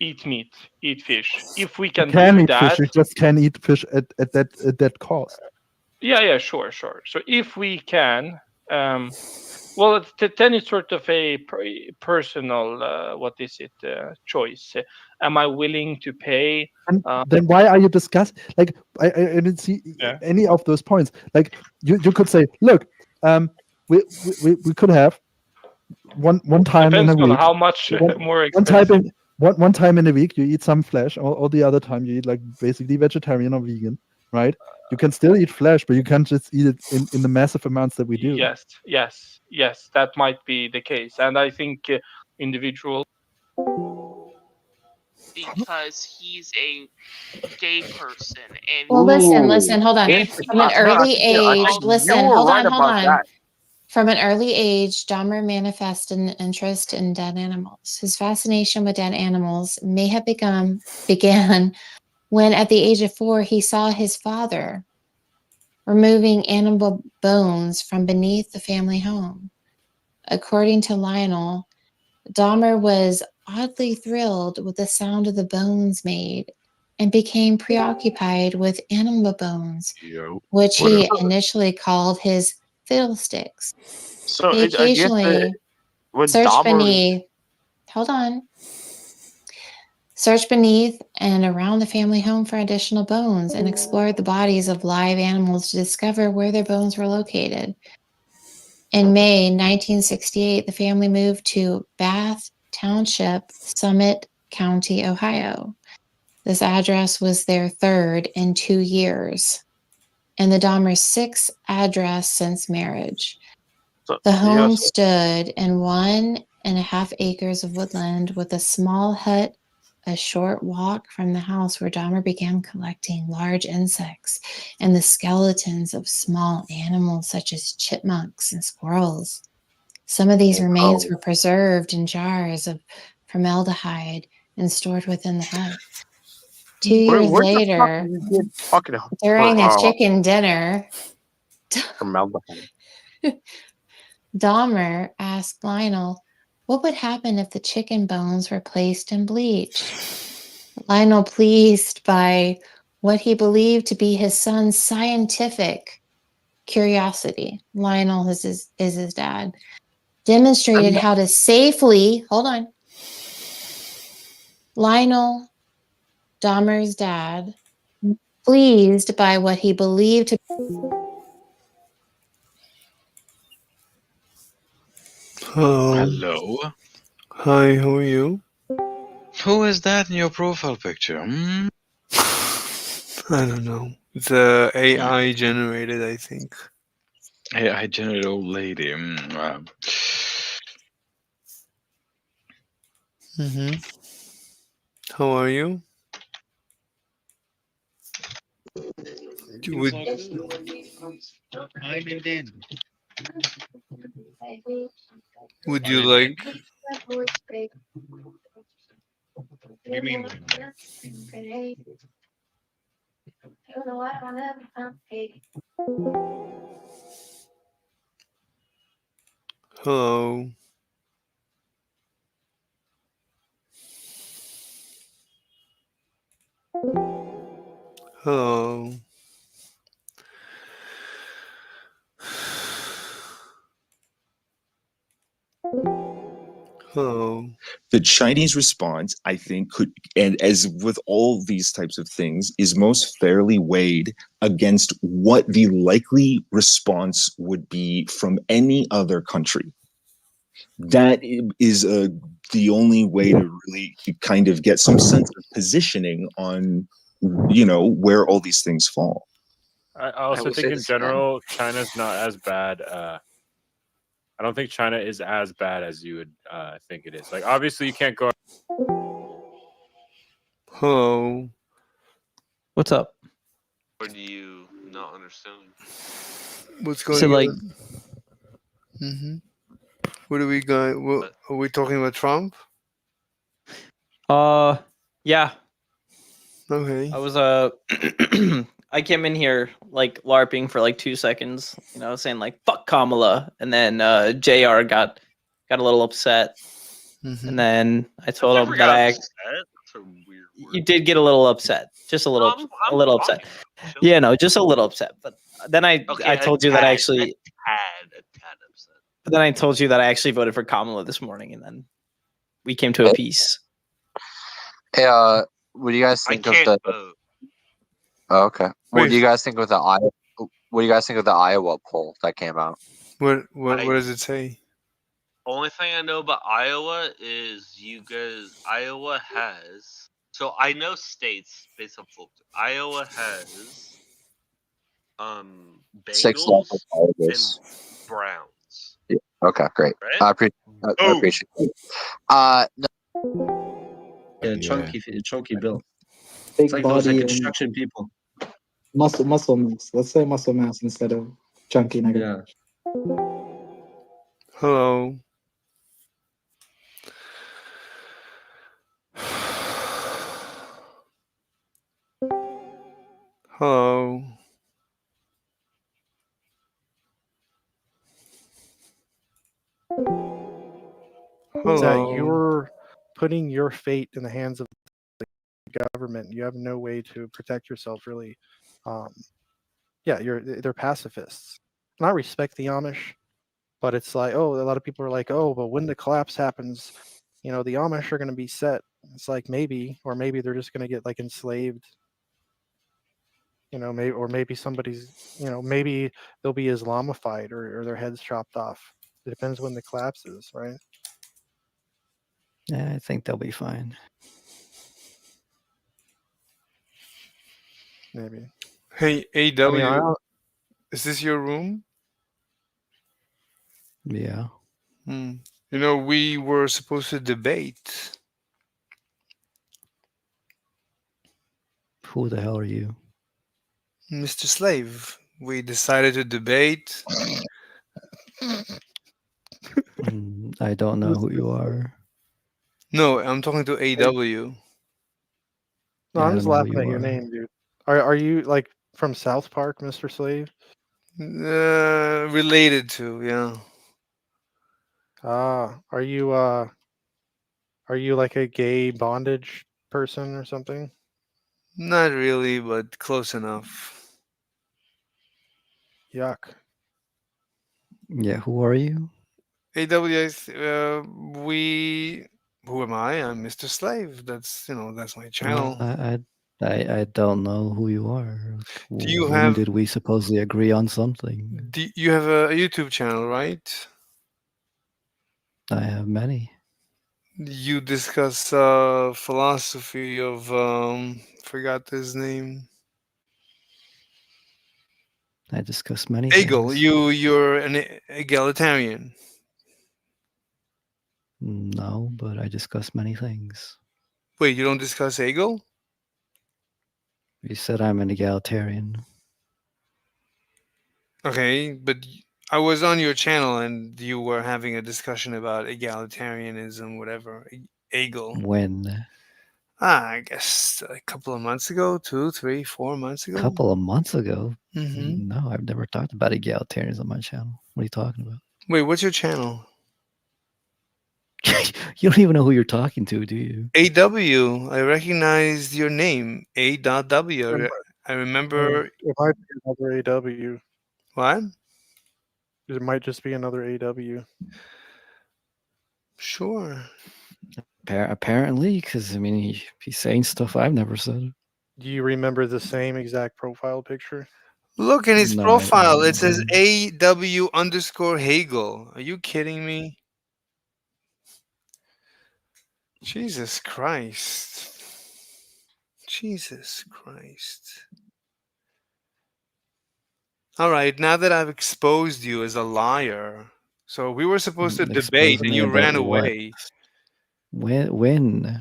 eat meat, eat fish. If we can can do eat that, fish. You just can't eat fish at that cost. yeah, sure. So if we can, well, then it's sort of a personal, what is it, choice. Am I willing to pay? And then why are you discussing? Like, I didn't see Yeah. any of those points. Like, you could say, look, we could have one time in Depends a on week. how much more One time expensive. one time in a week you eat some flesh, or the other time you eat like basically vegetarian or vegan, right? You can still eat flesh, but you can't just eat it in the massive amounts that we do. Yes, that might be the case, and I think individual. Because he's a gay person and Well, listen, hold on. From an early age, listen, hold on. From an early age, Dahmer manifested an interest in dead animals. His fascination with dead animals may have began when, at the age of 4, he saw his father removing animal bones from beneath the family home. According to Lionel, Dahmer was oddly thrilled with the sound of the bones made and became preoccupied with animal bones, which he initially called his fiddlesticks. So He occasionally searched beneath. Hold on. Searched beneath and around the family home for additional bones and explored the bodies of live animals to discover where their bones were located. In May 1968, the family moved to Bath Township, Summit County, Ohio. This address was their third in 2 years, and the Dahmers' 6th address since marriage. The home stood in 1.5 acres of woodland with a small hut a short walk from the house, where Dahmer began collecting large insects and the skeletons of small animals such as chipmunks and squirrels. Some of these remains were preserved in jars of formaldehyde and stored within the hut. 2 years later, during a chicken dinner, Dahmer asked Lionel what would happen if the chicken bones were placed in bleach. Lionel, pleased by what he believed to be his son's scientific curiosity, Lionel is his dad, demonstrated how to safely, hold on. Lionel, Dahmer's dad, pleased by what he believed to Hello. Hi, how are you? Who is that in your profile picture? I don't know. It's AI generated, I think. AI generated old lady. How are you? Would you like? You mean? Hello. Hello. Hello. The Chinese response, I think, could, and as with all these types of things, is most fairly weighed against what the likely response would be from any other country. That is the only way to really kind of get some sense of positioning on, where all these things fall. I also think in general, China's not as bad. I don't think China is as bad as you would think it is. Like, obviously, you can't go. Hello. What's up? Or do you not understand? What's going So, like, on? What are we going? What, are we talking about Trump? Yeah. Okay. I was I came in here like LARPing for like 2 seconds, saying like "fuck Kamala," and then JR got a little upset, and then I told him that You did get a little upset, just a little, I'm upset. chilling. Yeah, no, just a little upset. But then I told you that I actually, a tad upset. but then I told you that I actually voted for Kamala this morning, and then we came to a peace. Hey, what do you guys think of the? Vote. Oh, okay. What Wait. do you guys think of the Iowa? What do you guys think of the Iowa poll that came out? What does it say? Only thing I know about Iowa is Iowa has. So I know states based on folk. Iowa has 6 local Bengals colleges. and Browns. Yeah. Okay, great. Right? I appreciate it. No. Yeah, chunky build. Big It's like those body like and construction people. muscle mass. Let's say muscle mass instead of chunky nigga. Yeah. Hello. Hello. Is that Hello. you're putting your fate in the hands of the government. You have no way to protect yourself, really. Yeah, they're pacifists. Not respect the Amish, but it's like, oh, a lot of people are like, oh, but when the collapse happens, the Amish are going to be set. It's like maybe they're just going to get like enslaved. Maybe somebody's, maybe they'll be Islamified or their heads chopped off. It depends when the collapse is, right? Yeah, I think they'll be fine. Maybe. Hey, AW, is this your room? Yeah. We were supposed to debate. Who the hell are you? Mr. Slave. We decided to debate. I don't know who you are. No, I'm talking to AW. No, I'm just laughing at your name, dude. Are you like from South Park, Mr. Slave? Related to, yeah. Are you like a gay bondage person or something? Not really, but close enough. Yuck. Yeah, who are you? AWS, who am I? I'm Mr. Slave. That's my channel. I don't know who you are. Do you when did we supposedly agree on something? Do you have a YouTube channel, right? I have many. You discuss philosophy of forgot his name. I discuss many Hegel. things. You're an egalitarian. No, but I discuss many things. Wait, you don't discuss Hegel? You said I'm an egalitarian. Okay, but I was on your channel and you were having a discussion about egalitarianism, whatever. Hegel. When? I guess a couple of months ago, 2, 3, 4 months ago. A couple of months ago? Mm-hmm. No, I've never talked about egalitarianism on my channel. What are you talking about? Wait, what's your channel? You don't even know who you're talking to, do you? AW. I recognized your name. A.W. I remember. It might be another AW. What? It might just be another AW. Sure. Apparently, because I mean, he's saying stuff I've never said. Do you remember the same exact profile picture? Look in his No, profile. It says AW_Hegel. Are you kidding me? Jesus Christ. Jesus Christ. All right, now that I've exposed you as a liar. So we were supposed to debate and you ran away. When? I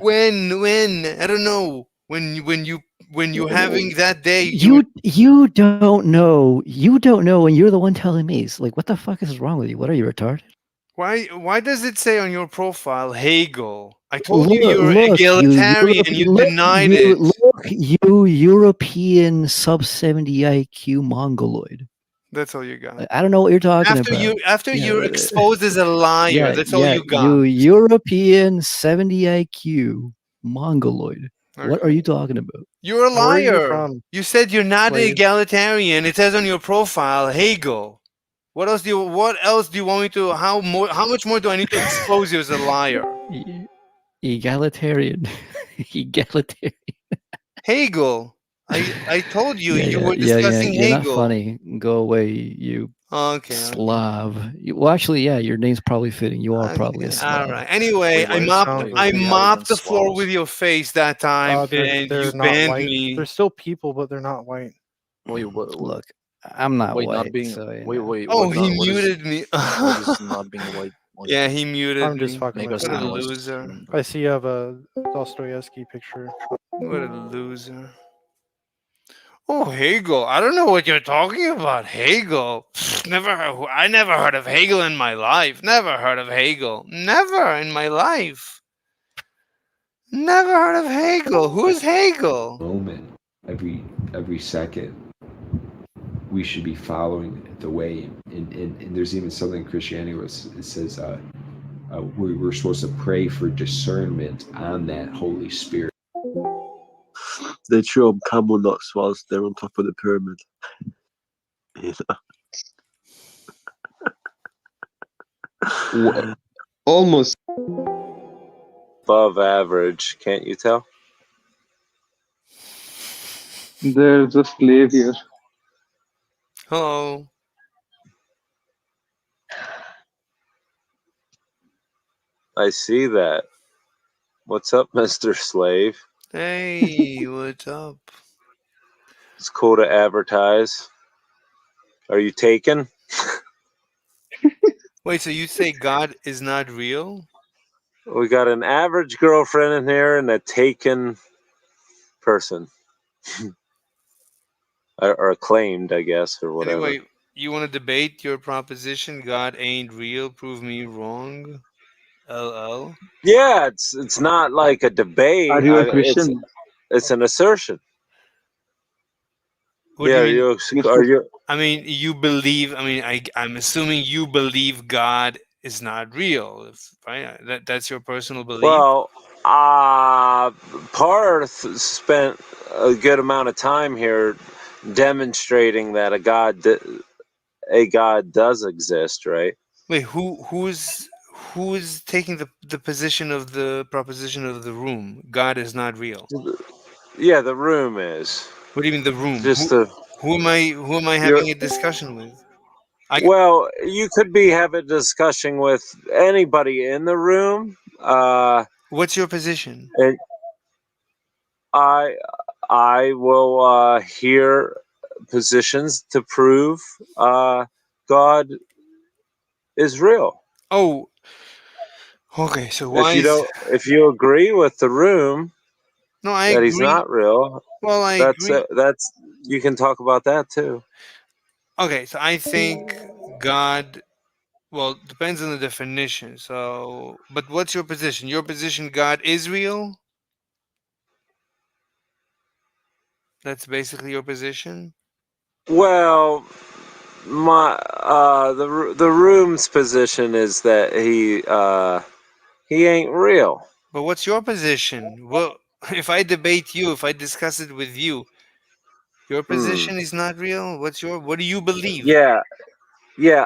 don't know. When you're having that day. You don't know. You don't know, and you're the one telling me. It's like, what the fuck is wrong with you? What are you, retarded? Why does it say on your profile Hegel? I told you you're egalitarian. You denied it. Look, you European sub-70 IQ mongoloid. That's all you got. I don't know what you're talking about. After you're exposed as a liar, that's all you got. You European 70 IQ. Mongoloid. What Okay. are you talking about? You're a And where are you liar. from, You said you're not an slave? egalitarian. It says on your profile, Hegel. What else do you want me to how much more do I need to expose you as a liar? Egalitarian. Egalitarian. Hegel. I told you Yeah, you yeah, were yeah, yeah. discussing You're not Hegel. funny. Go away, you Okay. Slav. Well, actually, yeah, your name's probably fitting. You are probably a Okay. Slav. All right. Anyway, Wait, why is Sounds wait, I like wait, it. how are they mopped the floor Slavs? with your face that time, and They're you not banned white. me. They're still people, but they're not white. Wait, what? Look, I'm not Wait, not white, being. so you Wait, know. wait. Oh, What he not? What is? muted me. What is not being white? What Yeah, he muted I'm just me. fucking make with us What a you. analysts? loser. I see you have a Dostoevsky picture. What a loser. Oh, Hegel. I don't know what you're talking about. Hegel. I never heard of Hegel in my life. Never heard of Hegel. Never in my life. Never heard of Hegel. Who is Hegel? Moment, every second, we should be following the way. And there's even something in Christianity where it says we're supposed to pray for discernment on that Holy Spirit. They chew on camel nuts whilst they're on top of the pyramid. You know? Almost above average, can't you tell? There's a slave here. Hello. I see that. What's up, Mr. Slave? Hey, what's up? It's cool to advertise. Are you taken? Wait, so you say God is not real? We got an average girlfriend in here and a taken person. or claimed, I guess, or whatever. Anyway, you want to debate your proposition? God ain't real. Prove me wrong. LL. Yeah, it's not like a debate. Are you a Christian? It's an assertion. What Yeah, do you mean? are you? I mean, you believe. I mean, I'm assuming you believe God is not real, right? That's your personal belief. Well, Parth spent a good amount of time here demonstrating that a God does exist, right? Wait, who's taking the position of the proposition of the room? God is not real. Yeah, the room is. What do you mean the room? Just Who am I having a discussion with? Well, you could be having a discussion with anybody in the room. What's your position? And I will hear positions to prove God is real. Oh, okay. So why if you agree with the room No, I that he's agree. not real, Well, I that's agree. that's you can talk about that too. Okay, so I think God. Well, depends on the definition. So, but what's your position? Your position, God is real. That's basically your position. Well, my the room's position is that he ain't real. But what's your position? Well, if I debate you, if I discuss it with you, your position is not real. What do you believe? Yeah,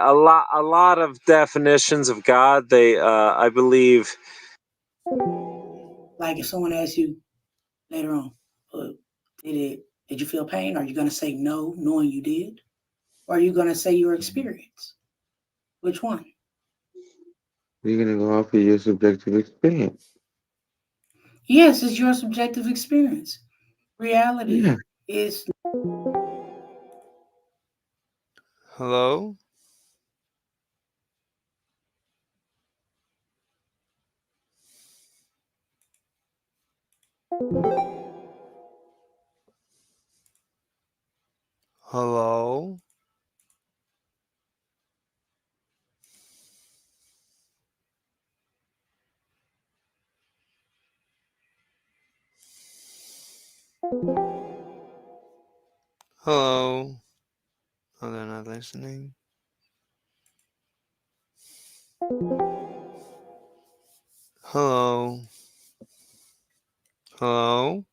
a lot of definitions of God, they I believe. Like if someone asks you later on, did you feel pain? Are you going to say no, knowing you did? Or are you going to say your experience? Which one? You're going to go off of your subjective experience. Yes, it's your subjective experience. Reality is. Hello? Hello? Hello? Oh, they're not listening. Hello? Hello?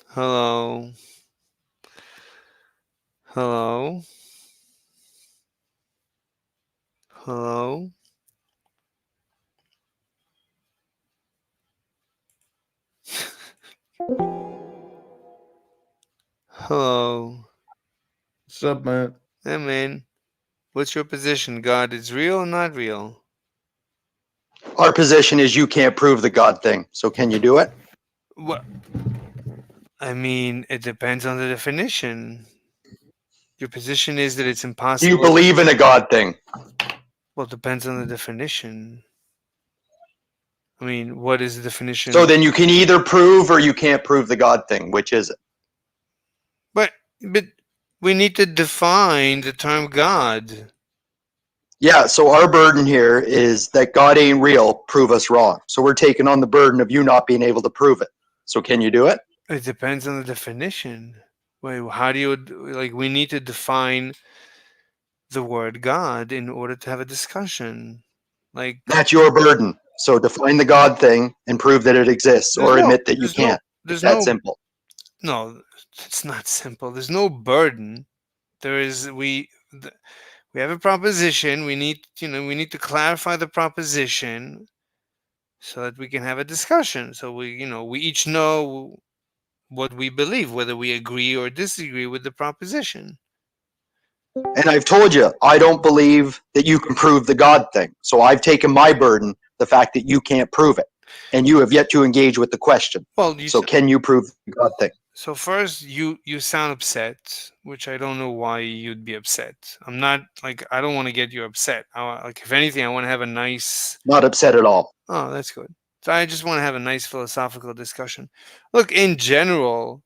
Hello? Hello? Hello? Hello? What's up, man? Hey, man. What's your position? God is real or not real? Our position is you can't prove the God thing. So can you do it? What? I mean, it depends on the definition. Your position is that it's Do impossible. you believe in a God thing? Well, it depends on the definition. I mean, what is the definition? So then you can either prove or you can't prove the God thing. Which is it? But we need to define the term God. Yeah, so our burden here is that God ain't real, prove us wrong. So we're taking on the burden of you not being able to prove it. So can you do it? It depends on the definition. Wait, how do you like? We need to define the word God in order to have a discussion. Like That's your burden. So define the God thing and prove that it exists, or admit that you can't. It's that simple. No, it's not simple. There's no burden. There is we have a proposition. We need to clarify the proposition so that we can have a discussion. So we each know what we believe, whether we agree or disagree with the proposition. And I've told you, I don't believe that you can prove the God thing. So I've taken my burden, the fact that you can't prove it. And you have yet to engage with the question. Well, so can you prove the God thing? So first, you sound upset, which I don't know why you'd be upset. I'm not like I don't want to get you upset. Like if anything, I want to have a nice. Not upset at all. Oh, that's good. So I just want to have a nice philosophical discussion. Look, in general,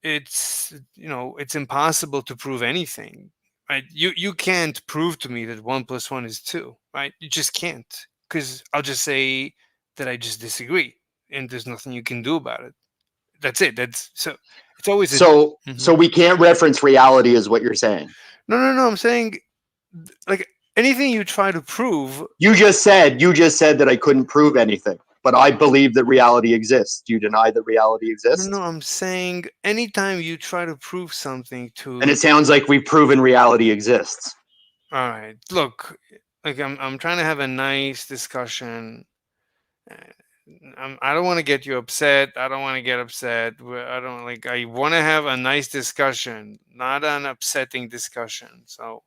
it's it's impossible to prove anything, right? You can't prove to me that 1 + 1 is 2, right? You just can't, because I'll just say that I just disagree, and there's nothing you can do about it. That's it. That's so. It's always so we can't reference reality, is what you're saying. No. I'm saying, like anything you try to prove. You just said that I couldn't prove anything, but I believe that reality exists. Do you deny that reality exists? No, I'm saying anytime you try to prove something to. And it sounds like we've proven reality exists. All right. Look, like I'm trying to have a nice discussion. I don't want to get you upset. I don't want to get upset. I don't like. I want to have a nice discussion, not an upsetting discussion. So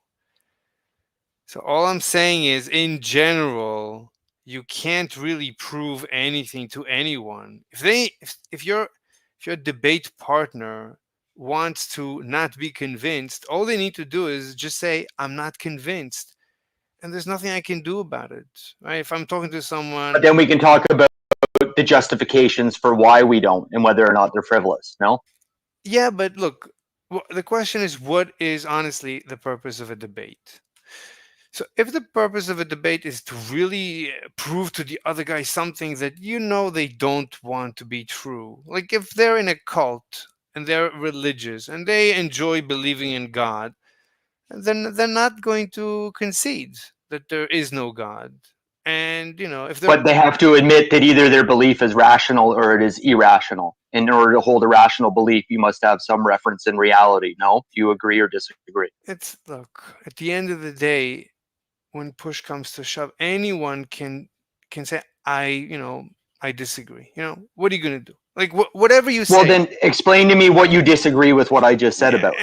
all I'm saying is, in general, you can't really prove anything to anyone. If your debate partner wants to not be convinced, all they need to do is just say, "I'm not convinced," and there's nothing I can do about it. Right? If I'm talking to someone, But then we can talk about the justifications for why we don't and whether or not they're frivolous. No? Yeah, but look, the question is, what is honestly the purpose of a debate? So if the purpose of a debate is to really prove to the other guy something that they don't want to be true, like if they're in a cult and they're religious and they enjoy believing in God, then they're not going to concede that there is no God. And if they're But they have to admit that either their belief is rational or it is irrational. In order to hold a rational belief, you must have some reference in reality. No? Do you agree or disagree? Look, at the end of the day, when push comes to shove, anyone can say, I disagree. What are you going to do? Like whatever you say. Well, then explain to me what you disagree with what I just said about.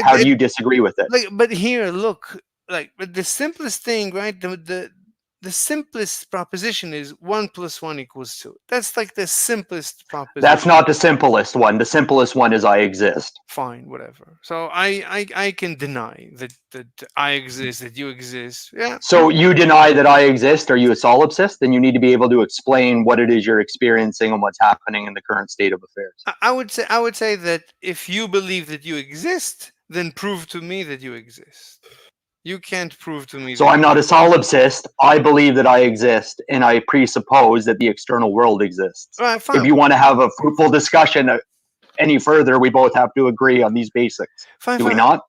How do you disagree with it? Like, but here, look, but the simplest thing, right? The simplest proposition is 1 + 1 = 2. That's like the simplest proposition. That's not the simplest one. The simplest one is I exist. Fine, whatever. So I can deny that I exist, that you exist. Yeah. So you deny that I exist? Are you a solipsist? Then you need to be able to explain what it is you're experiencing and what's happening in the current state of affairs. I would say that if you believe that you exist, then prove to me that you exist. You can't prove to me. So I'm not a solipsist. I believe that I exist, and I presuppose that the external world exists. Right, fine. If you want to have a fruitful discussion any further, we both have to agree on these basics. Do we not?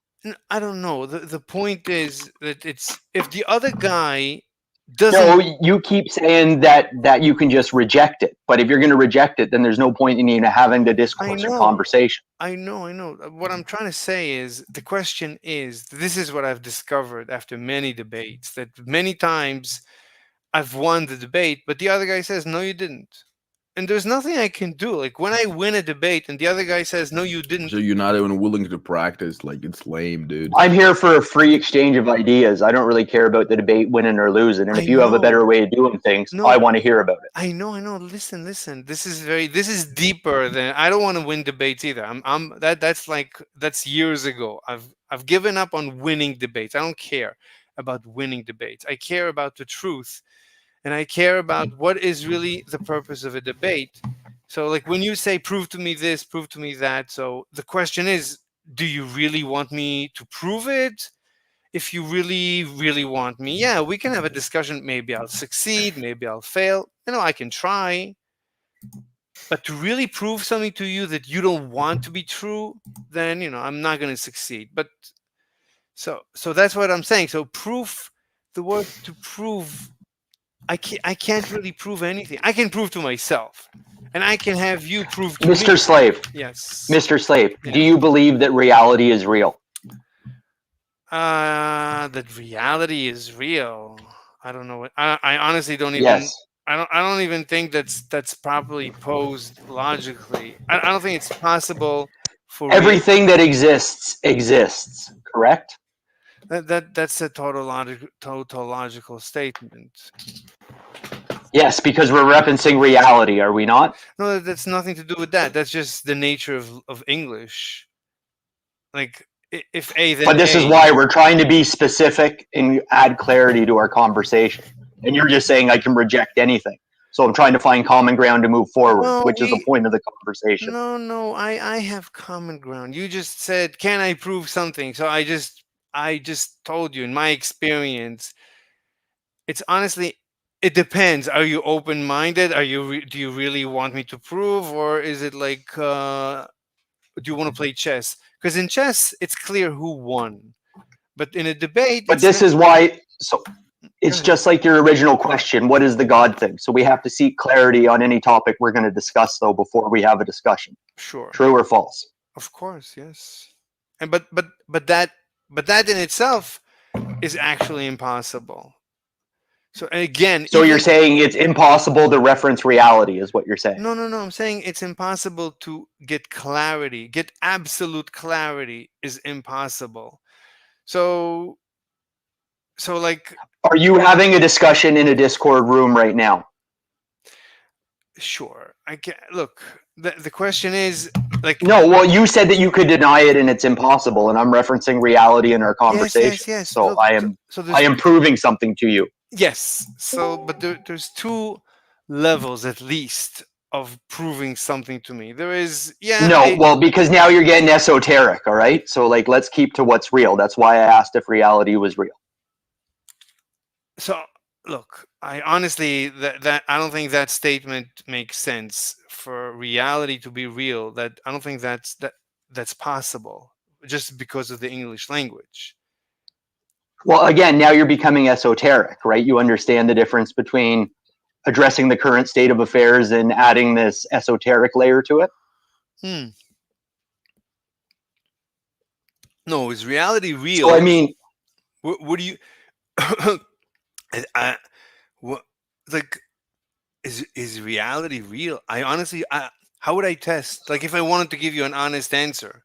I don't know. The point is that it's if the other guy No, you keep saying that you can just reject it, but if you're going to reject it, then there's no point in even having the discourse or conversation. I know. What I'm trying to say is the question is this is what I've discovered after many debates, that many times I've won the debate, but the other guy says, no, you didn't. And there's nothing I can do. Like when I win a debate and the other guy says, no, you didn't. So you're not even willing to practice. Like, it's lame, dude. I'm here for a free exchange of ideas. I don't really care about the debate winning or losing. And if you have a better way of doing things, I want to hear about it. I know. Listen. This is deeper than, I don't want to win debates either. That's years ago. I've given up on winning debates. I don't care about winning debates. I care about the truth. And I care about what is really the purpose of a debate. So like when you say, prove to me this, prove to me that. So the question is, do you really want me to prove it? If you really, really want me, yeah, we can have a discussion. Maybe I'll succeed, maybe I'll fail. I can try. But to really prove something to you that you don't want to be true, then, I'm not going to succeed. But so that's what I'm saying. So proof, the word to prove, I can't really prove anything. I can prove to myself, and I can have you prove to Mr. me. Slave. Yes. Mr. Slave, do you believe that reality is real? That reality is real. I don't know. I honestly don't even. Yes. I don't even think that's properly posed logically. I don't think it's possible for everything that exists. Correct. That's a tautological statement. Yes, because we're referencing reality, are we not? No, that's nothing to do with that. That's just the nature of English. Like if A, then But this A. is why we're trying to be specific and add clarity to our conversation. And you're just saying I can reject anything. So I'm trying to find common ground to move forward, which is the point of the conversation. No, I have common ground. You just said, can I prove something? So I just told you in my experience, it's honestly, it depends. Are you open-minded? Do you really want me to prove, or is it like, do you want to play chess? Because in chess, it's clear who won. But in a debate, but this is why. So it's just like your original question. What is the God thing? So we have to seek clarity on any topic we're going to discuss, though, before we have a discussion. Sure. True or false? Of course, yes. And but that in itself is actually impossible. So again, so you're saying it's impossible to reference reality, is what you're saying? No. I'm saying it's impossible to get clarity. Get absolute clarity is impossible. So like, are you having a discussion in a Discord room right now? Sure. I can look. The question is like, no. Well, you said that you could deny it and it's impossible, and I'm referencing reality in our conversation. Yes. So look, I am proving something to you. Yes. So, but there's two levels at least of proving something to me. There is, well, because now you're getting esoteric. All right. So like, let's keep to what's real. That's why I asked if reality was real. So look, I honestly that I don't think that statement makes sense. For reality to be real, that I don't think that's possible just because of the English language. Well, again, now you're becoming esoteric, right? You understand the difference between addressing the current state of affairs and adding this esoteric layer to it. No, is reality real? So I mean, what do you? What like? Is reality real? I honestly, how would I test? Like, if I wanted to give you an honest answer,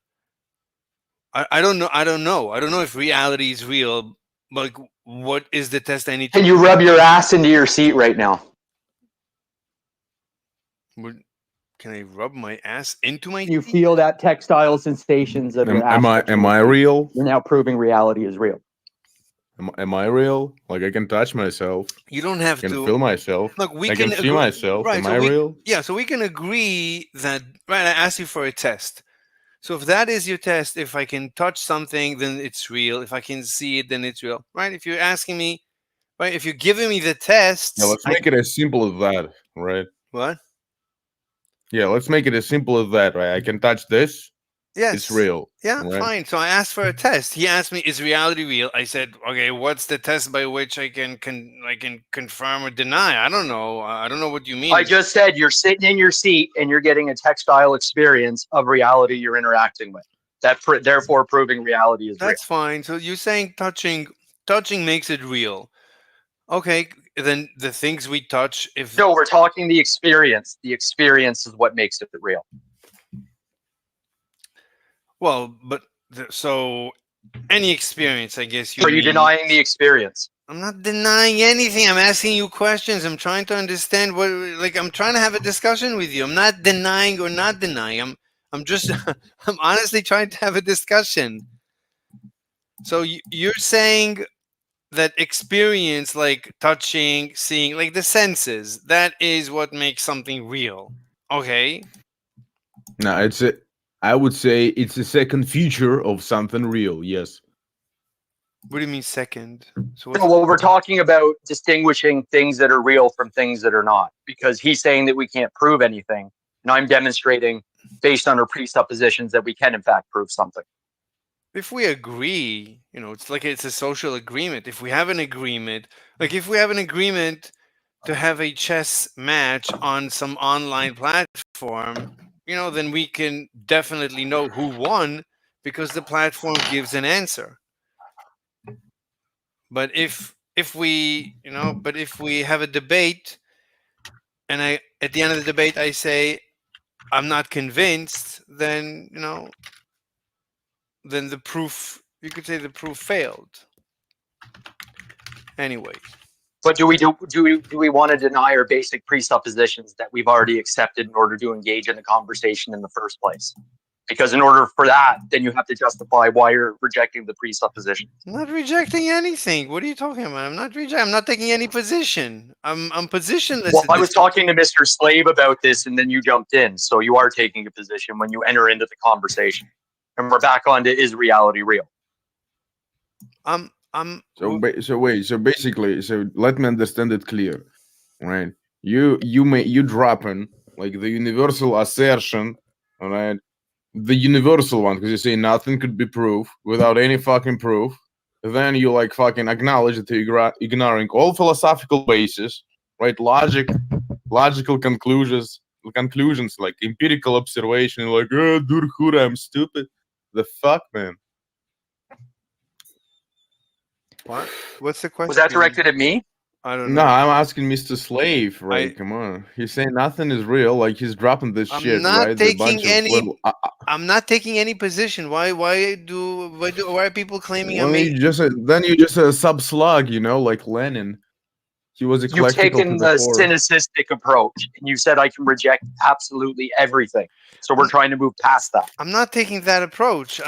I don't know. I don't know if reality is real. But like, what is the test I need to? Can you rub your ass into your seat right now? Can I rub my ass into my? You feel that tactile sensations of your ass. Am I real? You're now proving reality is real. Am I real? Like, I can touch myself. You don't have I can to feel myself. Look, we I can see myself. Right, Am so I real? Yeah, so we can agree that. Right, I asked you for a test. So if that is your test, if I can touch something, then it's real. If I can see it, then it's real. Right? If you're asking me, right? If you're giving me the tests, Yeah, let's make it as simple as that, right? What? Yeah, let's make it as simple as that, right? I can touch this. Yes. it's real. Yeah, right? fine. So I asked for a test. He asked me, "Is reality real?" I said, "Okay, what's the test by which I can confirm or deny?" I don't know. I don't know what you mean. I just said you're sitting in your seat and you're getting a textile experience of reality you're interacting with. Therefore proving reality is real. That's fine. So you're saying touching makes it real. Okay, then the things we touch, if No, we're talking the experience. The experience is what makes it real. well, but so any experience, I guess you Are you mean. denying the experience? I'm not denying anything. I'm asking you questions. I'm trying to understand what, like, I'm trying to have a discussion with you. I'm not denying or not denying. I'm just, I'm honestly trying to have a discussion. So you're saying that experience, like touching, seeing, like the senses, that is what makes something real. Okay. No, I would say it's a second feature of something real. Yes. What do you mean second? So No, well, we're talking about distinguishing things that are real from things that are not, because he's saying that we can't prove anything, and I'm demonstrating based on our presuppositions that we can in fact prove something. if we agree, it's like it's a social agreement. If we have an agreement, like if we have an agreement to have a chess match on some online platform, then we can definitely know who won because the platform gives an answer. But if we have a debate and at the end of the debate I say I'm not convinced, then then the proof, you could say the proof failed. Anyway. But do we want to deny our basic presuppositions that we've already accepted in order to engage in the conversation in the first place? Because in order for that, then you have to justify why you're rejecting the presuppositions. I'm not rejecting anything. What are you talking about? I'm not rejecting. I'm not taking any position. I'm positionless. Well, I was talking to Mr. Slave about this, and then you jumped in. So you are taking a position when you enter into the conversation. And we're back on to is reality real? So basically, let me understand it clear, right? You dropping like the universal assertion, all right? The universal one, because you say nothing could be proved without any fucking proof. Then you like fucking acknowledge that you're ignoring all philosophical basis, right? Logical conclusions, like empirical observation, like, oh, Durhura, I'm stupid. The fuck, man. What? What's the question? Was that directed at me? I don't No, know. I'm asking Mr. Slave, right? Come on. He's saying nothing is real, like he's dropping this shit, right? I'm not taking any position. Why are people claiming Well, I'm you just a sub slug, like Lenin. He was You've eclectical taken to the the core. cynicistic approach, and you said I can reject absolutely everything. So we're trying to move past that. I'm not taking that approach.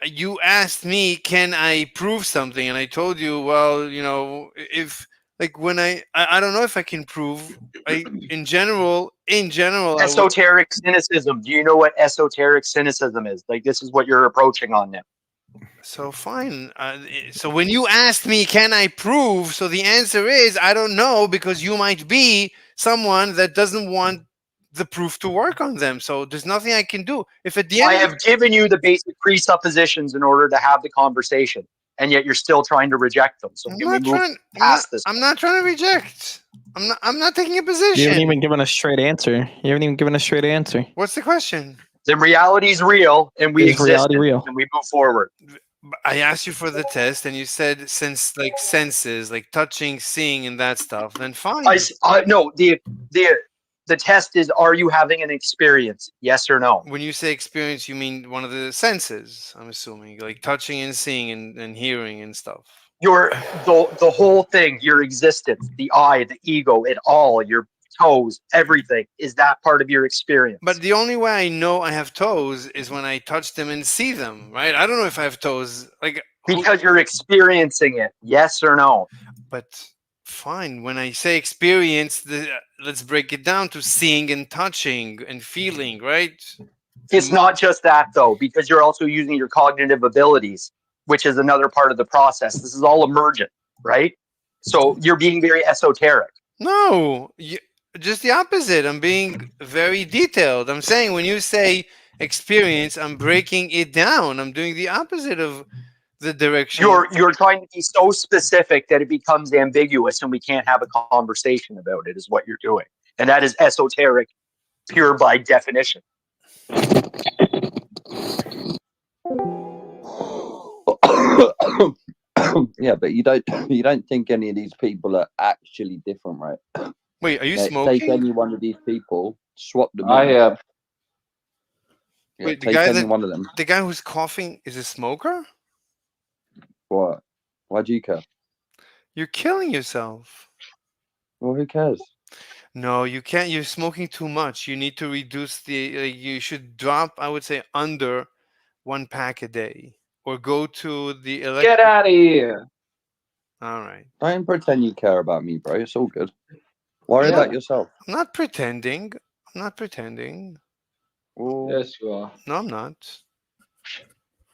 You asked me, can I prove something? And I told you, well, if like when I don't know if I can prove. In general, Esoteric cynicism. Do you know what esoteric cynicism is? Like, this is what you're approaching on now. So fine. So when you asked me, can I prove? So the answer is, I don't know, because you might be someone that doesn't want the proof to work on them. So there's nothing I can do. If at the end I have given you the basic presuppositions in order to have the conversation, and yet you're still trying to reject them. So can we move past this? I'm not trying to reject. I'm not taking a You position. haven't even given a straight answer. What's the question? Then reality is real, and we Is exist, reality real? and we move forward. I asked you for the test, and you said senses, like touching, seeing, and that stuff. Then fine. No, the test is: are you having an experience? Yes or no? When you say experience, you mean one of the senses? I'm assuming, like touching and seeing and hearing and stuff. The whole thing, your existence, the I, the ego, it all, your toes, everything, is that part of your experience? But the only way I know I have toes is when I touch them and see them, right? I don't know if I have toes, because you're experiencing it. Yes or no? But fine. When I say experience, let's break it down to seeing and touching and feeling, right? It's not just that, though, because you're also using your cognitive abilities, which is another part of the process. This is all emergent, right? So you're being very esoteric. No, just the opposite. I'm being very detailed. I'm saying when you say experience, I'm breaking it down. I'm doing the opposite of the direction. You're trying to be so specific that it becomes ambiguous and we can't have a conversation about it, is what you're doing. And that is esoteric, pure by definition. Yeah, but you don't think any of these people are actually different, right? Wait, are you Take smoking? any one of these people, swap them. I in. Yeah, Wait, the take guy any that one of them. the guy who's coughing is a smoker? What? Why do you care? You're killing yourself. Well, who cares? No, you can't. You're smoking too much. You need to reduce the. You should drop, I would say, under 1 pack a day, or go to the electric. Get out of here. All right. Don't pretend you care about me, bro. It's all good. Worry about yourself. I'm not pretending. I'm not pretending. Well, Yes, you are. No, I'm not.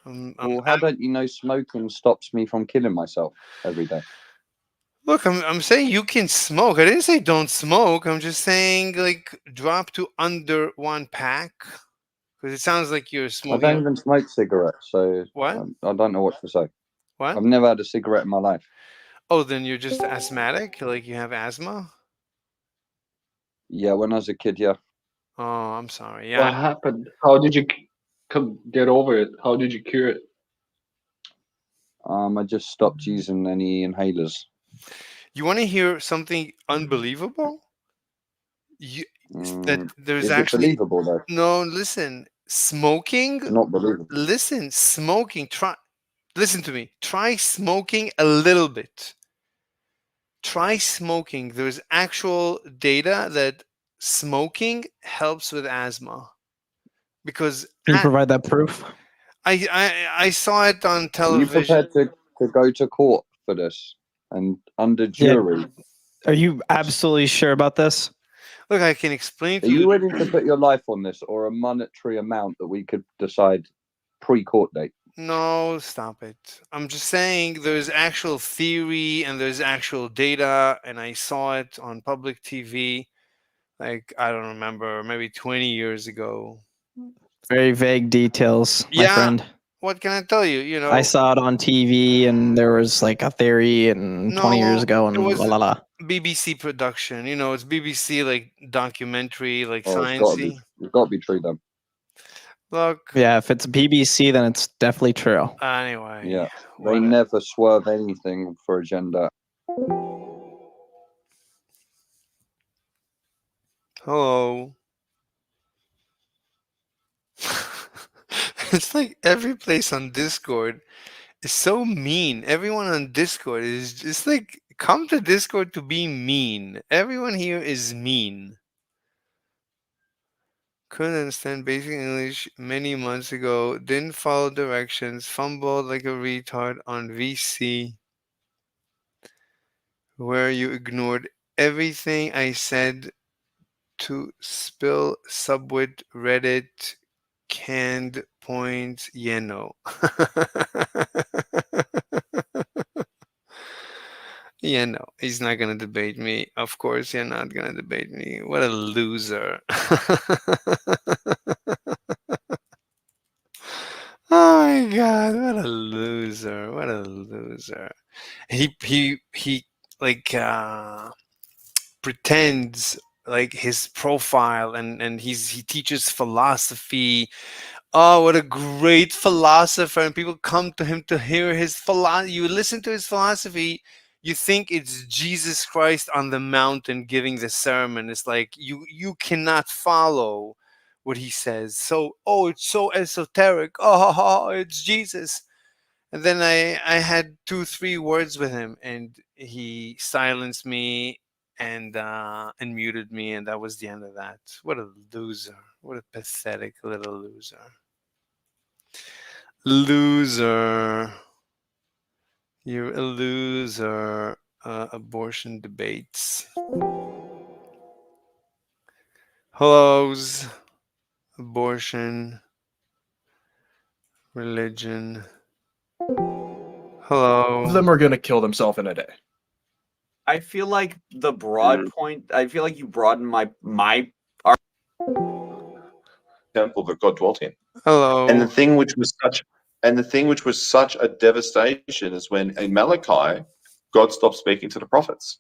well, how don't you know smoking stops me from killing myself every day? Look, I'm saying you can smoke. I didn't say don't smoke. I'm just saying like drop to under 1 pack, because it sounds like you're I smoking. don't even smoke cigarettes, so What? I don't know what to say. What? I've never had a cigarette in my life. Oh, then you're just asthmatic? Like you have asthma? Yeah, when I was a kid, yeah. Oh, I'm sorry. What Yeah. happened? How did you get over it? How did you cure it? I just stopped using any inhalers. You want to hear something unbelievable? That there's Is actually it believable though? no. Listen, smoking. Not believable. Listen, smoking. Listen to me. Try smoking a little bit. Try smoking. There's actual data that smoking helps with asthma. Because Can you provide that proof? I saw it on Are you television. prepared to go to court for this and under jury? Are you absolutely sure about this? Look, I can explain to Are you willing to put your life on this, or a monetary amount that we could decide pre-court date? No, stop it. I'm just saying there's actual theory and there's actual data, and I saw it on public TV, like, I don't remember, maybe 20 years ago. Very vague details, my Yeah. friend. What can I tell you? You know, I saw it on TV, and there was like a theory, and 20 years ago, and it was la la la. BBC production. You know, it's BBC like documentary, like Oh, sciencey. it's got to be true then. Look. Yeah, if it's BBC, then it's definitely true. Anyway. Yeah, they never swerve anything for agenda. Hello. It's like every place on Discord is so mean. Everyone on Discord is just like, come to Discord to be mean. Everyone here is mean. Couldn't understand basic English many months ago. Didn't follow directions. Fumbled like a retard on VC, where you ignored everything I said to spill subwit Reddit canned points. Yeah, no. Yeah, no, he's not gonna debate me. Of course, you're not gonna debate me. What a loser. Oh my god, what a loser. What a loser. He like pretends like his profile, and he teaches philosophy. Oh, what a great philosopher. And people come to him to hear his philosophy. You listen to his philosophy, you think it's Jesus Christ on the mountain giving the sermon. It's like you cannot follow what he says. So, oh, it's so esoteric. Oh, it's Jesus. And then I had 2-3 words with him, and he silenced me and muted me, and that was the end of that. What a loser. What a pathetic little loser. Loser. You're a loser. Abortion debates. Hellos. Abortion. Religion. Hello. Them are gonna kill themselves in a day. I feel like the broad point. I feel like you broaden my temple that God dwelt in. Hello. And the thing which was such a devastation is when in Malachi, God stopped speaking to the prophets.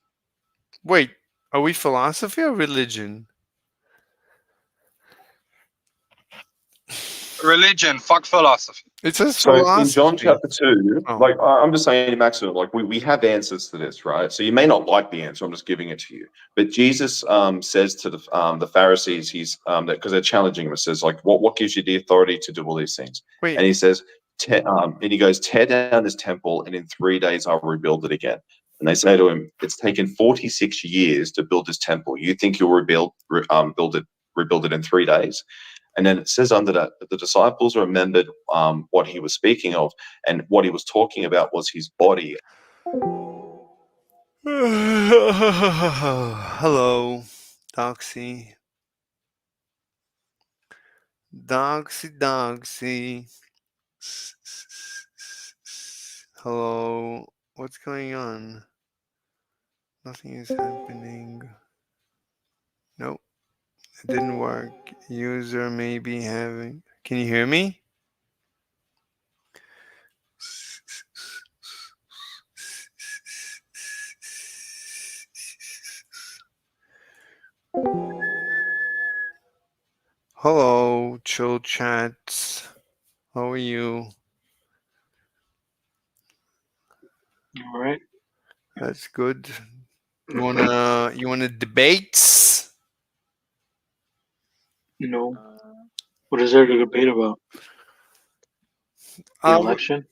Wait, are we philosophy or religion? Religion, fuck philosophy. It says So philosophy. in John chapter 2, Oh. like I'm just saying, Maximum, like we have answers to this, right? So you may not like the answer, I'm just giving it to you. But Jesus says to the Pharisees, he's that because they're challenging him, it says, like, what gives you the authority to do all these things? Wait. And he says, and he goes, tear down this temple, and in 3 days I'll rebuild it again. And they say to him, it's taken 46 years to build this temple. You think you'll rebuild it in 3 days? And then it says under that the disciples remembered what he was speaking of, and what he was talking about was his body. Hello, Doxy. Doxy. Hello. What's going on? Nothing is happening. Nope. It didn't work. User may be having. Can you hear me? Hello, chill chats. How are you? All right. That's good. You wanna debate? No. What is there to debate about? The election?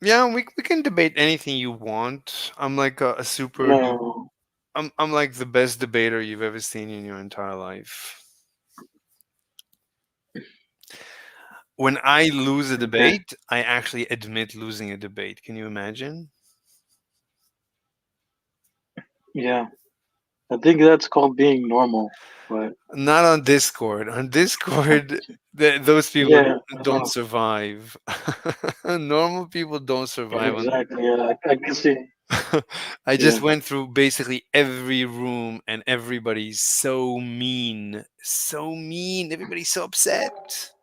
Yeah, we can debate anything you want. I'm like a super. No. I'm like the best debater you've ever seen in your entire life. When I lose a debate, I actually admit losing a debate. Can you imagine? Yeah. I think that's called being normal. But Not on Discord. On Discord, those people yeah, don't survive. Normal people don't survive. exactly. Yeah, I can see. I just Yeah. went through basically every room, and everybody's so mean. So mean. Everybody's so upset.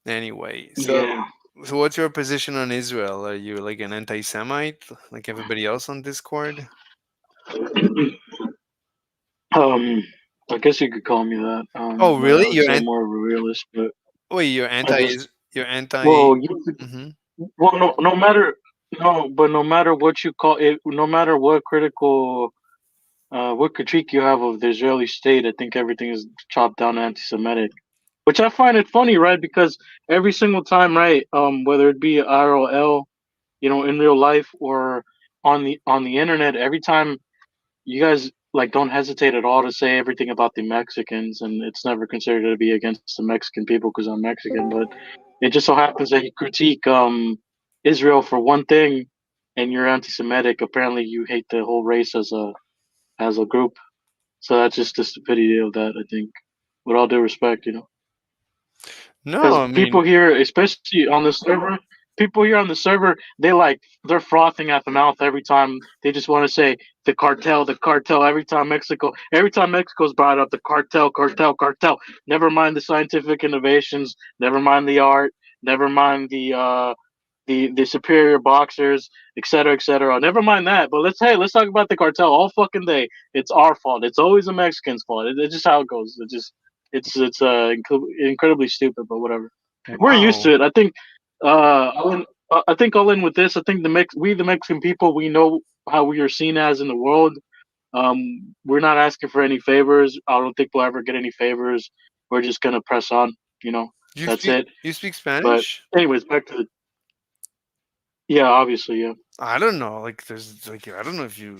Anyway, Yeah. so what's your position on Israel? Are you like an anti-Semite, like everybody else on Discord? I guess you could call me that. Oh, But really? I would say more of a realist. But Wait, you're I just you're anti. well, you Mhm. well, no matter no matter what you call it, no matter what critical what critique you have of the Israeli state, I think everything is chopped down anti-Semitic. Which I find it funny, right? Because every single time, right, whether it be IRL, in real life or on the internet, every time you guys like don't hesitate at all to say everything about the Mexicans, and it's never considered to be against the Mexican people because I'm Mexican, but it just so happens that you critique Israel for one thing, and you're anti-Semitic. Apparently, you hate the whole race as a group. So that's just the stupidity of that. I think, with all due respect, No, because I mean, people here, especially on the server, they're frothing at the mouth every time. They just want to say the cartel, the cartel. Every time Mexico's brought up, the cartel, cartel, cartel. Never mind the scientific innovations. Never mind the art. Never mind the superior boxers, etc., etc. Never mind that. But let's talk about the cartel all fucking day. It's our fault. It's always the Mexicans' fault. It's just how it goes. It's incredibly stupid, but whatever. We're used to it. I think. I think I'll end with this. I think the Mexican people, we know how we are seen as in the world. We're not asking for any favors. I don't think we'll ever get any favors. We're just gonna press on. That's it. You speak But Spanish? anyways, back to the. Yeah, obviously, yeah. I don't know. Like, there's like I don't know if you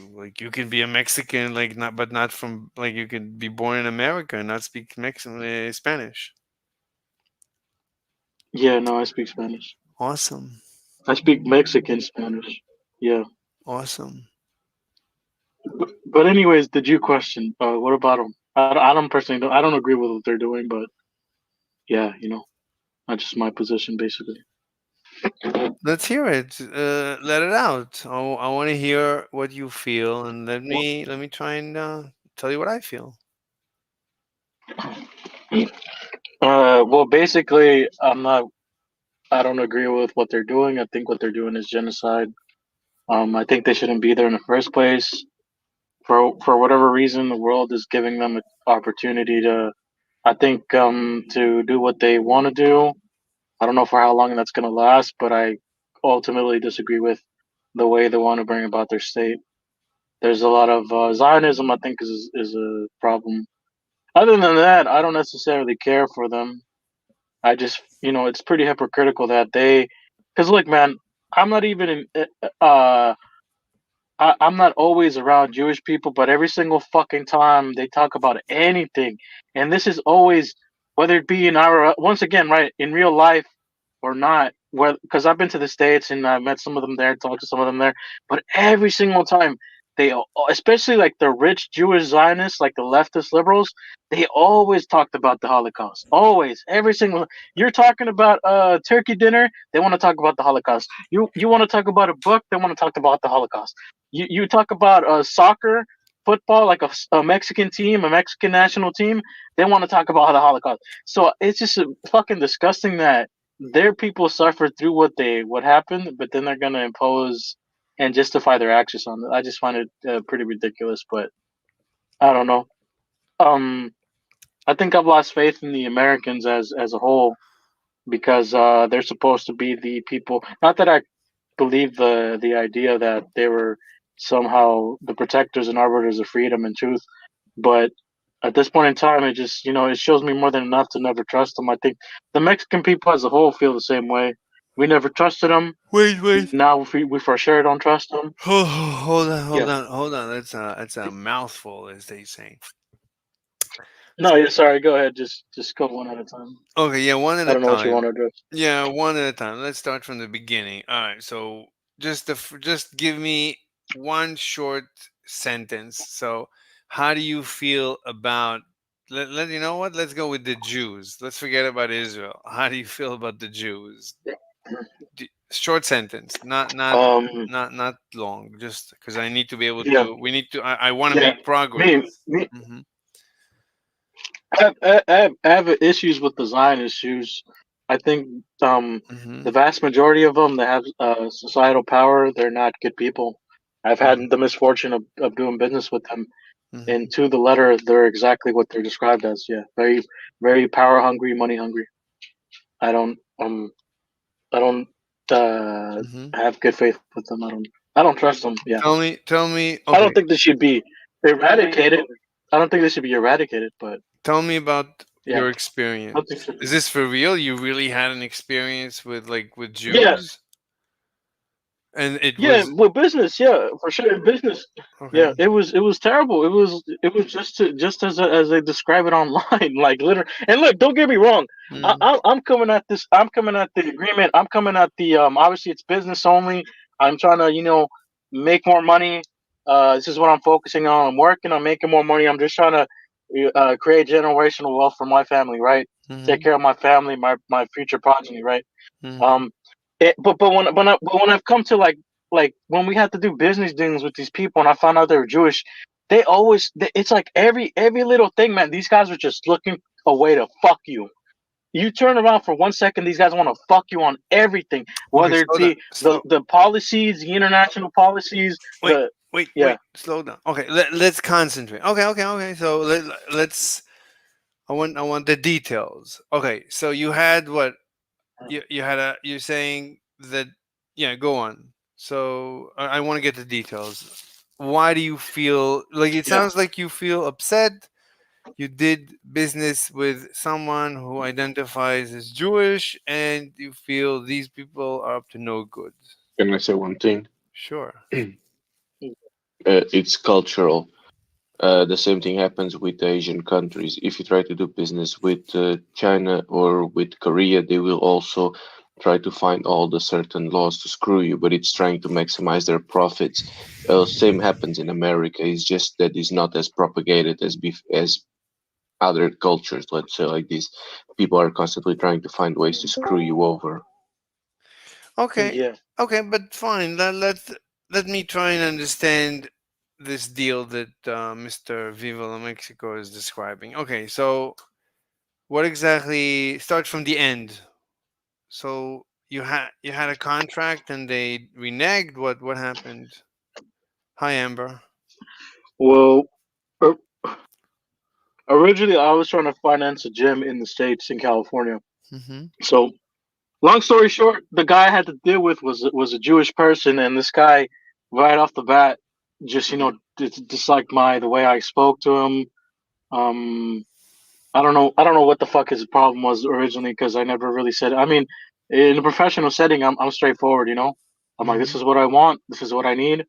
can be a Mexican, like not from like you can be born in America and not speak Mexican Spanish. Yeah, no, I speak Spanish. Awesome. I speak Mexican Spanish. Yeah. Awesome. But anyways, the Jew question. What about them? I don't personally. I don't agree with what they're doing, but yeah, that's just my position, basically. Let's hear it. Let it out. I want to hear what you feel, and let me try and tell you what I feel. Well, basically, I don't agree with what they're doing. I think what they're doing is genocide. I think they shouldn't be there in the first place. For whatever reason, the world is giving them an opportunity to, I think, to do what they want to do. I don't know for how long that's going to last, but I ultimately disagree with the way they want to bring about their state. There's a lot of Zionism. I think is a problem. Other than that, I don't necessarily care for them. I just, it's pretty hypocritical that because look, man, I'm not even I'm not always around Jewish people, but every single fucking time they talk about anything, and this is always, whether it be in our, once again, right, in real life or not, because I've been to the States and I met some of them there, talked to some of them there, but every single time especially like the rich Jewish Zionists, like the leftist liberals, they always talked about the Holocaust. Always, every single. You're talking about turkey dinner, they want to talk about the Holocaust. You want to talk about a book, they want to talk about the Holocaust. You talk about soccer, football, like a Mexican team, a Mexican national team, they want to talk about the Holocaust. So it's just fucking disgusting that their people suffered through what happened, but then they're gonna impose and justify their actions on it. I just find it pretty ridiculous, but I don't know. I think I've lost faith in the Americans as a whole because they're supposed to be the people. Not that I believe the idea that they were somehow the protectors and arbiters of freedom and truth, but at this point in time, it just it shows me more than enough to never trust them. I think the Mexican people as a whole feel the same way. We never trusted them. Wait. Now we for sure don't trust them. Hold on. Yeah. That's a mouthful, as they say. No, yeah, sorry. Go ahead. Just go one at a time. Okay, yeah, one at I a don't know what you want time. to address. Yeah, one at a time. Let's start from the beginning. All right, so just give me one short sentence. So, how do you feel about you know what? Let's go with the Jews. Let's forget about Israel. How do you feel about the Jews? Short sentence, not long. Just because I need to be able Yeah, to. We need to. I want to yeah. make progress. Me. Hmm. I have issues with the Zionist Jews. I think the vast majority of them that have societal power, they're not good people. I've had the misfortune of doing business with them, and to the letter, they're exactly what they're described as. Yeah, very, very power hungry, money hungry. I don't I don't have good faith with them. I don't trust them. Yeah, Tell me. I don't Okay, think they should be eradicated. I don't think they should be eradicated, but tell me about yeah, your I think experience. so. Is this for real? You really had an experience with Yeah, Jews, and it yeah, was with business, yeah, for sure. In business, okay. yeah, it was terrible. It was just as they describe it online, like literally. And look, don't get me wrong. I'm coming at this. I'm coming at the agreement. I'm coming at the obviously it's business only. I'm trying to make more money. This is what I'm focusing on. I'm working on making more money. I'm just trying to create generational wealth for my family, right? Take care of my family, my future progeny, right? Um, but when I've come to like when we had to do business dealings with these people, and I found out they were Jewish, it's like every little thing, man. These guys are just looking a way to fuck you. You turn around for 1 second, these guys want to fuck you on everything, Okay, whether it slow down. be the policies, the international policies, Wait, the wait, yeah. wait. Slow down. Okay, let's concentrate. Okay. So let's. I want the details. Okay, so you had what? You had a. You're saying that. Yeah, go on. So I want to get the details. Why do you feel like it Yeah. sounds like you feel upset? You did business with someone who identifies as Jewish, and you feel these people are up to no good. Can I say one thing? Sure. It's cultural. The same thing happens with Asian countries. If you try to do business with China or with Korea, they will also try to find all the certain laws to screw you, but it's trying to maximize their profits. Same happens in America. It's just that it's not as propagated as other cultures. Let's say like this, people are constantly trying to find ways to screw you over. Okay. Yeah. Okay, but fine. Let me try and understand this deal that Mr. Viva la Mexico is describing. Okay, so what exactly starts from the end? So you had a contract and they reneged. What happened? Hi, Amber. Well, or- originally I was trying to finance a gym in the States in California. Mm-hmm. So, long story short, the guy I had to deal with was a Jewish person, and this guy, right off the bat, just disliked the way I spoke to him. I don't know what the fuck his problem was originally because I never really said. I mean, in a professional setting, I'm straightforward. I'm like, this is what I want. This is what I need.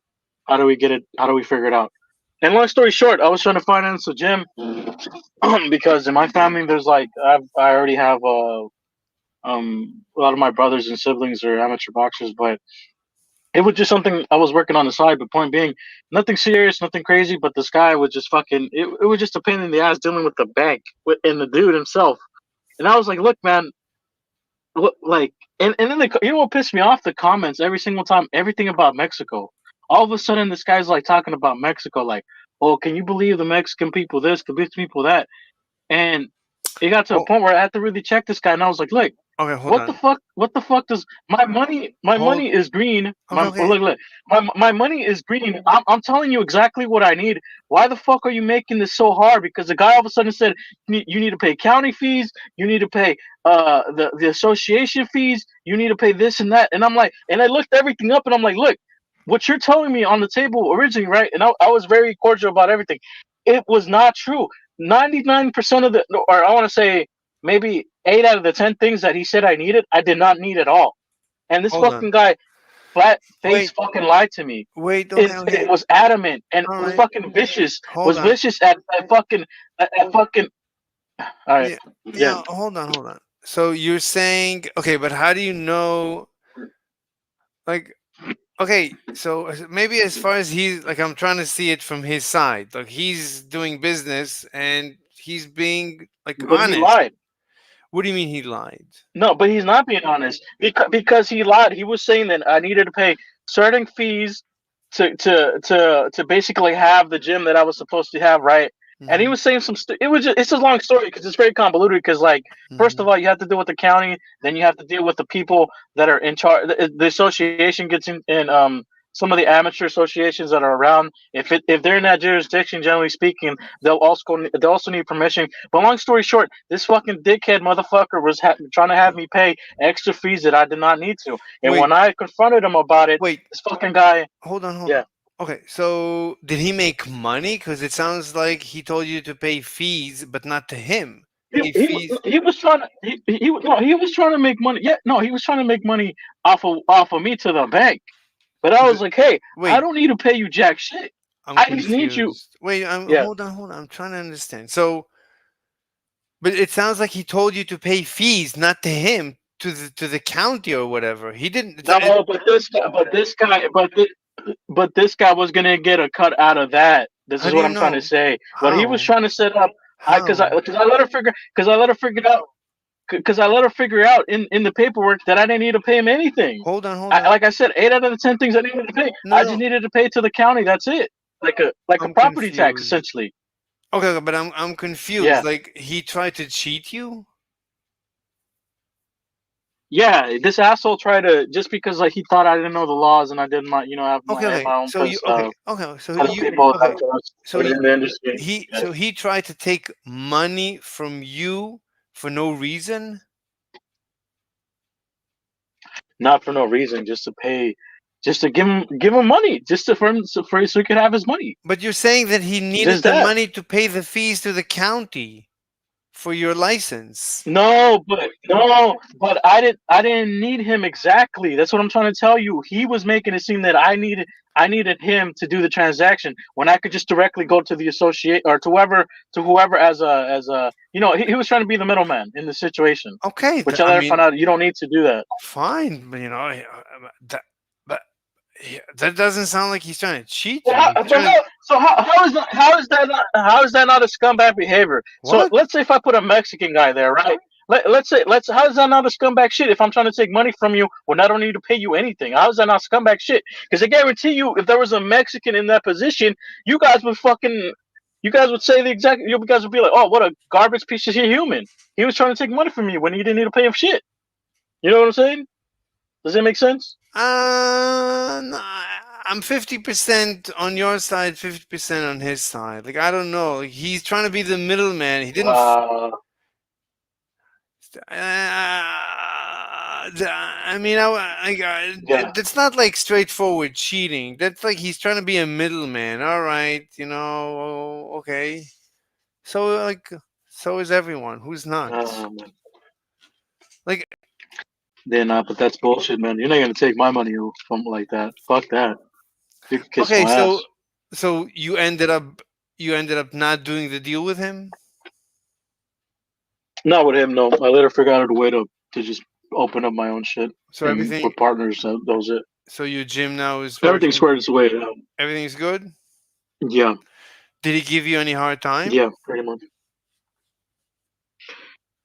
How do we get it? How do we figure it out? And long story short, I was trying to finance a gym because in my family, there's like I already have a lot of my brothers and siblings are amateur boxers, but it was just something I was working on the side. But point being, nothing serious, nothing crazy. But this guy was just fucking. It was just a pain in the ass dealing with the bank and the dude himself. And I was like, look, man, what like, and then what pissed me off? The comments every single time, everything about Mexico. All of a sudden, this guy's like talking about Mexico, like, oh, can you believe the Mexican people this, the Mexican people that? And it got to a point where I had to really check this guy, and I was like, look. Okay, hold What on. the fuck? What the fuck does my money? My money is green. Look. My money is green. I'm telling you exactly what I need. Why the fuck are you making this so hard? Because the guy all of a sudden said you need to pay county fees. You need to pay the association fees. You need to pay this and that. And I'm like, and I looked everything up, and I'm like, look, what you're telling me on the table originally, right? And I was very cordial about everything. It was not true. 99% of the, or I want to say maybe 8 out of the 10 things that he said I needed, I did not need at all. And this Hold fucking on. guy, flat face, Wait. fucking lied to me. Wait. It was adamant and All was right. fucking vicious. Hold Was on. vicious at fucking. All right. Yeah. Hold on. So you're saying okay, but how do you know? Like, okay, so maybe as far as he's like, I'm trying to see it from his side. Like he's doing business and he's being like But he honest. lied. What do you mean he lied? No, but he's not being honest because he lied. He was saying that I needed to pay certain fees to basically have the gym that I was supposed to have, right? And he was saying it's a long story because it's very convoluted because like first of all you have to deal with the county, then you have to deal with the people that are in charge. The association gets in some of the amateur associations that are around. If they're in that jurisdiction, generally speaking, they'll also need permission. But long story short, this fucking dickhead motherfucker was trying to have me pay extra fees that I did not need to. And when I confronted him about it, this fucking guy. Hold on. Okay, so did he make money? Because it sounds like he told you to pay fees, but not to him. He was trying to he was trying to make money. Yeah, no, he was trying to make money off of me to the bank. But I was like, hey, I don't need to pay you jack shit. I just need you. Wait, hold on. I'm trying to understand. So, but it sounds like he told you to pay fees, not to him, to the county or whatever. He didn't. No, but this guy was gonna get a cut out of that. This is what I'm trying to say. What he was trying to set up, because I let her figure out in the paperwork that I didn't need to pay him anything. Hold on. Like I said, 8 out of the 10 things I needed to pay, I just needed to pay to the county. That's it, like a property tax essentially. Okay, but I'm confused. Yeah. Like he tried to cheat you. Yeah, this asshole tried to just because like he thought I didn't know the laws and I didn't have my own. So you So he tried to take money from you for no reason. Not for no reason, just to pay, just to give him money, just so he could have his money. But you're saying that he needed the money to pay the fees to the county for your license. No, but I didn't need him exactly. That's what I'm trying to tell you. He was making it seem that I needed him to do the transaction when I could just directly go to the associate or to whoever as a he was trying to be the middleman in the situation. Okay, which I later found out you don't need to do that. Fine, but that doesn't sound like he's trying to cheat you. So how is that not a scumbag behavior? What? So let's say if I put a Mexican guy there, right? Let's how is that not a scumbag shit? If I'm trying to take money from you when I don't need to pay you anything, how is that not scumbag shit? Because I guarantee you, if there was a Mexican in that position, you guys would fucking You guys would say the exact. You guys would be like, "Oh, what a garbage piece of shit human! He was trying to take money from me when he didn't need to pay him shit." You know what I'm saying? Does that make sense? No, I'm 50% on your side, 50% on his side. Like, I don't know. He's trying to be the middleman. He didn't. I mean, Yeah. that's not like straightforward cheating. That's like he's trying to be a middleman. All right, okay. So like, so is everyone. Who's not? Like, Yeah, nah, but that's bullshit, man. You're not gonna take my money or something like that. Fuck that. You can kiss okay, my ass. so you ended up not doing the deal with him. Not with him, no. I later figured out a way to just open up my own shit. So And everything. with partners, that was it. So your gym now is Everything's squared its way out. Everything's good. Yeah. Did he give you any hard time? Yeah, pretty much.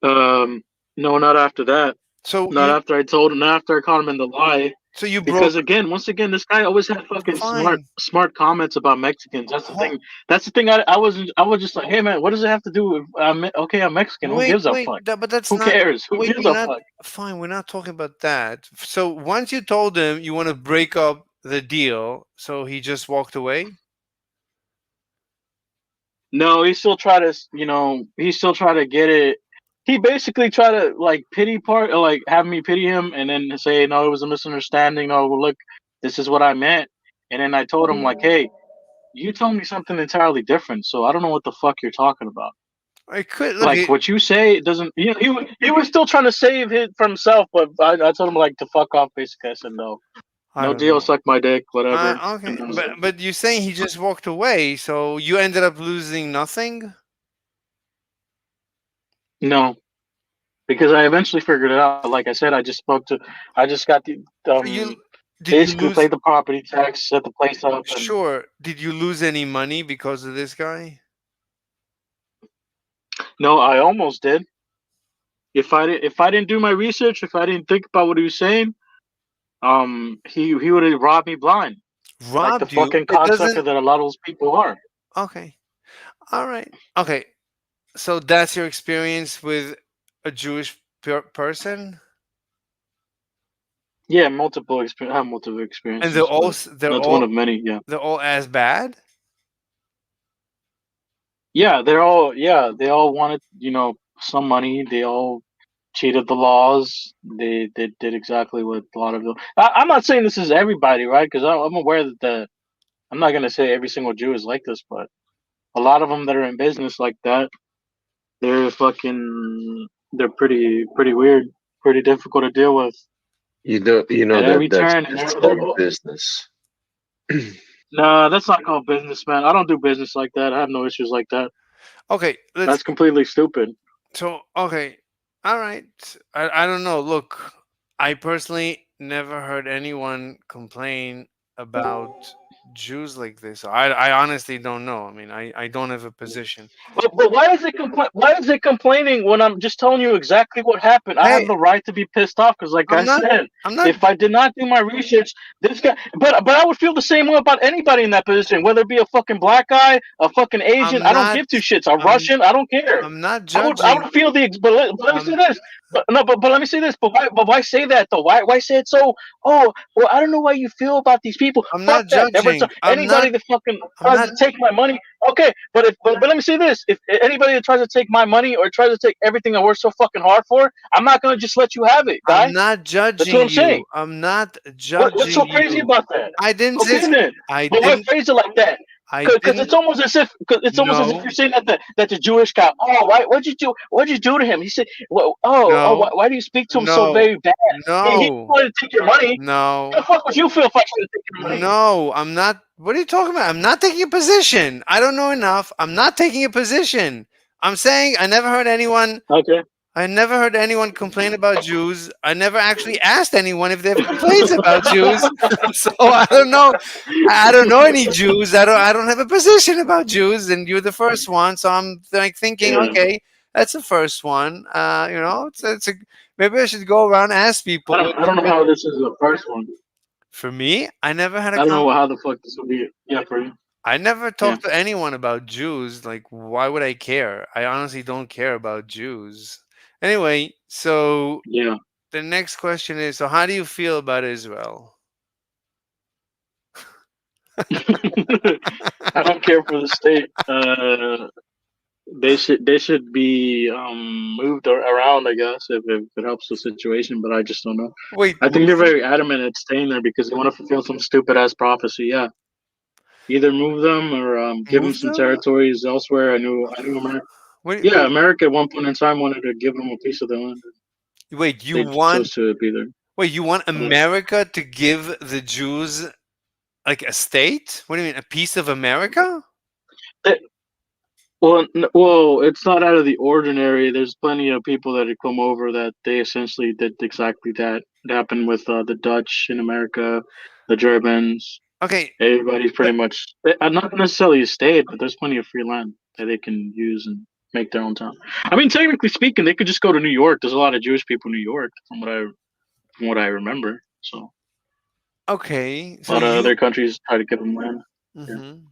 No, not after that. So not after I told him. Not after I caught him in the lie. So you because broke. once again, this guy always had fucking Fine. smart comments about Mexicans. That's the thing. That's the thing. I was just like, hey man, what does it have to do with? Okay, I'm Mexican. Who gives a fuck? But that's Who not. cares? Who Wait, gives we're a not, fuck? Fine, we're not talking about that. So once you told him you want to break up the deal, so he just walked away. No, he still tried to. He still tried to get it. He basically tried to like have me pity him, and then say no, it was a misunderstanding. No, well, look, this is what I meant. And then I told him like, hey, you told me something entirely different, so I don't know what the fuck you're talking about. I could Like what you say doesn't. He was still trying to save it for himself, but I told him like to fuck off. Basically, I said no, no deal. Suck my dick, whatever. Okay, but you're saying he just walked away, so you ended up losing nothing. No, because I eventually figured it out. Like I said, I just got the basically paid the property tax, set the place up. And Sure. Did you lose any money because of this guy? no, I almost did. If I didn't do my research, if I didn't think about what he was saying, he would have robbed me blind. Like the Robbed you? fucking It cocksucker doesn't. that a lot of those people are. Okay. All right. Okay. So that's your experience with a Jewish person, Yeah, multiple experience. I have multiple experiences. and they're all but that's one of many. Yeah. they're all as bad. Yeah, they all wanted, some money. They all cheated the laws. They did exactly what a lot of them. I'm not saying this is everybody, right? Because I'm aware that I'm not gonna say every single Jew is like this, but a lot of them that are in business like that, they're pretty weird, pretty difficult to deal with. You know At every that's turn, called business. Nah, that's not called business, man. I don't do business like that. I have no issues like that. Okay, That's completely stupid. So okay, all right. I don't know. Look, I personally never heard anyone complain about Jews like this. I honestly don't know. I mean, I don't have a position. But why is it complaining when I'm just telling you exactly what happened? I have the right to be pissed off because, like I'm not. if I did not do my research, this guy. But I would feel the same way about anybody in that position, whether it be a fucking black guy, a fucking Asian. I don't give two shits. A Russian, I don't care. I'm not judging. I would feel the. But let me say this. But let me say this. But why say that though? Why say it so? Oh, well, I don't know why you feel about these people. I'm Fuck not that. judging. Anybody that fucking tries to take my money. Okay, but let me say this: if anybody that tries to take my money or tries to take everything I worked so fucking hard for, I'm not gonna just let you have it, guy. I'm not judging That's what I'm you. saying. I'm not judging. What's so crazy about that? I didn't Okay, say. then. But why phrase it like that? Because it's almost as if you're saying that the Jewish guy. Oh, what'd you do? What'd you do to him? He said, well, why do you speak to him so very bad? He wanted to take your money. No. What the fuck would you feel if I tried to take your money? No, I'm not. What are you talking about? I'm not taking a position. I don't know enough. I'm not taking a position. I'm saying I never heard anyone. Okay. I never heard anyone complain about Jews. I never actually asked anyone if they have complaints about Jews. So I don't know. I don't know any Jews. I don't have a position about Jews, and you're the first one. So I'm like thinking, okay, that's the first one. It's a maybe I should go around and ask people. I don't know how this is the first one. For me, I never had a. I don't know how the fuck this would be. Yeah, for you. I never talked to anyone about Jews. Like, why would I care? I honestly don't care about Jews. Anyway, so Yeah. the next question is: so how do you feel about Israel? I don't care for the state. They should be moved around, I guess, if it helps the situation. But I just don't know. Wait, I think they're very adamant at staying there because they want to fulfill some stupid ass prophecy. Yeah, either move them or give them Move some them? territories elsewhere. I knew America. Wait, Yeah, wait, America at one point in time wanted to give them a piece of the land. wait, you They want chose to be there. wait, you want America to give the Jews like a state? What do you mean, a piece of America? Well, it's not out of the ordinary. There's plenty of people that had come over that they essentially did exactly that. It happened with the Dutch in America, the Germans. Okay, Everybody's pretty much not necessarily a state, but there's plenty of free land that they can use and make their own town. I mean, technically speaking, they could just go to New York. There's a lot of Jewish people in New York, from what I remember. So okay, a so lot of you. other countries try to give them land. Mhm.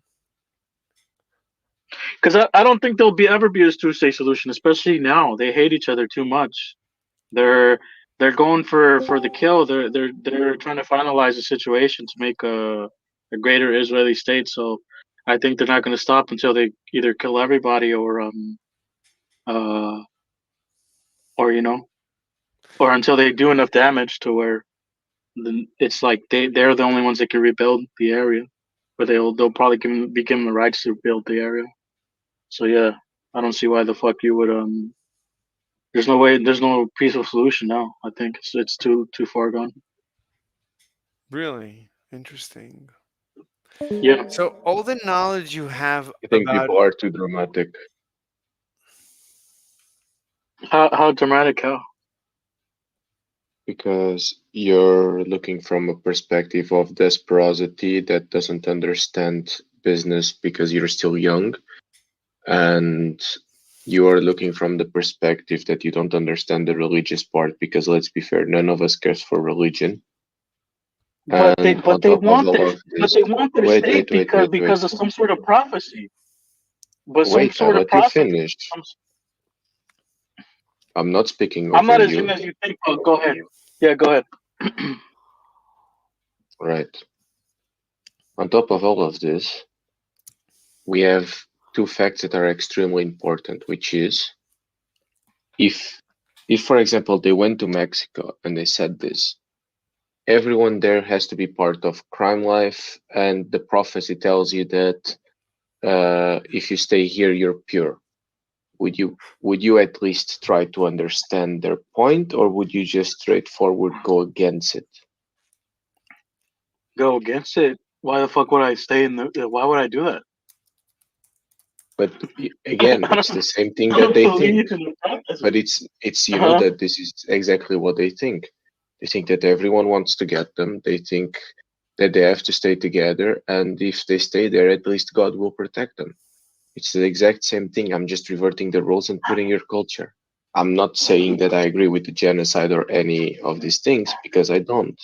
Because I don't think there'll ever be a two-state solution, especially now. They hate each other too much. They're going for the kill. They're trying to finalize the situation to make a greater Israeli state. So I think they're not going to stop until they either kill everybody or or until they do enough damage to where then it's like they're the only ones that can rebuild the area, but they'll probably be given the rights to build the area. So yeah, I don't see why the fuck you would There's no way. There's no peaceful solution now. I think it's too far gone. Really interesting. Yeah. So all the knowledge you have I think about people are too dramatic. How dramatic? How? Because you're looking from a perspective of desperosity that doesn't understand business because you're still young, and you are looking from the perspective that you don't understand the religious part because let's be fair, none of us cares for religion. But And on they top of want all it. of But this, they want their wait, state wait, wait, wait, wait, because of some sort of prophecy. But some wait, I sort of let you prophecy. finish. I'm not speaking I'm not over as young you. as you think. Oh, go ahead. Yeah, go ahead. Right. On top of all of this, we have two facts that are extremely important, which is if for example they went to Mexico and they said this, everyone there has to be part of crime life, and the prophecy tells you that if you stay here you're pure. Would you at least try to understand their point, or would you just straightforward go against it? Go against it. Why the fuck would I stay in the? Why would I do that? But again, it's the same thing I that don't they think. believe in the prophecy. But it's you know that this is exactly what they think. They think that everyone wants to get them. They think that they have to stay together, and if they stay there, at least God will protect them. It's the exact same thing. I'm just reverting the roles and putting your culture. I'm not saying that I agree with the genocide or any of these things because I don't.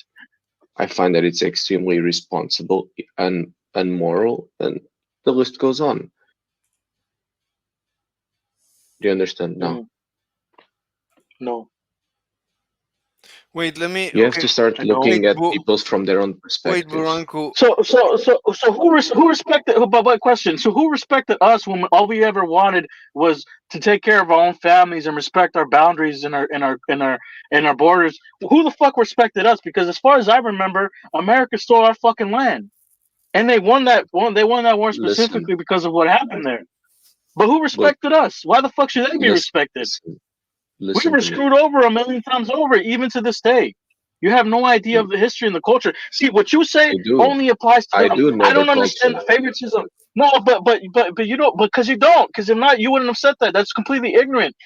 I find that it's extremely irresponsible and unmoral, and the list goes on. Do you understand now? No. Wait, let me. You have Okay, to start I know. looking wait, at people's from their own wait, perspectives. Veronco. So who respected? But what question? So who respected us when all we ever wanted was to take care of our own families and respect our boundaries and our borders? Who the fuck respected us? Because as far as I remember, America stole our fucking land, and they won that war. They won that war specifically because of what happened there. But who respected us? Why the fuck should they be respected? We Listen were to me. screwed over a million times over, even to this day. You have no idea of the history and the culture. See, what you say I do. only applies to I them. do know I the don't understand the culture. favoritism. No, but you don't, because you don't, because if not, you wouldn't have said that. That's completely ignorant.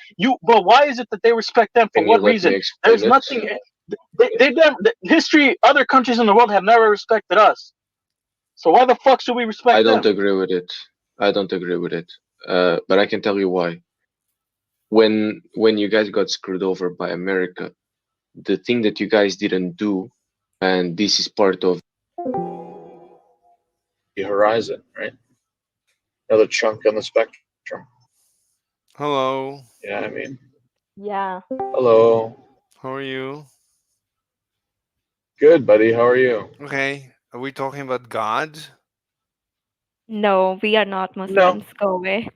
But why is it that they respect them? For Can you what let reason? me explain There's it? nothing. They never. History. Other countries in the world have never respected us. So why the fuck should we respect I don't them? agree with it. I don't agree with it. But I can tell you why. When you guys got screwed over by America, the thing that you guys didn't do, and this is part of the horizon, right? another chunk on the spectrum. Hello. Yeah, I mean, Yeah. hello. How are you? Good, buddy. How are you? Okay. Are we talking about God? No, we are not Muslims. Go away.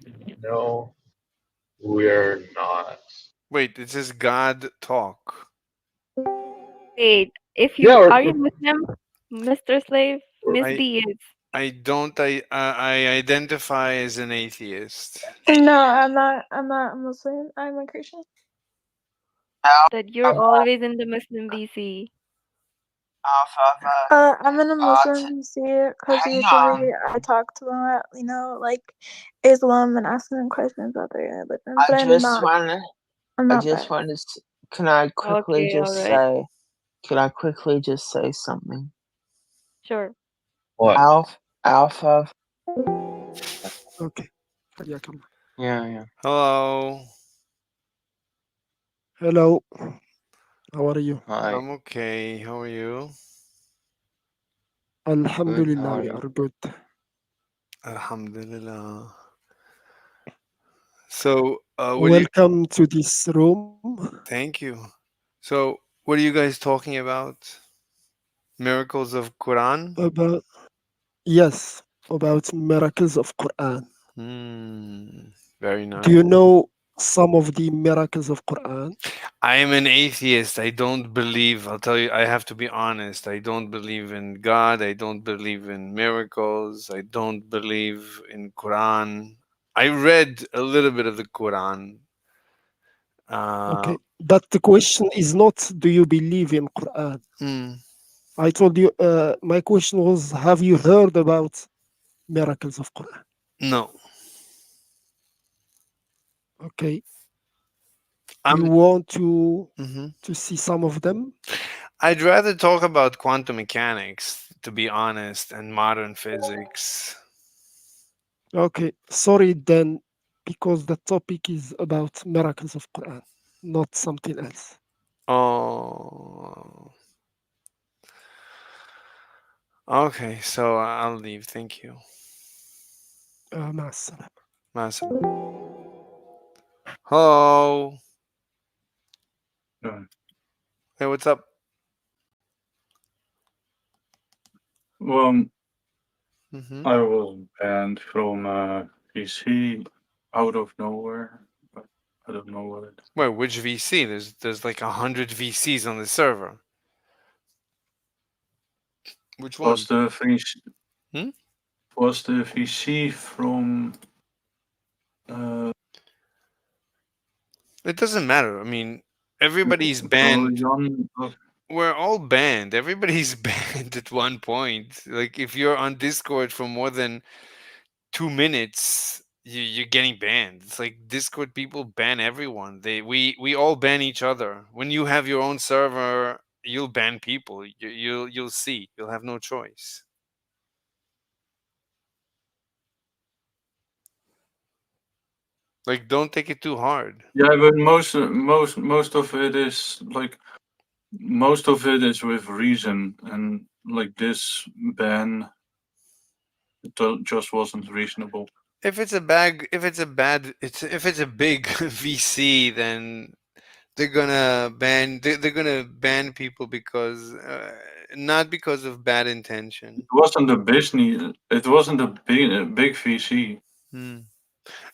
No, we're not. Wait, it says God talk. Wait, if Yeah, you we're- are you Muslim, Mr. Slave? Miss I B is. I don't. I identify as an atheist. No, I'm not. I'm not a Muslim. I'm a Christian. That you're always in the Muslim VC. I'm in a Muslim VC because usually I talk to them at, like Islam and ask them questions about their religion. But I'm not. I'm I not just biased. wanted to, can I quickly Okay, just alright. say, can I quickly just say something? Sure. What? Alpha. Okay. حياكم. Yeah. Hello. Hello. How are you? I'm okay. How are you? Alhamdulillah, we are good. Alhamdulillah. So, what do you? Welcome to this room. Thank you. So, what are you guys talking about? Miracles of Quran? Yes, about miracles of Quran. Very nice. Do you know some of the miracles of Quran? I am an atheist. I don't believe, I'll tell you, I have to be honest. I don't believe in God. I don't believe in miracles. I don't believe in Quran. I read a little bit of the Quran. Okay, but the question is not do you believe in Quran? I told you, my question was, have you heard about miracles of Quran? No. Okay. You want to see some of them? I'd rather talk about quantum mechanics, to be honest, and modern physics. Okay, sorry then, because the topic is about miracles of Quran, not something else. Oh. Okay, so I'll leave. Thank you. مع السلامة. Hello. Yeah. Hey, what's up? Well, Mhm. I was banned from PC out of nowhere, but I don't know what it. Wait, which VC? There's like 100 VCs on the server. Which one? Was the VC? Hmm? Was the VC from? It doesn't matter. I mean, everybody's banned. We're all banned. Everybody's banned at one point. Like if you're on Discord for more than 2 minutes, you're getting banned. It's like Discord people ban everyone. We all ban each other. When you have your own server, you'll ban people. You'll see. You'll have no choice. Like, don't take it too hard. Yeah, but most of it is like most of it is with reason, and like this ban just wasn't reasonable. If it's a big VC, then they're gonna ban people because not because of bad intention. It wasn't a business. It wasn't a big VC.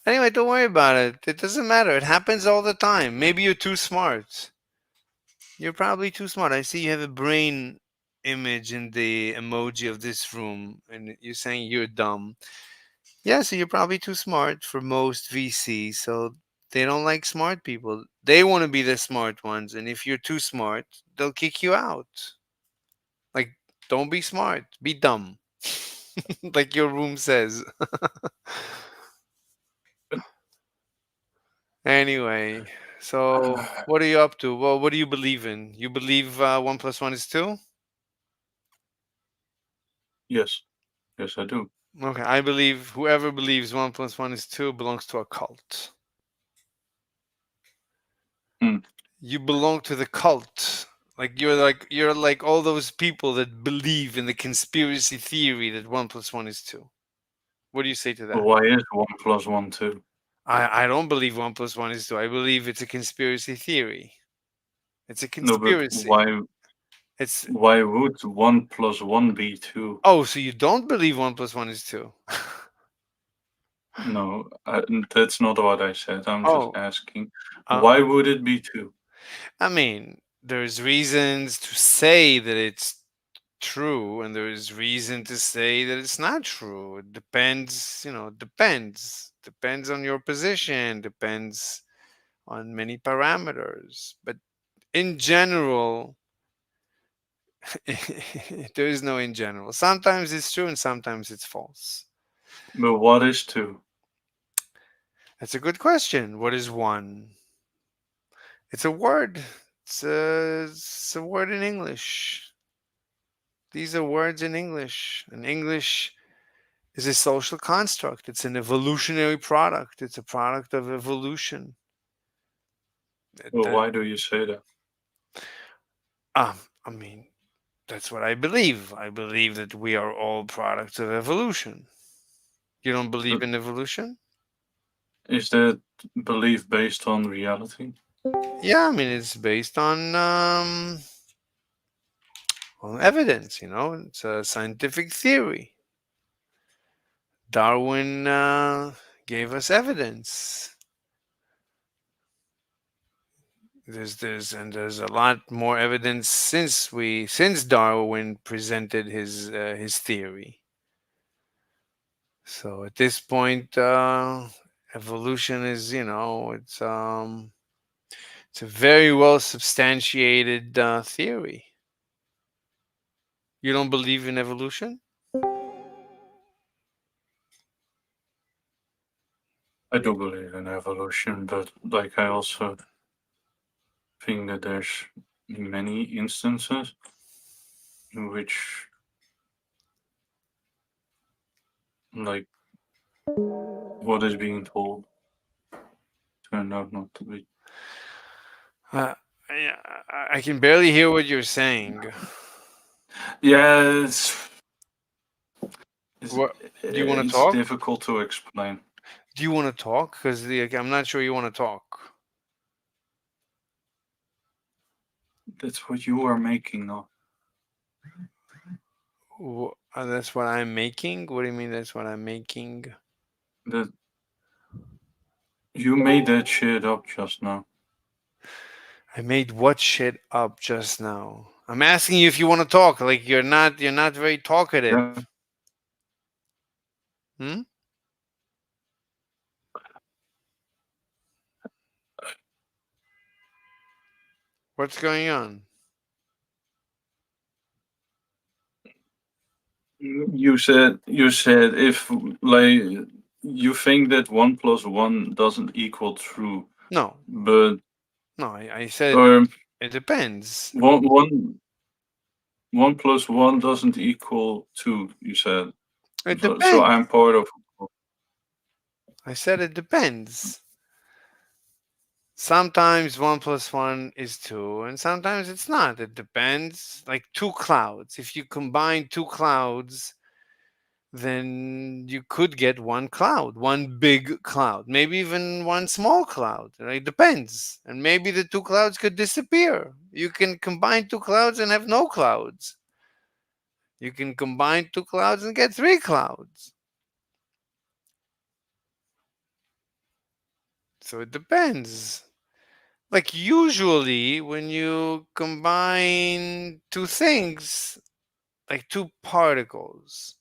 Anyway, don't worry about it. It doesn't matter. It happens all the time. Maybe you're too smart. You're probably too smart. I see you have a brain image in the emoji of this room, and you're saying you're dumb. Yeah, so you're probably too smart for most VCs, so they don't like smart people. They want to be the smart ones, and if you're too smart, they'll kick you out. Like, don't be smart, be dumb. Like your room says. Anyway, so what are you up to? Well, what do you believe in? You believe 1 + 1 is 2? Yes, I do. Okay, I believe whoever believes 1 + 1 is 2 belongs to a cult. You belong to the cult. You're like all those people that believe in the conspiracy theory that 1 + 1 is 2. What do you say to that? Why is 1 + 1 2? I don't believe 1 + 1 is 2. I believe it's a conspiracy theory. It's a No, but conspiracy. It's why would 1 + 1 be 2? Oh, so you don't believe 1 + 1 is 2? No, that's not what I said. I'm just Oh. asking, Uh, why would it be 2? I mean, there's reasons to say that it's true, and there's reason to say that it's not true. It depends, depends on your position, depends on many parameters. But in general, there is no in general. Sometimes it's true and sometimes it's false. But what is 2? That's a good question. What is 1? It's a word. It's a word in English. These are words in English. And English is a social construct. It's an evolutionary product. It's a product of evolution. Well, why do you say that? I mean, that's what I believe. I believe that we are all products of evolution. You don't believe in evolution? Is that belief based on reality? Yeah, I mean, it's based on evidence, It's a scientific theory. Darwin gave us evidence. There's a lot more evidence since Darwin presented his theory. So at this point, evolution is it's a very well substantiated theory. You don't believe in evolution? I do believe in evolution, but I also think that there's many instances in which what is being told turned out not to be. I can barely hear what you're saying. Yeah, Do you want to it's talk? difficult to explain. Do you want to talk? Because I'm not sure you want to talk. That's what you are making now. That's what I'm making? What do you mean that's what I'm making? That you made that shit up just now. I made what shit up just now? I'm asking you if you want to talk. Like you're not very talkative. Yeah. Hmm? What's going on? You said if you think that 1 + 1 doesn't equal true. No. But no, I said it depends. 1 + 1 doesn't equal 2. You said. It So depends. I'm part of. I said it depends. Sometimes 1 + 1 is 2, and sometimes it's not. It depends. Like 2 clouds. If you combine 2 clouds, then you could get 1 cloud, 1 big cloud, maybe even 1 small cloud. It depends. And maybe the 2 clouds could disappear. You can combine 2 clouds and have no clouds. You can combine 2 clouds and get 3 clouds. So it depends. Like usually when you combine 2 things, like 2 particles,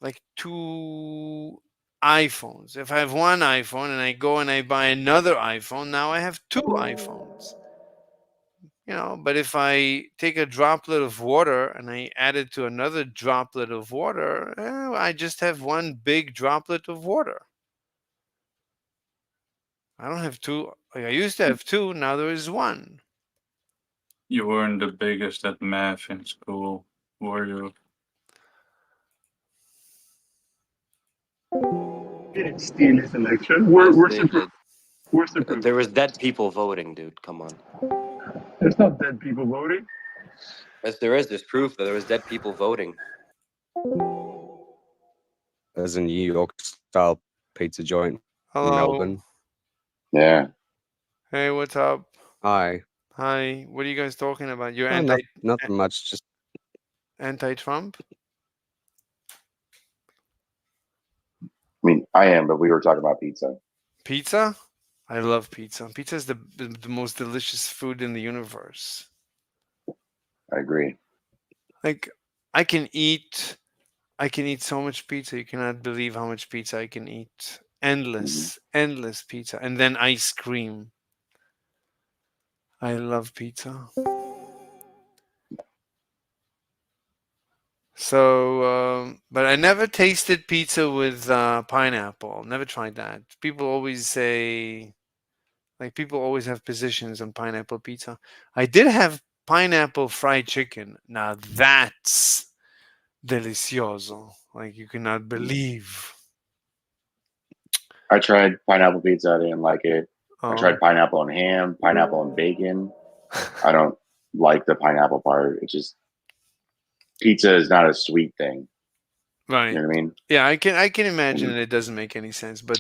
like 2 iPhones. If I have 1 iPhone and I go and I buy another iPhone, now I have 2 iPhones. But if I take a droplet of water and I add it to another droplet of water, I just have 1 big droplet of water. I don't have 2. Like I used to have 2, now there is 1. You weren't the biggest at math in school, were you? Didn't steal his election. Where's the proof? Where's the proof? There was dead people voting, dude. Come on. There's not dead people voting. Yes, there is. There's proof that there was dead people voting. There's a New York style pizza joint in Hello. Melbourne. Yeah. Hey, what's up? Hi. Hi. What are you guys talking about? You're Oh, nothing much. Just anti-Trump? I mean, I am, but we were talking about pizza. Pizza? I love pizza. Pizza is the most delicious food in the universe. I agree. Like I can eat so much pizza. You cannot believe how much pizza I can eat. Endless pizza. And then ice cream. I love pizza. So, but I never tasted pizza with pineapple. Never tried that. People always say, like, people always have positions on pineapple pizza. I did have pineapple fried chicken. Now that's delicioso. Like, you cannot believe. I tried pineapple pizza. I didn't like it. I Oh. tried pineapple and ham, pineapple and bacon. I don't like the pineapple part. It's just pizza is not a sweet thing. Right. You know what I mean? Yeah, I can imagine that it doesn't make any sense. But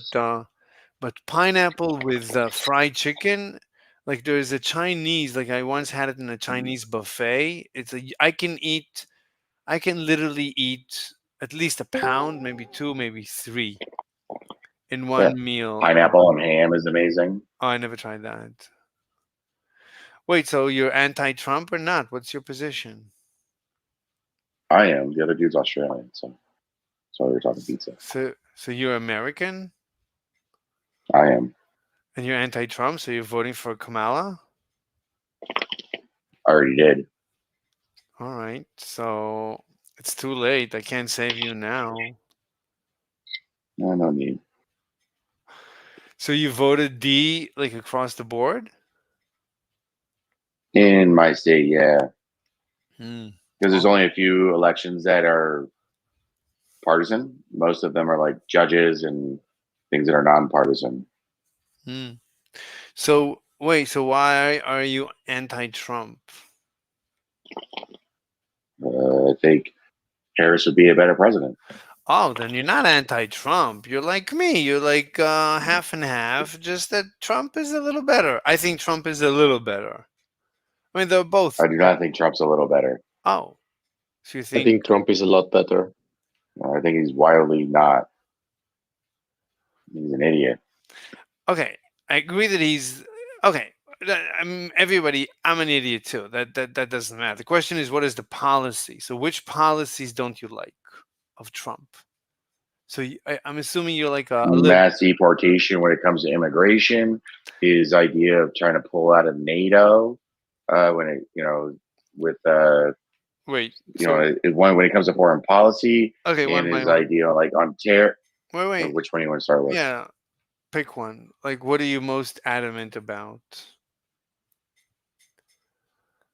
pineapple with fried chicken, like there's a Chinese, like I once had it in a Chinese buffet. I can literally eat at least a pound, maybe two, maybe three in one Yeah. meal. Pineapple and ham is amazing. Oh, I never tried that. Wait, so you're anti-Trump or not? What's your position? I am. The other dude's Australian, so that's why we were talking pizza. So you're American I am. and you're anti-Trump, so you're voting for Kamala? I already did. All right. So it's too late. I can't save you now. No need. So you voted D like across the board? In my state, yeah. Hmm. Because there's only a few elections that are partisan. Most of them are like judges and things that are nonpartisan. Hmm. So wait, so why are you anti-Trump? I think Harris would be a better president. Oh, then you're not anti-Trump. You're like me. You're like half and half. Just that Trump is a little better. I think Trump is a little better. I mean, they're both. I do not think Trump's a little better. Oh, so you I think? think Trump is a lot better. I think he's wildly not. He's an idiot. Okay, I agree that he's okay. Everybody, I'm an idiot too. That doesn't matter. The question is, what is the policy? So, which policies don't you like of Trump? So, I'm assuming you're like a mass deportation when it comes to immigration. His idea of trying to pull out of NATO, when it with wait, when it comes to foreign policy. Okay, and one by his one. idea like on terror. Wait. Which one do you want to start with? Yeah, pick one. Like, what are you most adamant about?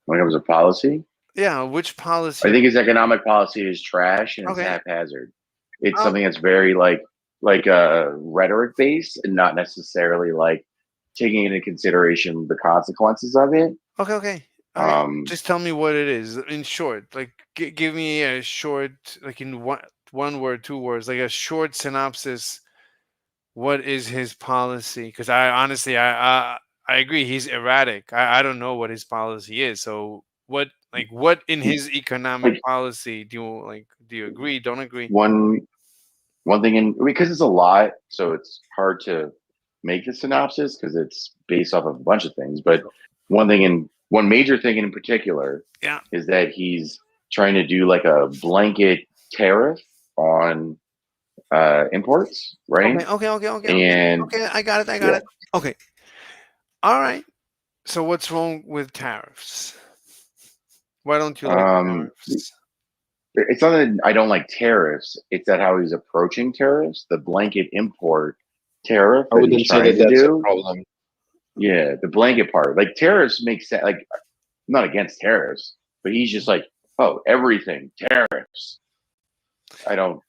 When it comes to policy, Yeah, which policy? I think his economic policy is trash and it's Okay. haphazard. It's something that's very like rhetoric based and not necessarily like taking into consideration the consequences of it. Okay. Just tell me what it is in short. Like, give me a short, like in one word, 2 words, like a short synopsis. What is his policy? Because I honestly, I agree, he's erratic. I don't know what his policy is. So what in his economic policy do you like? Do you agree? Don't agree? One thing, because it's a lot, so it's hard to make a synopsis because it's based off of a bunch of things. But one major thing in particular, is that he's trying to do like a blanket tariff on imports, right? Okay. And Okay, I got it. Okay. All right. So what's wrong with tariffs? Why don't you like tariffs? It's not that I don't like tariffs. It's that how he's approaching tariffs, the blanket import tariff I that wouldn't he's say trying that to that's a do. problem. Yeah, the blanket part. Like tariffs make sense. Like I'm not against tariffs, but he's just like, oh, everything tariffs. I don't.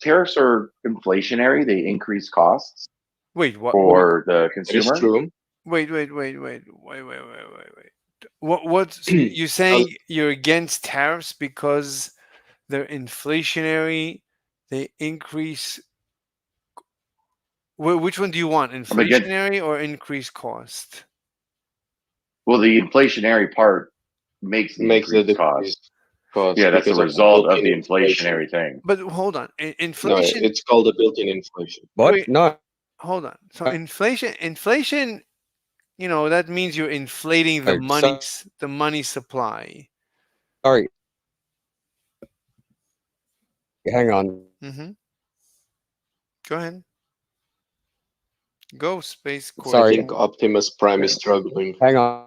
Tariffs are inflationary. They increase costs. Wait, what? For the consumer? That is true. Wait. What? So you're saying you're against tariffs because they're inflationary They increase. Which one do you want? I'm against. Inflationary or increased cost? Well, the inflationary part makes the increased cost. Yeah, that's a result of the inflationary thing. But hold on, No, inflation. it's called a built-in inflation. What? Wait, No. hold on. So inflation. You know that means you're inflating the money supply. Sorry. Hang on. Mm-hmm. Go ahead. Go space. Sorry. I think Optimus Prime is struggling. Hang on.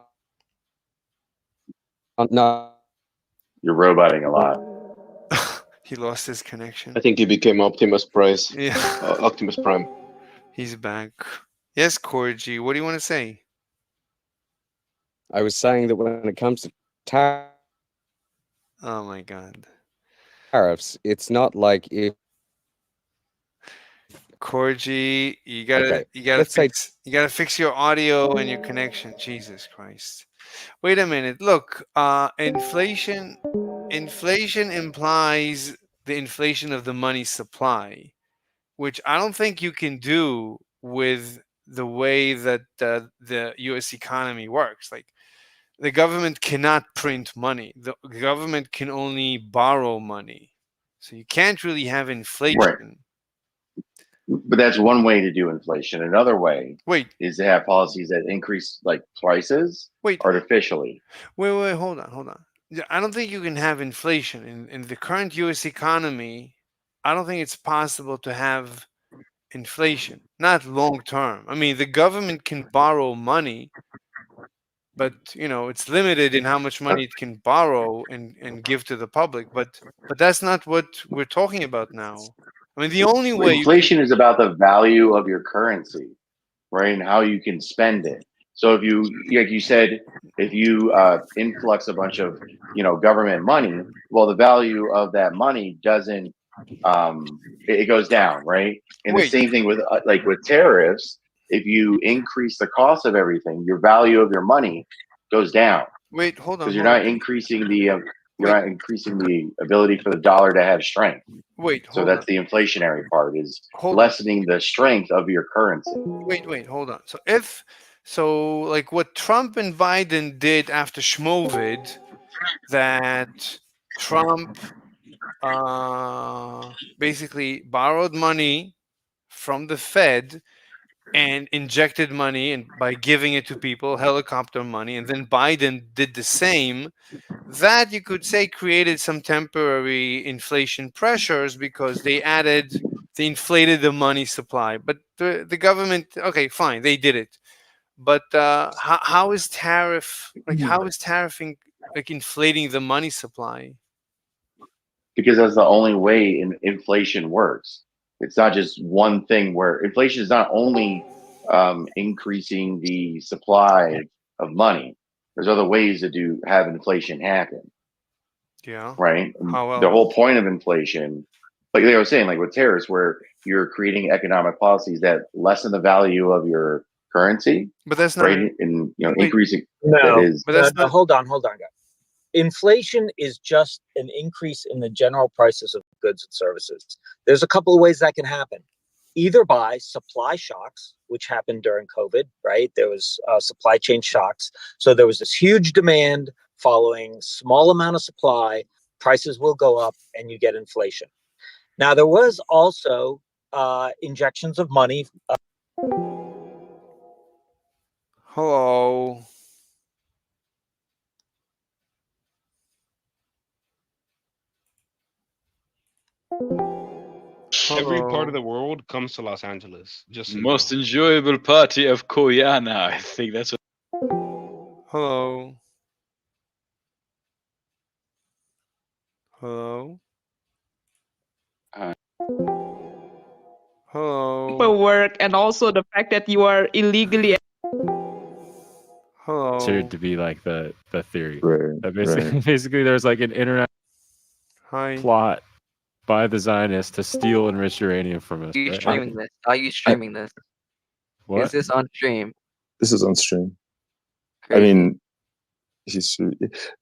No. You're roboting a lot. He lost his connection. I think he became Optimus Prime. Yeah. Optimus Prime. He's back. Yes, Corgi. What do you want to say? I was saying that when it comes to Oh my God. Tariffs, it's not like if Corgi, you gotta fix your audio and your connection. Jesus Christ. Wait a minute. Look, inflation implies the inflation of the money supply, which I don't think you can do with the way that the U.S. economy works. Like, the government cannot print money. The government can only borrow money. So you can't really have inflation. Right. But that's one way to do inflation. Another way is to have policies that increase like prices artificially. Wait, hold on. I don't think you can have inflation in the current U.S. economy. I don't think it's possible to have inflation, not long term. I mean, the government can borrow money, but it's limited in how much money it can borrow and give to the public. But that's not what we're talking about now. I mean, the only way inflation is about the value of your currency, right, and how you can spend it. So if you, like you said, if you influx a bunch of government money, well, the value of that money doesn't it goes down, right? And the same thing with like with tariffs. If you increase the cost of everything, your value of your money goes down. Wait, hold on. Because you're not increasing the not increasing the ability for the dollar to have strength. So that's the inflationary part, is lessening the strength of your currency. Wait, hold on. So like what Trump and Biden did after Schmovid, that Trump basically borrowed money from the Fed and injected money, and by giving it to people, helicopter money, and then Biden did the same. That, you could say, created some temporary inflation pressures because they inflated the money supply. But the government, okay, fine, they did it. But how is tariffing like inflating the money supply? Because that's the only way inflation works. It's not just one thing where inflation is not only increasing the supply of money. There's other ways to have inflation happen. Yeah. Right. How else? The whole point of inflation, like they were saying, like with tariffs, where you're creating economic policies that lessen the value of your currency. But that's not right, and increasing. No, hold on, guys. Inflation is just an increase in the general prices of goods and services. There's a couple of ways that can happen. Either by supply shocks, which happened during COVID, right? There was supply chain shocks. So there was this huge demand following small amount of supply, prices will go up and you get inflation. Now, there was also injections of money. Hello. Every part of the world comes to Los Angeles. Just so Most enjoyable party of Koyana. I think that's what. Hello. Hello. Hello. Paperwork, and also the fact that you are illegally. Hello. Considered to be like the theory. Right, Basically, there's like an internet Hi. plot by the Zionists to steal enriched uranium from us. Are you right? streaming this? Are you streaming this? What? Is this on stream? This is on stream. Crazy. I mean, he's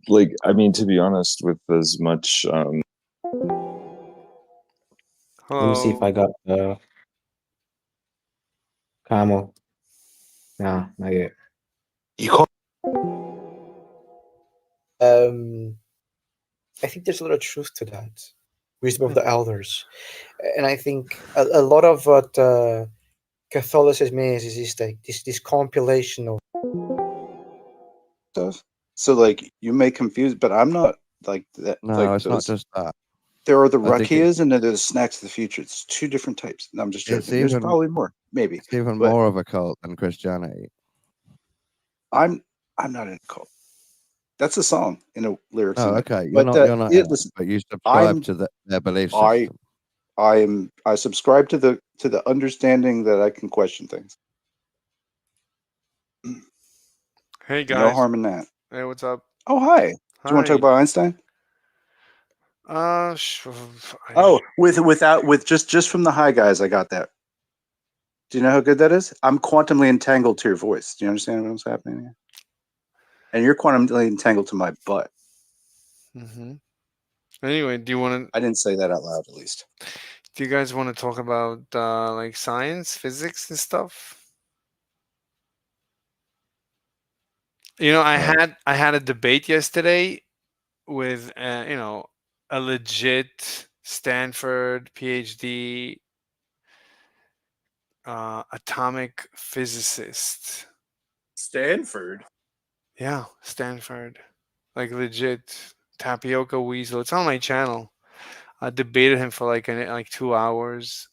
like, I mean, to be honest, with as much Let me see if I Hello. got the camel. Nah, not yet. You call I think there's a lot of truth to that. Wisdom of the elders. And I think a lot of what Catholicism is this like this compilation of stuff. So like you may confuse, but I'm not like that. No, Like it's not those. just that. There are the I think it's rakias and then there's snacks of the future. It's two different types. No, I'm just it's joking. There's even probably more, maybe. it's even But more of a cult than Christianity. I'm not in a cult. That's a song in a lyrics No, in it. okay, But you're not in it, listen, but you subscribe I'm to their belief I system. I subscribe to the understanding that I can question things. Hey No guys. harm in that. Hey, what's up? Oh hi. Do you want to talk Hi. about Einstein? Oh, with just from the high guys, I got that. Do you know how good that is? I'm quantumly entangled to your voice. Do you understand what's happening here? And you're quantumly entangled to my butt. Mm-hmm. Anyway, do you want to? I didn't say that out loud, at least. Do you guys want to talk about like science, physics, and stuff? You know, I had a debate yesterday with a legit Stanford PhD atomic physicist. Stanford. Yeah, Stanford, like legit tapioca weasel. It's on my channel. I debated him for like 2 hours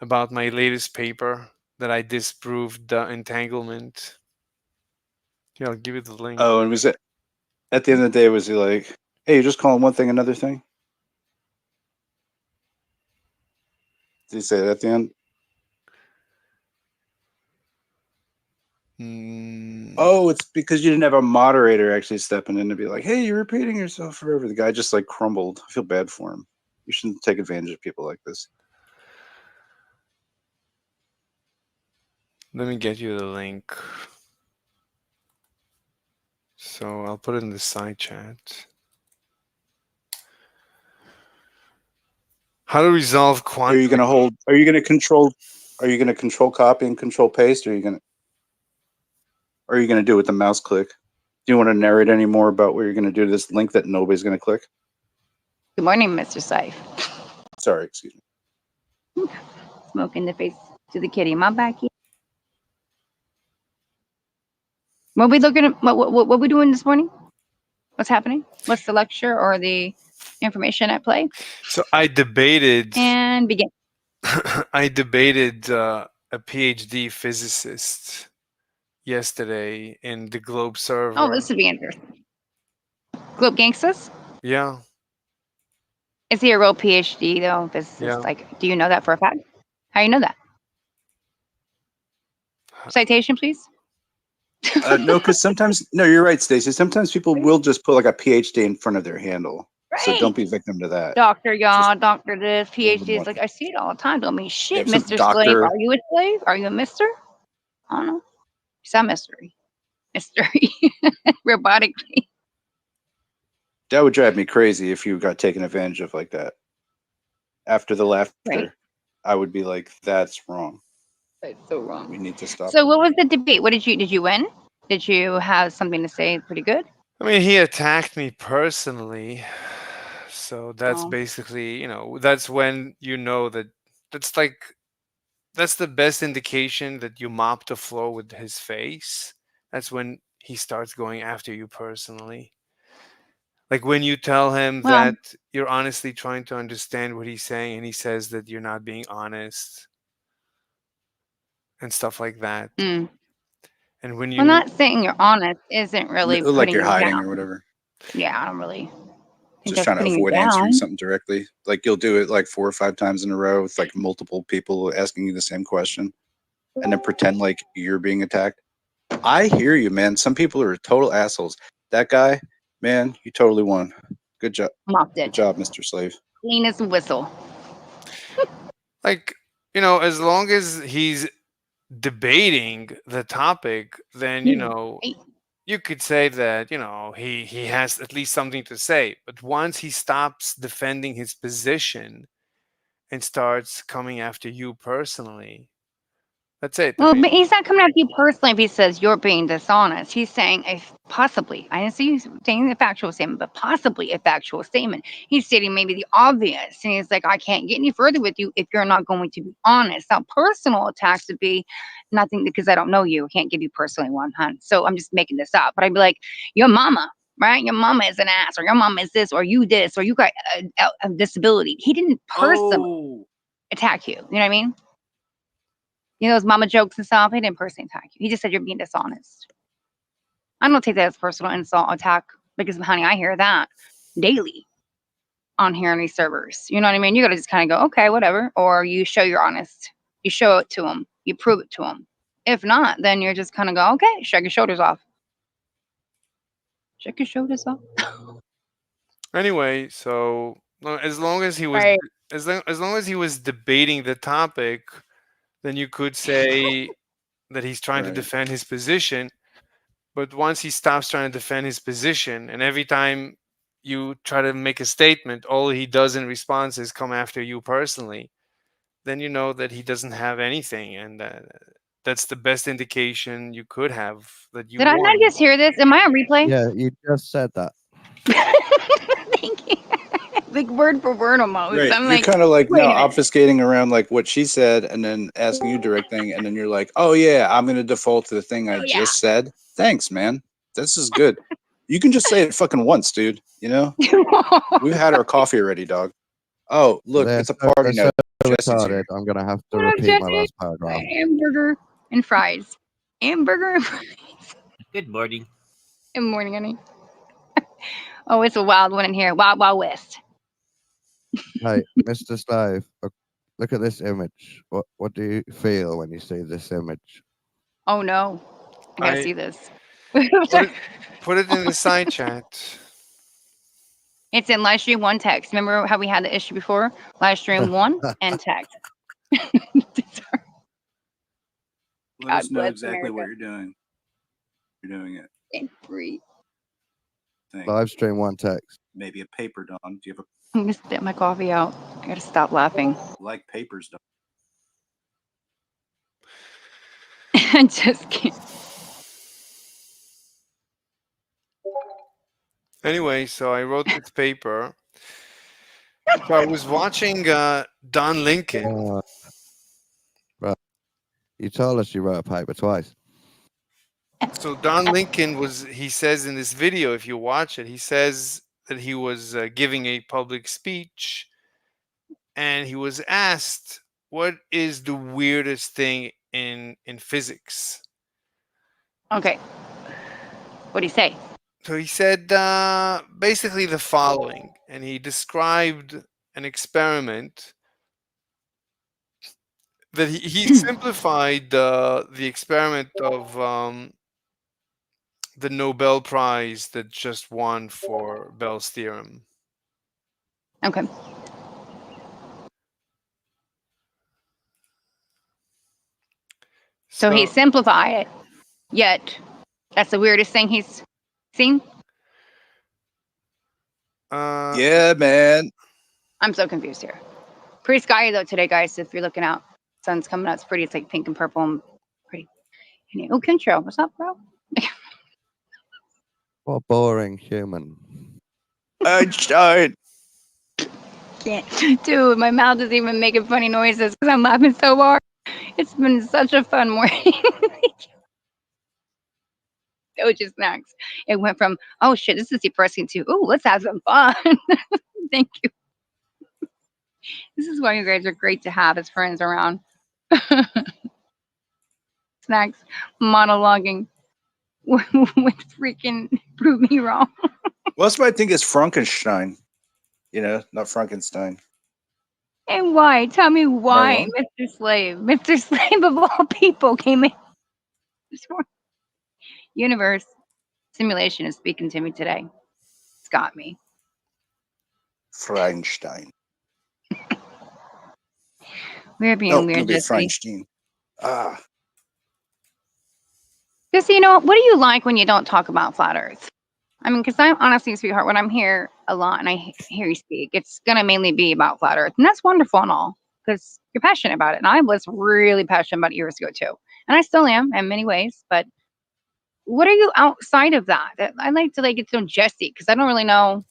about my latest paper that I disproved the entanglement. Yeah, I'll give you the link. Oh, and was it at the end of the day? Was he like, "Hey, you're just calling one thing another thing"? Did he say that at the end? Oh, it's because you didn't have a moderator actually stepping in to be like, "Hey, you're repeating yourself forever." The guy just like crumbled. I feel bad for him. You shouldn't take advantage of people like this. Let me get you the link. So I'll put it in the side chat. How to resolve quantum? Are you going to hold? Are you going to control? Are you going to control copy and control paste? Or are you going to? Or are you going to do it with the mouse click? Do you want to narrate any more about what you're going to do to this link that nobody's going to click? Good morning, Mr. Safe. Sorry, excuse me. Smoke in the face to the kitty. My back here. What we looking at? What we doing this morning? What's happening? What's the lecture or the information at play? So I debated. And begin. I debated a PhD physicist yesterday in the Globe server. Oh, this would be interesting. Globe Gangsters? Yeah. Is he a real PhD though? Physicist? Yeah. Like, do you know that for a fact? How you know that? Citation, please. No, because sometimes you're right, Stacey. Sometimes people will just put like a PhD in front of their handle, so don't be victim to that. Doctor, y'all, doctor this, PhD is one. like, I see it all the time. Don't mean shit, Yeah, some Mr. Slave. doctor. Are you a slave? Are you a mister? I don't know. Some mystery. Mystery. Robotically. That would drive me crazy if you got taken advantage of like that. After the laughter, Right. I would be like, "That's wrong. That's so wrong. We need to stop." So what was the debate? What did you win? Did you have something to say pretty good? I mean, he attacked me personally. So that's Oh. basically, that's when you know that that's the best indication that you mop the floor with his face. That's when he starts going after you personally. Like when you tell him Well, that you're honestly trying to understand what he's saying and he says that you're not being honest and stuff like that. Mm. And when you well, not saying you're honest isn't really like putting you're you hiding down. or whatever. Yeah, I don't really think Just that's trying to putting you avoid answering down. something directly. Like you'll do it like 4 or 5 times in a row with like multiple people asking you the same question, and then pretend like you're being attacked. I hear you, man. Some people are total assholes. That guy, man, you totally won. Good job. Mopped it. Good job, Mr. Slave. Clean as a whistle. like, as long as he's debating the topic, then you could say that he has at least something to say. But once he stops defending his position and starts coming after you personally. That's it. Well, but he's not coming after you personally if he says you're being dishonest. He's saying if possibly, I didn't see you saying a factual statement, but possibly a factual statement. He's stating maybe the obvious. And he's like, I can't get any further with you if you're not going to be honest. Now, personal attacks would be nothing because I don't know you. I can't give you personally one, hun. So I'm just making this up. But I'd be like, your mama, right? Your mama is an ass, or your mama is this, or you this, or you got a disability. He didn't personally attack you. You know what I mean? You know those mama jokes and stuff? He didn't personally attack you. He just said you're being dishonest. I don't take that as personal insult attack because, honey, I hear that daily on here on these servers. You know what I mean? You got to just kind of go, okay, whatever. Or you show you're honest. You show it to them. You prove it to them. If not, then you're just kind of go, okay, shake your shoulders off. Shake your shoulders off. Anyway, so as long as he was Right. as long as he was debating the topic, then you could say that he's trying to Right. defend his position. But once he stops trying to defend his position, and every time you try to make a statement, all he does in response is come after you personally, then you know that he doesn't have anything, and that's the best indication you could have that you Did I not won. just hear this? Am I on replay? Yeah, you just said that. Thank you. Like word for word almost. Right. I'm You're like, kind of like wait now a minute. obfuscating around like what she said and then asking you direct thing. And then you're like, oh, yeah, I'm going to default to the thing I Oh, yeah. just said. Thanks, man. This is good. You can just say it fucking once, dude. You know, we've had our coffee already, dog. Oh, look, They're it's a so, party they're now. so Jesse's retarded. here. I'm gonna have to What up, repeat my Jesse? last paragraph. Hamburger and fries. Hamburger and fries. Good morning. Good morning, honey. Oh, it's a wild one in here. Wild, wild west. Hey, Mr. Slave, look at this image. What do you feel when you see this image? Oh no, I gotta I- see this. Put it in the side chat. It's in live stream 1 text. Remember how we had the issue before? Live stream 1 and text. Let God us know bless exactly what America. you're doing. You're doing it. And free. Thing. Live stream 1 text. Maybe a paper, Don. Do you have I'm gonna spit my coffee out. I gotta stop laughing. a like papers, Don? I just can't. Anyway, so I wrote this paper. So I was watching Don Lincoln. Right. You told us you wrote a paper twice. So Don Lincoln he says in this video, if you watch it, he says that he was giving a public speech, and he was asked, what is the weirdest thing in physics? Okay. What'd he say? So he said basically the following, and he described an experiment that he simplified the experiment of the Nobel Prize that just won for Bell's theorem. Okay. So he simplified it. Yet, that's the weirdest thing he's seen. Yeah, man. I'm so confused here. Pretty sky though today, guys. If you're looking out, sun's coming out. It's pretty. It's like pink and purple and pretty. Oh, Kintro, what's up, bro? What a boring human. Einstein. Can't, dude. My mouth is even making funny noises because I'm laughing so hard. It's been such a fun morning. Doja snacks. It went from, oh shit, this is depressing to, oh, let's have some fun. Thank you. This is why you guys are great to have as friends around. Snacks monologuing with freaking prove me wrong. Well, that's what I think is Frankenstein. You know, not Frankenstein. And why? Tell me why, wrong? Mr. Slave. Mr. Slave of all people came in. Universe simulation is speaking to me today. It's got me. Frankenstein. We're being No, weird, it'll be Jesse. Frankenstein. Ah. Jesse, you know, what do you like when you don't talk about flat Earth? I mean, because I'm honestly, sweetheart, when I'm here a lot and I hear you speak, it's going to mainly be about flat Earth. And that's wonderful and all. because you're passionate about it. And I was really passionate about it years ago too. And I still am in many ways. But what are you outside of that? I like to get to know Jesse because I don't really know.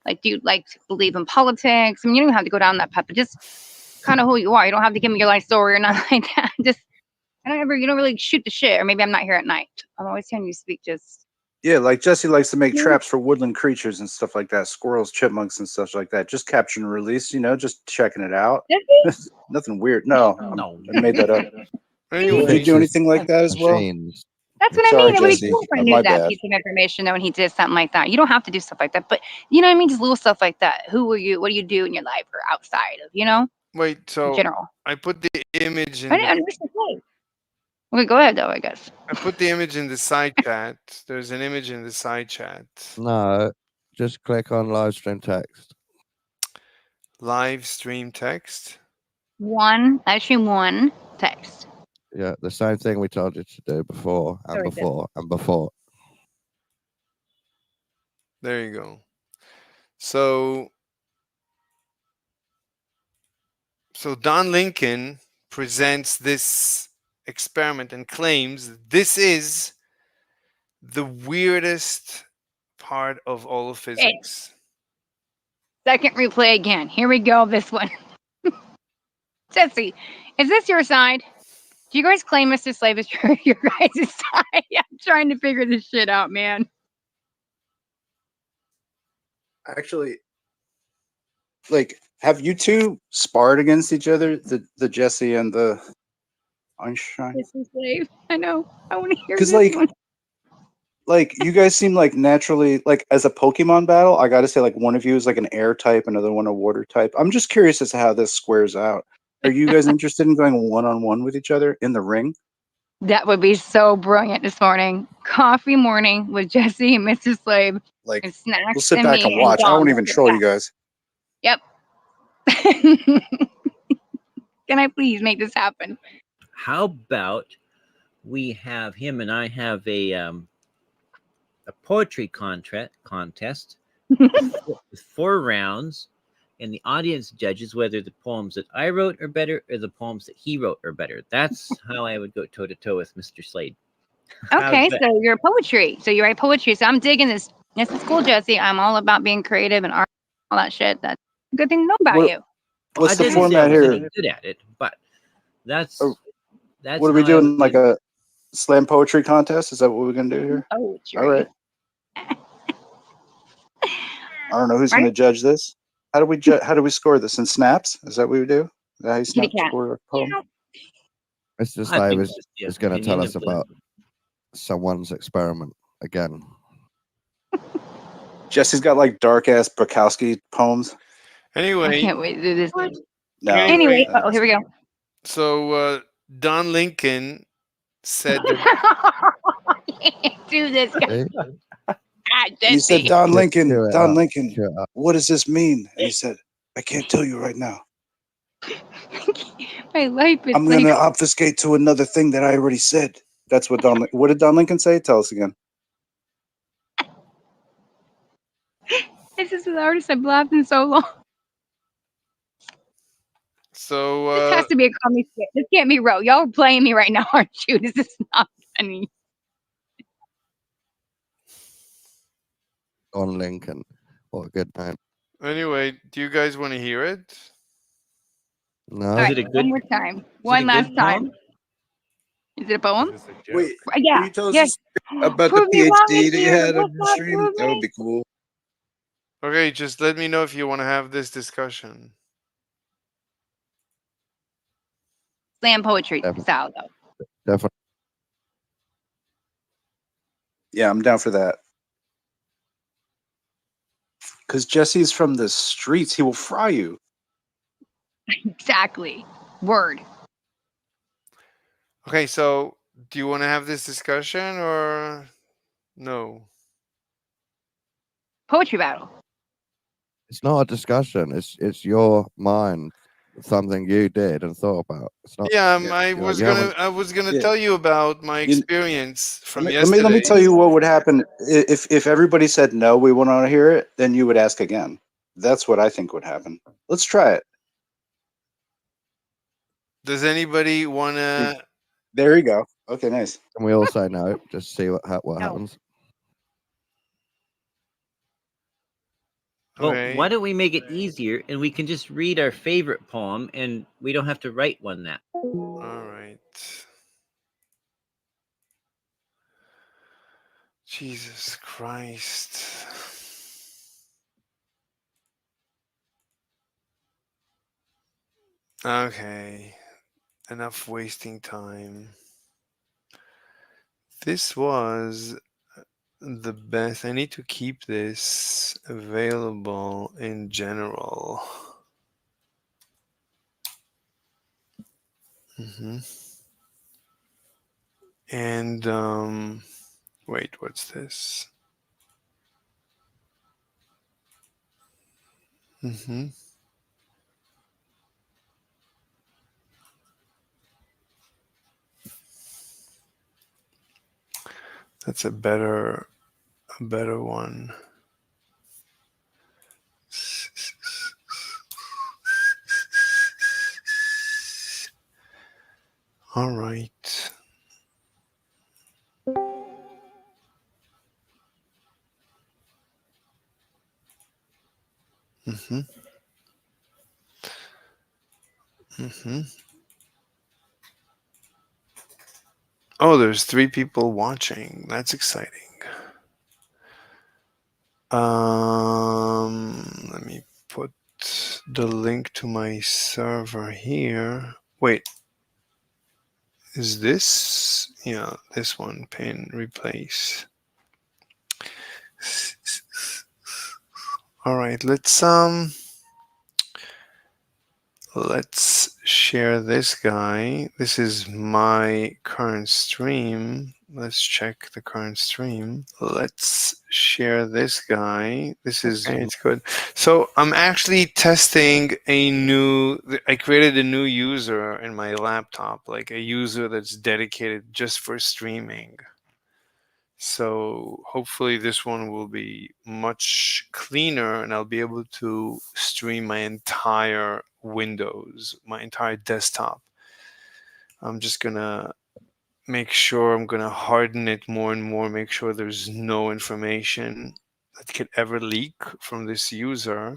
Like, do you like to believe in politics? I mean, you don't have to go down that path, but just kind of who you are. You don't have to give me your life story or nothing like that. Just you don't really shoot the shit, or maybe I'm not here at night. I'm always hearing you speak just. Yeah, like Jesse likes to make traps for woodland creatures and stuff like that, squirrels, chipmunks, and stuff like that. Just capture and release, just checking it out. Nothing weird. No, I made that up. Anyway, Did you do anything like that as well? That's what I Sorry, mean. It would be Jesse. cool if I My knew that bad. piece of information though, when he did something like that. You don't have to do stuff like that, but you know what I mean? Just little stuff like that. Who are you? What do you do in your life or outside of, Wait, in so general? I put the image in I didn't understand. Okay, go ahead though, I guess. I put the image in the side chat. There's an image in the side chat. No, just click on live stream text. Live stream text. Actually one text. Yeah, the same thing we told you to do before and Sorry, before and before. There you go. So Don Lincoln presents this experiment and claims this is the weirdest part of all of physics. Second replay again. Here we go. This one. Jesse, is this your side? Do you guys claim Mr. Slave is your guys' side? I'm trying to figure this shit out, man. Actually, have you two sparred against each other, the Jesse and the Einstein? Mr. Slave. I know. I want to hear Because this one. you guys seem like naturally, as a Pokemon battle, I gotta say, one of you is an air type, another one a water type. I'm just curious as to how this squares out. Are you guys interested in going one-on-one with each other in the ring? That would be so brilliant this morning. Coffee morning with Jesse and Mr. Slave. And snacks We'll sit and back me and watch. I won't even troll Yeah. you guys. Yep. Can I please make this happen? How about we have him and I have a poetry contest with 4 rounds, and the audience judges whether the poems that I wrote are better or the poems that he wrote are better. That's how I would go toe to toe with Mr. Slade. Okay, How's that? so you're poetry. So you write poetry. So I'm digging this. This is cool, Jesse. I'm all about being creative and art, all that shit. That's a good thing to know about you. What's the I didn't say I format was here? any good at it, but that's What are we how I doing? would Like a slam poetry contest? Is that what we're gonna do here? Poetry. All right. I don't know who's Right. gonna judge this. How do we score this in snaps? Is that what we do? Is that how you Kitty snap cat. score a poem? Mr. I Slave think is, that's the is going to tell opinion us of about someone's experiment again. Jesse's got dark ass Bukowski poems. I Anyway, can't wait to do this. No. Anyway, oh, here we go. So Don Lincoln said that Do this, guys. And he said, Don Lincoln, Cheer it Don up, Lincoln, cheer it up. what does this mean? And he said, I can't tell you right now. My life is I'm gonna obfuscate to another thing that I already said. That's what what did Don Lincoln say? Tell us again. This is the artist I've laughed in so long. so This has to be a comedy skit. This can't be real. Y'all are playing me right now, aren't you? This is not funny. On Lincoln. What a good name. anyway, do you guys want to hear it? No. All right, one more time. One last time. Is it a poem? Wait, Yeah. can you tell us Yes. about Prove the me wrong, PhD that you Adrian. had on What's the up, stream? prove That would me? be cool. Okay, just let me know if you want to have this discussion. Slam poetry style, though. Definitely. Yeah, I'm down for that. Because Jesse's from the streets. He will fry you. Exactly. Word. Okay, so do you want to have this discussion or no? Poetry battle. It's not a discussion. It's your mind, something you did and thought about. It's not. Yeah, I you was haven't- gonna tell you about my experience from Let yesterday. me tell you what would happen if everybody said no, we want to hear it. Then you would ask again. That's what I think would happen. Let's try it. Does anybody wanna? There you go. Okay, nice. Can we all say no? Just see what happens. Well, Right. why don't we make it easier and we can just read our favorite poem and we don't have to write one now. All right. Jesus Christ. Okay. Enough wasting time. This was the best. I need to keep this available in general. And wait, what's this? That's a better one. All right. Oh, there's 3 people watching. That's exciting. Let me put the link to my server here. Wait. Is this? Yeah, this one. Pin, replace. All right, let's share this guy. This is my current stream. Let's check the current stream. Let's share this guy. This is, okay, it's good. So I'm actually testing I created a new user in my laptop, like a user that's dedicated just for streaming. So hopefully this one will be much cleaner and I'll be able to stream my entire Windows, my entire desktop. I'm just gonna make sure I'm gonna harden it more and more, make sure there's no information that could ever leak from this user.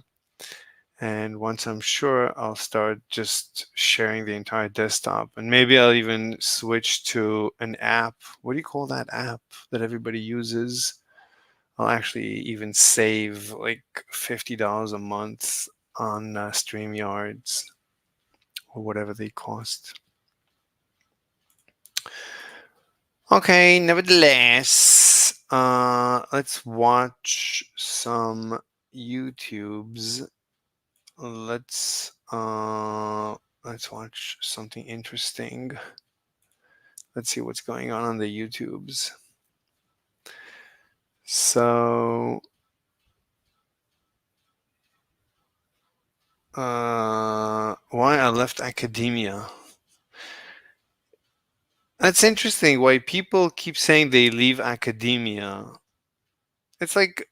And once I'm sure, I'll start just sharing the entire desktop. And maybe I'll even switch to an app. What do you call that app that everybody uses? I'll actually even save like $50 a month on StreamYards or whatever they cost. Okay, nevertheless, let's watch some YouTubes. Let's watch something interesting. Let's see what's going on the YouTubes. So why I left academia. That's interesting why people keep saying they leave academia. It's like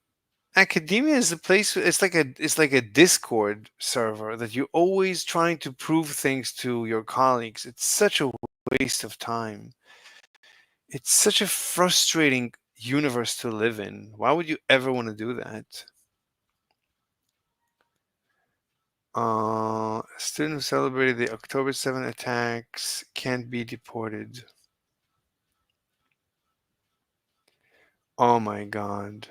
academia is a place, it's like a Discord server that you're always trying to prove things to your colleagues. It's such a waste of time. It's such a frustrating universe to live in. Why would you ever want to do that? A student who celebrated the October 7 attacks can't be deported. Oh my God.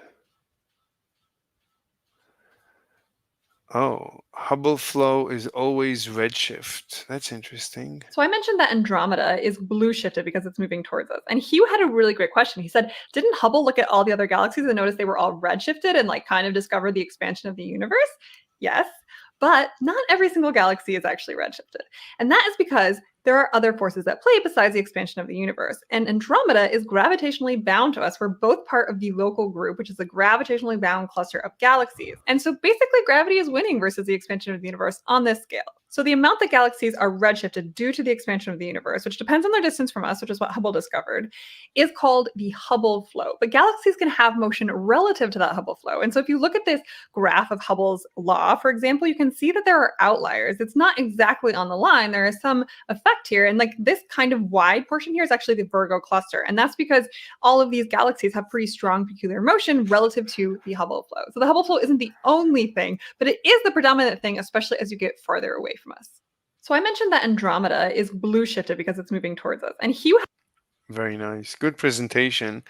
Oh, Hubble flow is always redshift. That's interesting. So I mentioned that Andromeda is blue shifted because it's moving towards us. And Hugh had a really great question. He said, didn't Hubble look at all the other galaxies and notice they were all redshifted and like kind of discover the expansion of the universe? Yes, but not every single galaxy is actually redshifted. And that is because there are other forces at play besides the expansion of the universe. And Andromeda is gravitationally bound to us. We're both part of the local group, which is a gravitationally bound cluster of galaxies. And so basically gravity is winning versus the expansion of the universe on this scale. So the amount that galaxies are redshifted due to the expansion of the universe, which depends on their distance from us, which is what Hubble discovered, is called the Hubble flow. But galaxies can have motion relative to that Hubble flow. And so if you look at this graph of Hubble's law, for example, you can see that there are outliers. It's not exactly on the line. There is some effect here. And like this kind of wide portion here is actually the Virgo cluster. And that's because all of these galaxies have pretty strong peculiar motion relative to the Hubble flow. So the Hubble flow isn't the only thing, but it is the predominant thing, especially as you get farther away from us. So I mentioned that Andromeda is blue shifted because it's moving towards us. And Hugh. Very nice. Good presentation.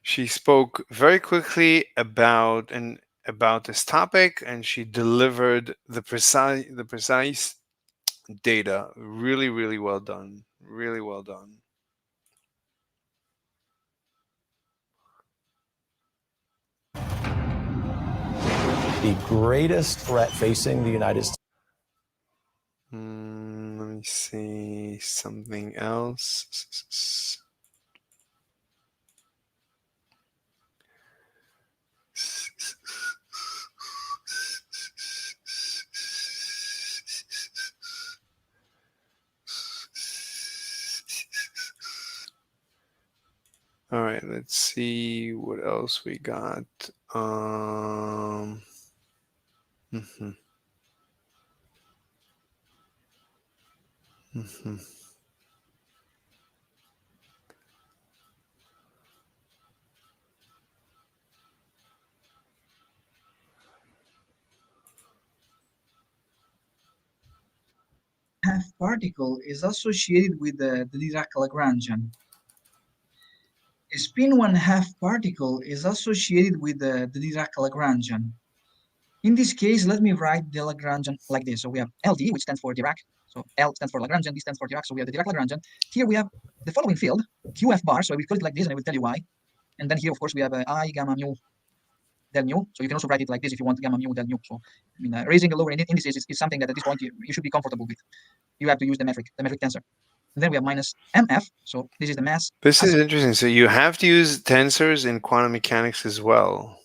She spoke very quickly about this topic, and she delivered the precise data. Really, really well done. Really well done. The greatest threat facing the United States. Let me see something else. All right, let's see what else we got. Mhm. Half particle is associated with the Dirac-Lagrangian. A spin 1/2 particle is associated with the Dirac-Lagrangian. In this case, let me write the Lagrangian like this. So we have LD, which stands for Dirac. So L stands for Lagrangian, D stands for Dirac. So we have the Dirac-Lagrangian. Here we have the following field, QF bar. So I will call it like this, and I will tell you why. And then here, of course, we have I gamma mu del mu. So you can also write it like this if you want gamma mu del mu. So I mean, raising a lower indices is something that at this point you should be comfortable with. You have to use the metric tensor. And then we have minus mf. So this is the mass. This is interesting. So you have to use tensors in quantum mechanics as well.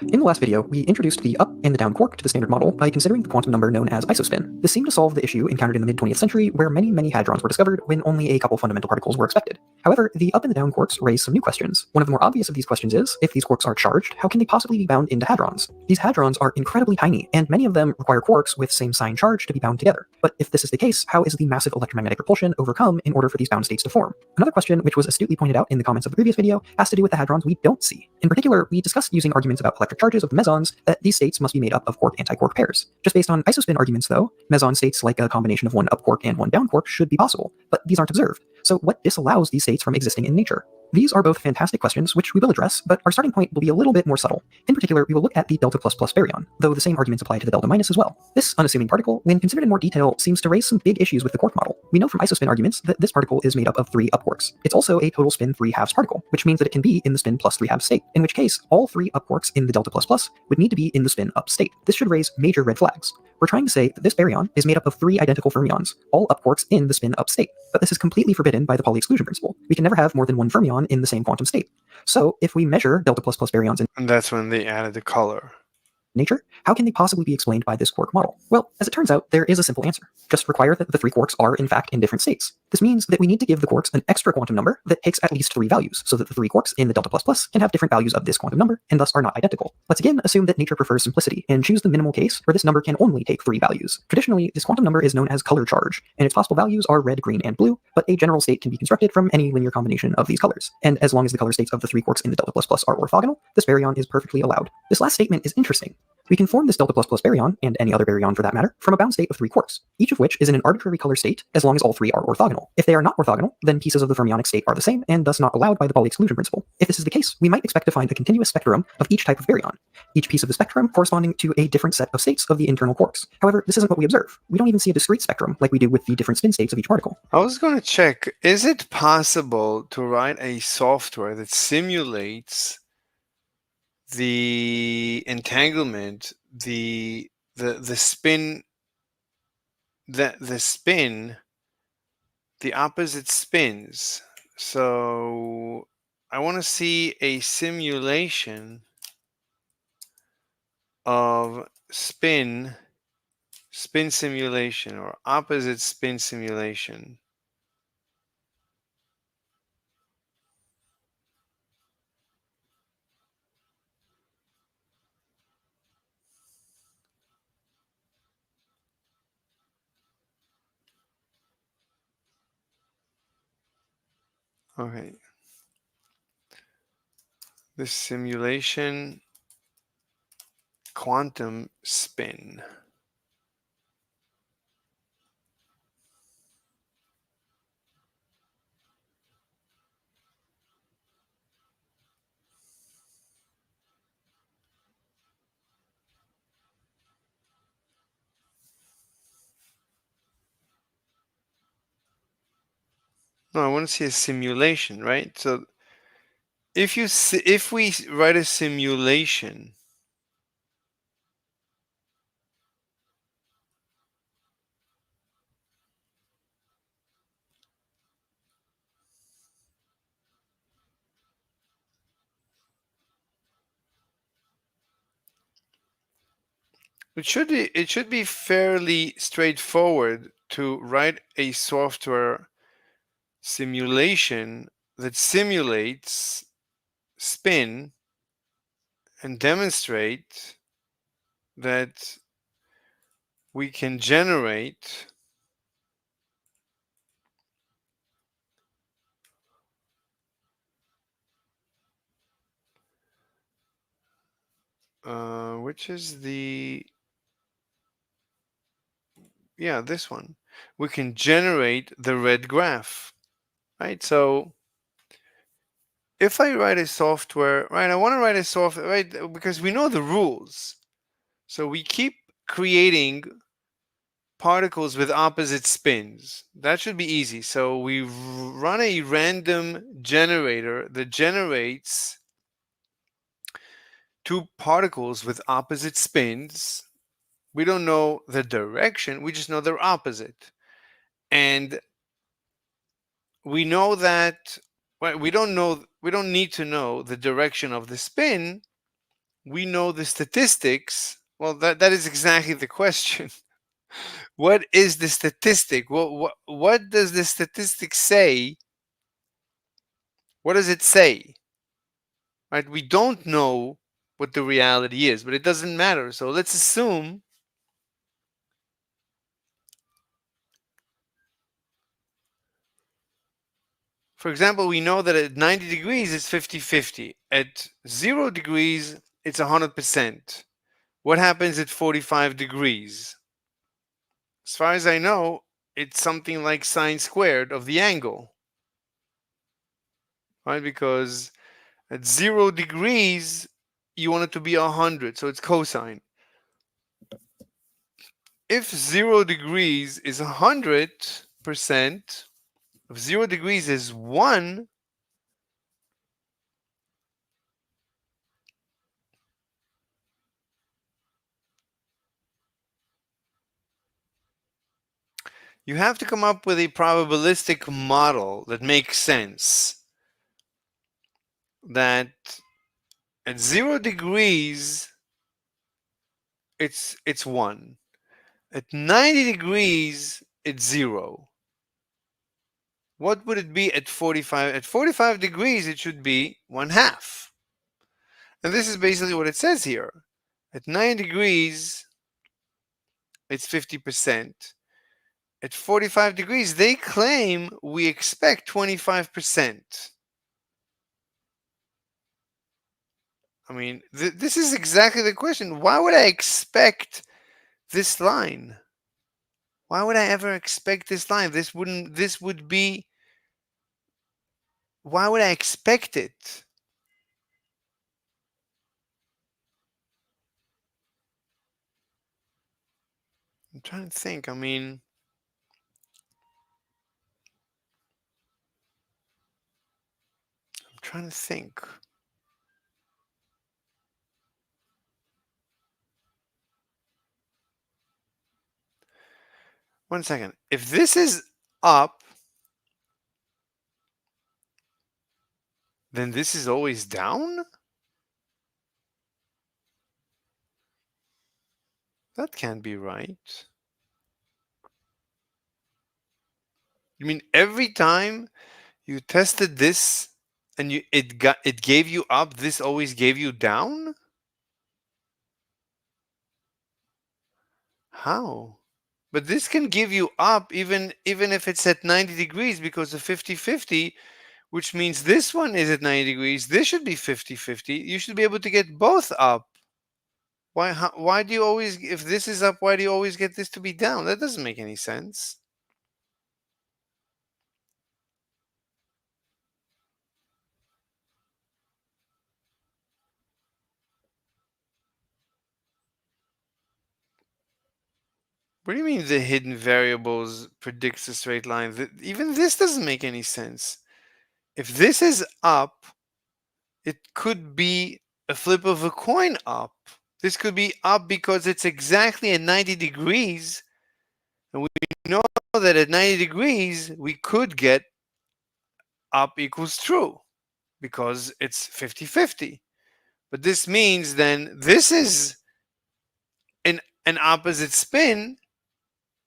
In the last video, we introduced the up and the down quark to the standard model by considering the quantum number known as isospin. This seemed to solve the issue encountered in the mid-20th century where many hadrons were discovered when only a couple fundamental particles were expected. However, the up and the down quarks raise some new questions. One of the more obvious of these questions is, if these quarks are charged, how can they possibly be bound into hadrons? These hadrons are incredibly tiny, and many of them require quarks with same sign charge to be bound together. But if this is the case, how is the massive electromagnetic repulsion overcome in order for these bound states to form? Another question, which was astutely pointed out in the comments of the previous video, has to do with the hadrons we don't see. In particular, we discussed using arguments about electric charges of the mesons that these states must be made up of quark-antiquark pairs. Just based on isospin arguments, though, meson states like a combination of one up quark and one down quark should be possible, but these aren't observed. So what disallows these states from existing in nature? These are both fantastic questions, which we will address, but our starting point will be a little bit more subtle. In particular, we will look at the delta++ baryon, though the same arguments apply to the delta- as well. This unassuming particle, when considered in more detail, seems to raise some big issues with the quark model. We know from isospin arguments that this particle is made up of 3 up quarks. It's also a total spin 3/2 particle, which means that it can be in the spin plus 3/2 state, in which case all 3 up quarks in the delta++ would need to be in the spin up state. This should raise major red flags. We're trying to say that this baryon is made up of 3 identical fermions, all up quarks in the spin up state, but this is completely forbidden by the Pauli exclusion principle. We can never have more than one fermion in the same quantum state. So if we measure delta++ baryons in And that's when they added the color. nature, how can they possibly be explained by this quark model? Well, as it turns out, there is a simple answer. Just require that the 3 quarks are in fact in different states. This means that we need to give the quarks an extra quantum number that takes at least 3 values, so that the 3 quarks in the delta++ can have different values of this quantum number, and thus are not identical. Let's again assume that nature prefers simplicity, and choose the minimal case where this number can only take 3 values. Traditionally, this quantum number is known as color charge, and its possible values are red, green, and blue, but a general state can be constructed from any linear combination of these colors. And as long as the color states of the 3 quarks in the delta++ are orthogonal, this baryon is perfectly allowed. This last statement is interesting. We can form this delta++ baryon, and any other baryon for that matter, from a bound state of 3 quarks, each of which is in an arbitrary color state as long as all 3 are orthogonal. If they are not orthogonal, then pieces of the fermionic state are the same and thus not allowed by the Pauli exclusion principle. If this is the case, we might expect to find a continuous spectrum of each type of baryon, each piece of the spectrum corresponding to a different set of states of the internal quarks. However, this isn't what we observe. We don't even see a discrete spectrum like we do with the different spin states of each particle. I was going to check, is it possible to write a software that simulates the entanglement, the spin, the opposite spins? So I want to see a simulation of spin simulation or opposite spin simulation. Okay. The simulation quantum spin. No, I want to see a simulation, right? So if we write a simulation, it should be fairly straightforward to write a software simulation that simulates spin and demonstrate that we can generate which is this one. We can generate the red graph, right? So if I write a software, right, I want to write a software, right, because we know the rules. So we keep creating particles with opposite spins. That should be easy. So we run a random generator that generates two particles with opposite spins. We don't know the direction, we just know they're opposite. And we know that, well, we don't need to know the direction of the spin. We know the statistics. Well, that is exactly the question. What is the statistic? What does the statistic say? What does it say? Right? We don't know what the reality is, but it doesn't matter. So let's assume for example, we know that at 90 degrees it's 50-50. At 0 degrees, it's 100%. What happens at 45 degrees? As far as I know, it's something like sine squared of the angle. Right? Because at 0 degrees, you want it to be 100, so it's cosine. If 0 degrees is 100%, if 0 degrees is 1, you have to come up with a probabilistic model that makes sense. That at 0 degrees, it's 1. At 90 degrees, it's 0. What would it be at 45? At 45 degrees, it should be 1/2. And this is basically what it says here. At 90 degrees, it's 50%. At 45 degrees, they claim we expect 25%. I mean, this is exactly the question. Why would I expect this line? Why would I ever expect this line? This would be, why would I expect it? I'm trying to think. I mean, I'm trying to think. One second. If this is up, then this is always down? That can't be right. You mean every time you tested this and it gave you up, this always gave you down? How? But this can give you up even if it's at 90 degrees because of 50-50, which means this one is at 90 degrees. This should be 50-50. You should be able to get both up. Why do you always, if this is up, why do you always get this to be down? That doesn't make any sense. What do you mean the hidden variables predicts a straight line? Even this doesn't make any sense. If this is up, it could be a flip of a coin up. This could be up because it's exactly at 90 degrees. And we know that at 90 degrees, we could get up equals true because it's 50-50. But this means then this is an opposite spin.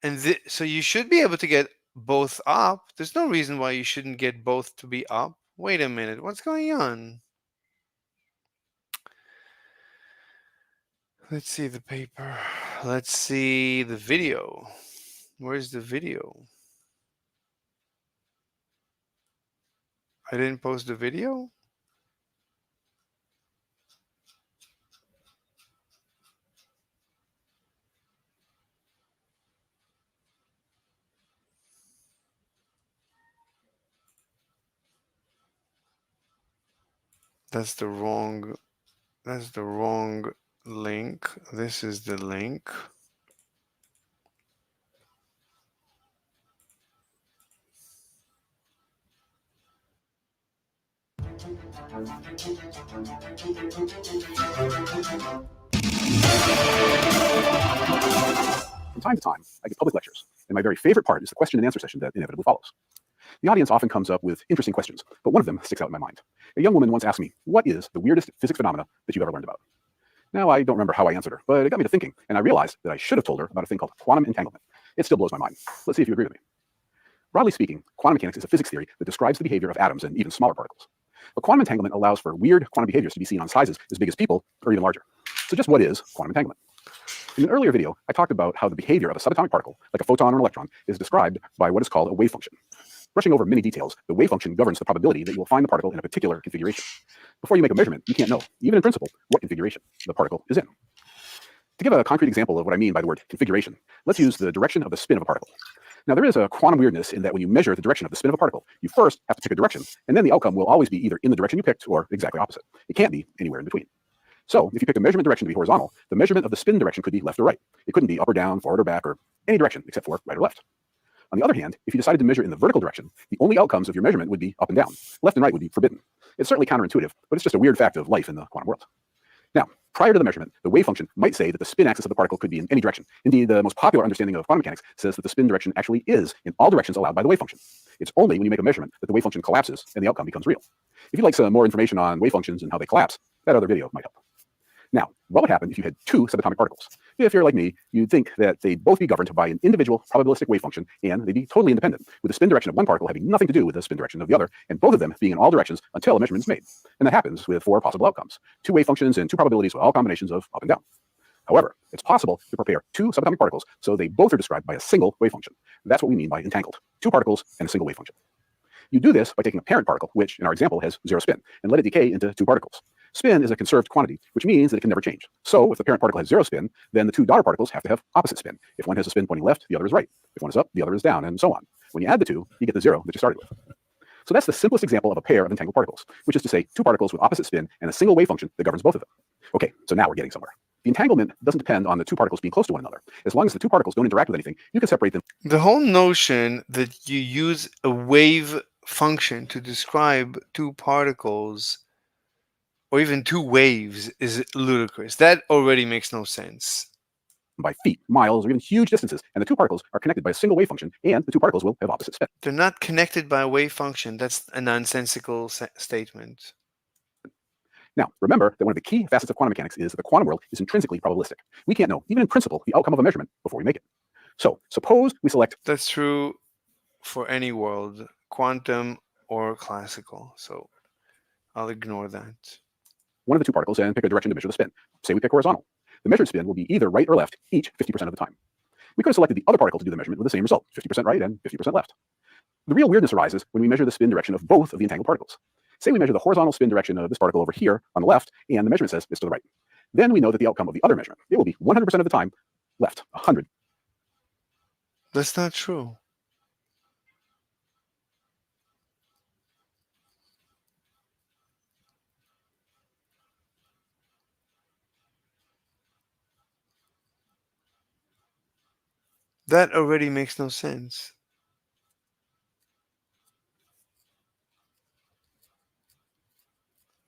And so you should be able to get both up. There's no reason why you shouldn't get both to be up. Wait a minute. What's going on? Let's see the paper. Let's see the video. Where's the video? I didn't post the video? That's the wrong link. This is the link. From time to time, I give public lectures, and my very favorite part is the question and answer session that inevitably follows. The audience often comes up with interesting questions, but one of them sticks out in my mind. A young woman once asked me, "What is the weirdest physics phenomena that you've ever learned about?" Now, I don't remember how I answered her, but it got me to thinking, and I realized that I should have told her about a thing called quantum entanglement. It still blows my mind. Let's see if you agree with me. Broadly speaking, quantum mechanics is a physics theory that describes the behavior of atoms and even smaller particles. But quantum entanglement allows for weird quantum behaviors to be seen on sizes as big as people or even larger. So just what is quantum entanglement? In an earlier video, I talked about how the behavior of a subatomic particle, like a photon or an electron, is described by what is called a wave function. Brushing over many details, the wave function governs the probability that you will find the particle in a particular configuration. Before you make a measurement, you can't know, even in principle, what configuration the particle is in. To give a concrete example of what I mean by the word configuration, let's use the direction of the spin of a particle. Now, there is a quantum weirdness in that when you measure the direction of the spin of a particle, you first have to pick a direction, and then the outcome will always be either in the direction you picked or exactly opposite. It can't be anywhere in between. So, if you pick a measurement direction to be horizontal, the measurement of the spin direction could be left or right. It couldn't be up or down, forward or back, or any direction except for right or left. On the other hand, if you decided to measure in the vertical direction, the only outcomes of your measurement would be up and down. Left and right would be forbidden. It's certainly counterintuitive, but it's just a weird fact of life in the quantum world. Now, prior to the measurement, the wave function might say that the spin axis of the particle could be in any direction. Indeed, the most popular understanding of quantum mechanics says that the spin direction actually is in all directions allowed by the wave function. It's only when you make a measurement that the wave function collapses and the outcome becomes real. If you'd like some more information on wave functions and how they collapse, that other video might help. Now, what would happen if you had two subatomic particles? If you're like me, you'd think that they'd both be governed by an individual probabilistic wave function, and they'd be totally independent, with the spin direction of one particle having nothing to do with the spin direction of the other, and both of them being in all directions until a measurement is made. And that happens with four possible outcomes: two wave functions and two probabilities with all combinations of up and down. However, it's possible to prepare two subatomic particles so they both are described by a single wave function. That's what we mean by entangled: two particles and a single wave function. You do this by taking a parent particle, which in our example has zero spin, and let it decay into two particles. Spin is a conserved quantity, which means that it can never change. So if the parent particle has zero spin, then the two daughter particles have to have opposite spin. If one has a spin pointing left, the other is right. If one is up, the other is down, and so on. When you add the two, you get the zero that you started with. So that's the simplest example of a pair of entangled particles, which is to say two particles with opposite spin and a single wave function that governs both of them. Okay, so now we're getting somewhere. The entanglement doesn't depend on the two particles being close to one another. As long as the two particles don't interact with anything, you can separate them. The whole notion that you use a wave function to describe two particles or even two waves is ludicrous. That already makes no sense. By feet, miles, or even huge distances, and the two particles are connected by a single wave function, and the two particles will have opposite spin. They're not connected by a wave function. That's a nonsensical statement. Now, remember that one of the key facets of quantum mechanics is that the quantum world is intrinsically probabilistic. We can't know, even in principle, the outcome of a measurement before we make it. So suppose we select... That's true for any world, quantum or classical. So I'll ignore that. one of the two particles and pick a direction to measure the spin. Say we pick horizontal. The measured spin will be either right or left, each 50% of the time. We could have selected the other particle to do the measurement with the same result, 50% right and 50% left. The real weirdness arises when we measure the spin direction of both of the entangled particles. Say we measure the horizontal spin direction of this particle over here on the left, and the measurement says it's to the right. Then we know that the outcome of the other measurement, it will be 100% of the time left, 100. That's not true. That already makes no sense.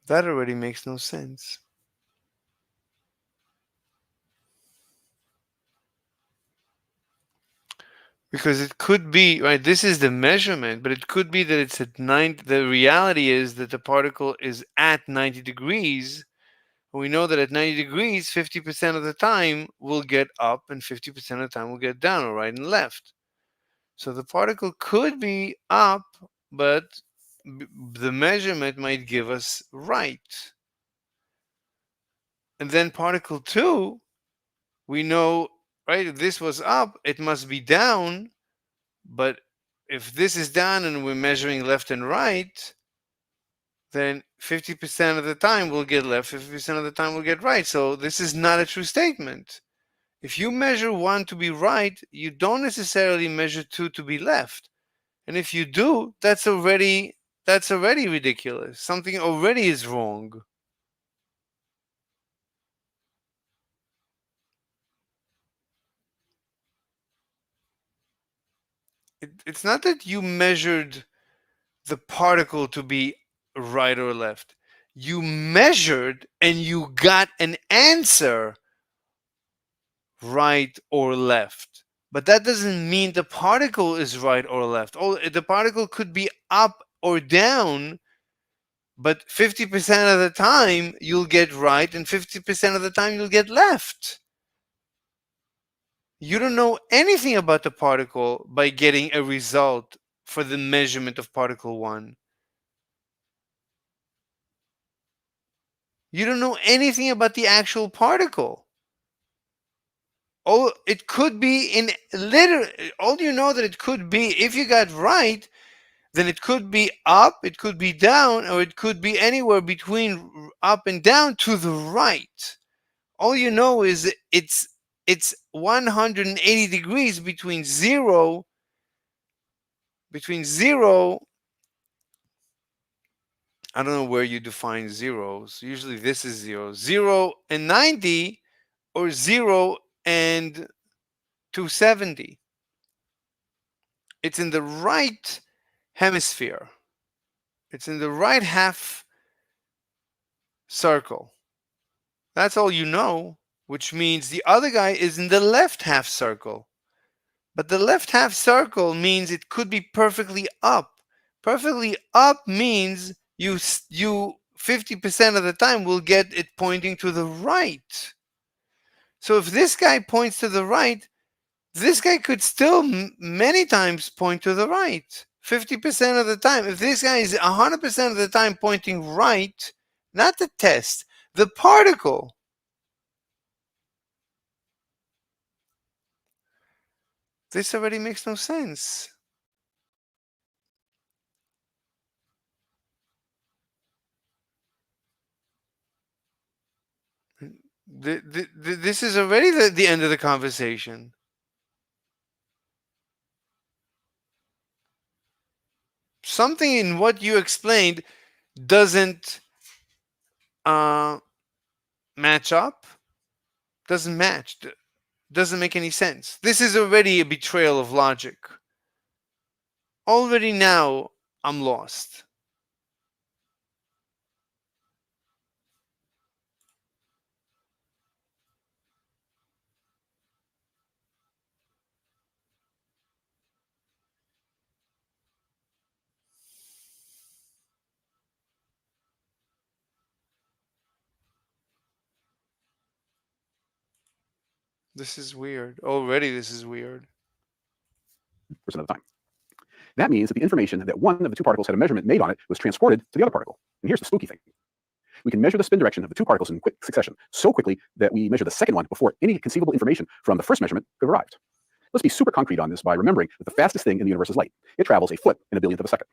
That already makes no sense. Because it could be, right, this is the measurement, but it could be that it's at 90, the reality is that the particle is at 90 degrees. We know that at 90 degrees, 50% of the time will get up and 50% of the time will get down, or right and left. So the particle could be up, but the measurement might give us right. And then particle 2, we know, right, if this was up, it must be down. But if this is down and we're measuring left and right, then 50% of the time we'll get left, 50% of the time we'll get right. So this is not a true statement. If you measure 1 to be right, you don't necessarily measure 2 to be left. And if you do, that's already ridiculous. Something already is wrong. It's not that you measured the particle to be right or left. You measured and you got an answer right or left. But that doesn't mean the particle is right or left. Oh, the particle could be up or down, but 50% of the time you'll get right and 50% of the time you'll get left. You don't know anything about the particle by getting a result for the measurement of particle 1. You don't know anything about the actual particle. Oh, it could be in all you know that it could be, if you got right, then it could be up, it could be down, or it could be anywhere between up and down to the right. All you know is it's 180 degrees between zero I don't know where you define zeros. Usually this is 0 and 90, or 0 and 270. It's in the right hemisphere. It's in the right half circle. That's all you know, which means the other guy is in the left half circle. But the left half circle means it could be perfectly up. Perfectly up means you 50% of the time will get it pointing to the right. So if this guy points to the right, this guy could still many times point to the right. 50% of the time. If this guy is 100% of the time pointing right, not the test, the particle. This already makes no sense. This is already the end of the conversation. Something in what you explained doesn't match up. Doesn't match. Doesn't make any sense. This is already a betrayal of logic. Already now, I'm lost. This is weird. Already, this is weird. Percent of the time. That means that the information that one of the two particles had a measurement made on it was transported to the other particle. And here's the spooky thing. We can measure the spin direction of the two particles in quick succession so quickly that we measure the second one before any conceivable information from the first measurement could have arrived. Let's be super concrete on this by remembering that the fastest thing in the universe is light. It travels a foot in a billionth of a second.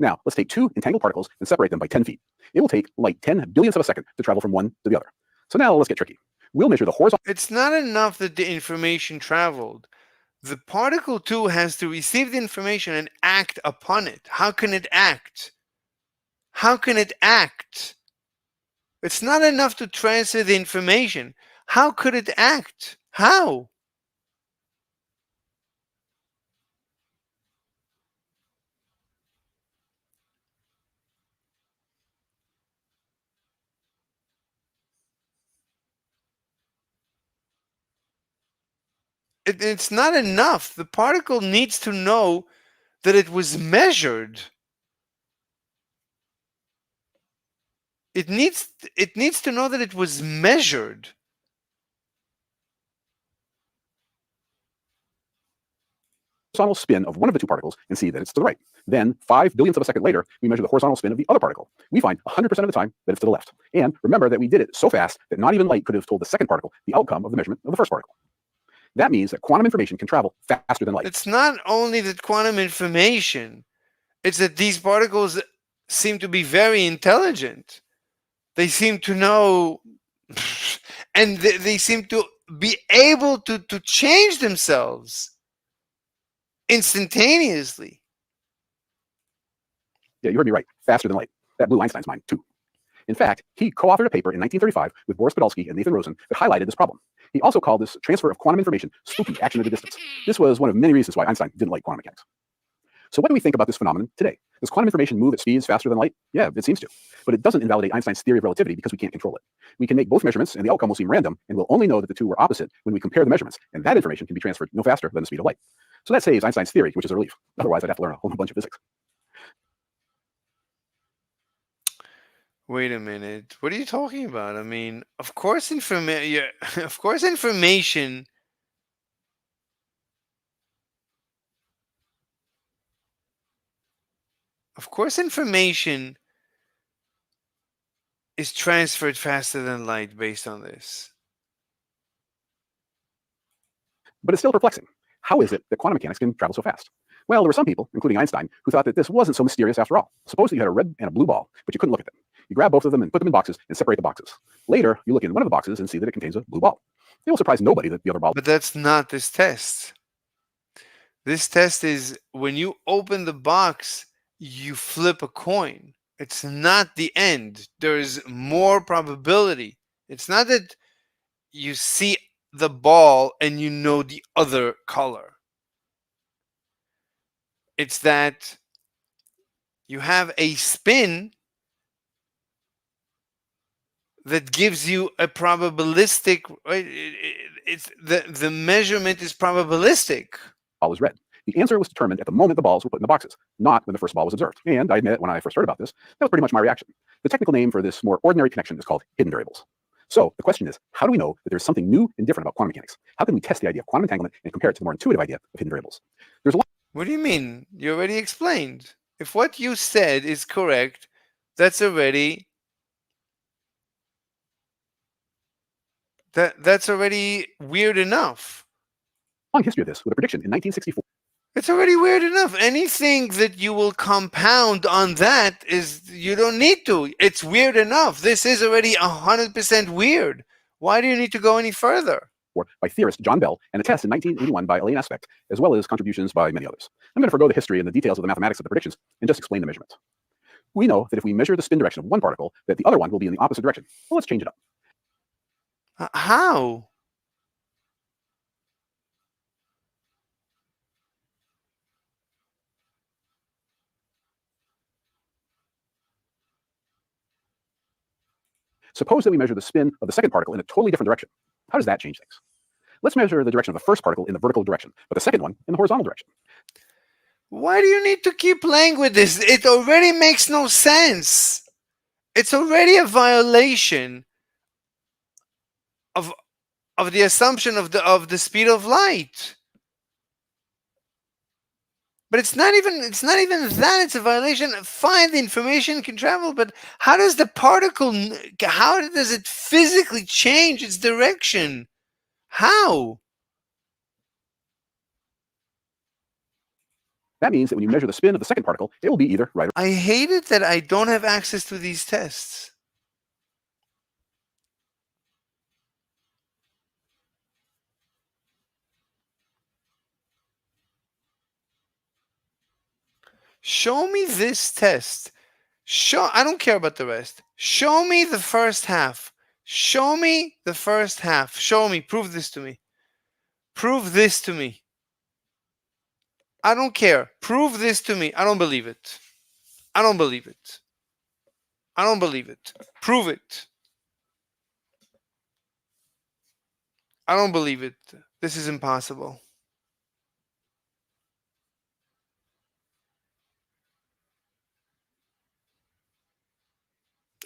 Now, let's take two entangled particles and separate them by 10 feet. It will take light 10 billionths of a second to travel from one to the other. So now let's get tricky. We'll measure the horizontal. It's not enough that the information traveled. The particle too has to receive the information and act upon it. How can it act? How can it act? It's not enough to transfer the information. How could it act? How? It's not enough. The particle needs to know that it was measured. It needs to know that it was measured. Horizontal spin of one of the two particles and see that it's to the right. Then, 5 billionths of a second later, we measure the horizontal spin of the other particle. We find 100% of the time that it's to the left. And remember that we did it so fast that not even light could have told the second particle the outcome of the measurement of the first particle. That means that quantum information can travel faster than light. It's not only that quantum information, it's that these particles seem to be very intelligent. They seem to know, and they seem to be able to change themselves instantaneously. Yeah, you heard me right. Faster than light. That blew Einstein's mind, too. In fact, he co-authored a paper in 1935 with Boris Podolsky and Nathan Rosen that highlighted this problem. He also called this transfer of quantum information spooky action at a distance. This was one of many reasons why Einstein didn't like quantum mechanics. So what do we think about this phenomenon today? Does quantum information move at speeds faster than light? Yeah, it seems to. But it doesn't invalidate Einstein's theory of relativity because we can't control it. We can make both measurements and the outcome will seem random, and we'll only know that the two were opposite when we compare the measurements, and that information can be transferred no faster than the speed of light. So that saves Einstein's theory, which is a relief. Otherwise, I'd have to learn a whole bunch of physics. Wait a minute. What are you talking about? I mean, of course, of course, information. Of course, information is transferred faster than light based on this. But it's still perplexing. How is it that quantum mechanics can travel so fast? Well, there were some people, including Einstein, who thought that this wasn't so mysterious after all. Suppose that you had a red and a blue ball, but you couldn't look at them. You grab both of them and put them in boxes and separate the boxes. Later, you look in one of the boxes and see that it contains a blue ball. It will surprise nobody that the other ball. But that's not this test. This test is when you open the box, you flip a coin. It's not the end. There's more probability. It's not that you see the ball and you know the other color. It's that you have a spin that gives you a probabilistic, right? It's the measurement is probabilistic. Ball was red. The answer was determined at the moment the balls were put in the boxes, not when the first ball was observed. And I admit, when I first heard about this, that was pretty much my reaction. The technical name for this more ordinary connection is called hidden variables. So the question is, how do we know that there's something new and different about quantum mechanics? How can we test the idea of quantum entanglement and compare it to the more intuitive idea of hidden variables? There's a lot. What do you mean? You already explained. If what you said is correct, that's already that's already weird enough. Long history of this with a prediction in 1964. It's already weird enough. Anything that you will compound on that is you don't need to. It's weird enough. This is already 100% weird. Why do you need to go any further? By theorist John Bell and a test in 1981 by Elaine Aspect, as well as contributions by many others. I'm going to forego the history and the details of the mathematics of the predictions and just explain the measurements. We know that if we measure the spin direction of one particle, that the other one will be in the opposite direction. Well, let's change it up. How? Suppose that we measure the spin of the second particle in a totally different direction. How does that change things? Let's measure the direction of the first particle in the vertical direction, but the second one in the horizontal direction. Why do you need to keep playing with this? It already makes no sense. It's already a violation of of the assumption of the speed of light. But it's not even that. It's a violation. Fine, the information can travel, but how does the particle? How does it physically change its direction? How? That means that when you measure the spin of the second particle, it will be either right or I hate it that I don't have access to these tests. Show me this test. I don't care about the rest. Show me the first half. Show me the first half. Show me. Prove this to me. Prove this to me. I don't care. Prove this to me. I don't believe it. I don't believe it. I don't believe it. Prove it. I don't believe it. This is impossible.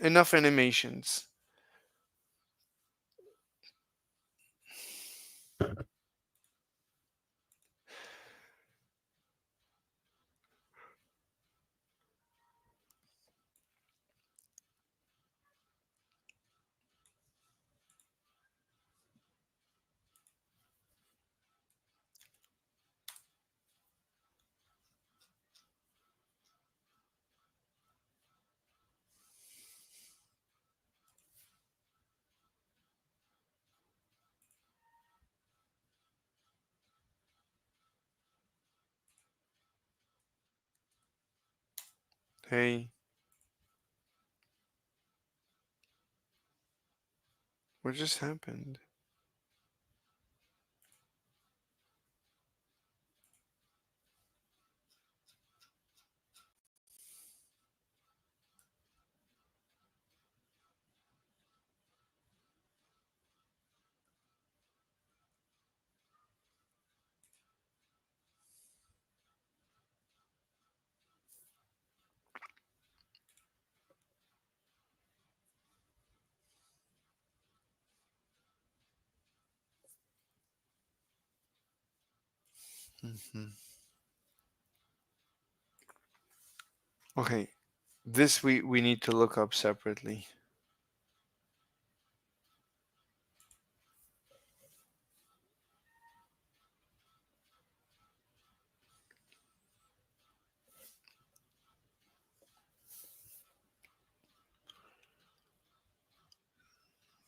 Enough animations. Hey. What just happened? Okay. This we need to look up separately.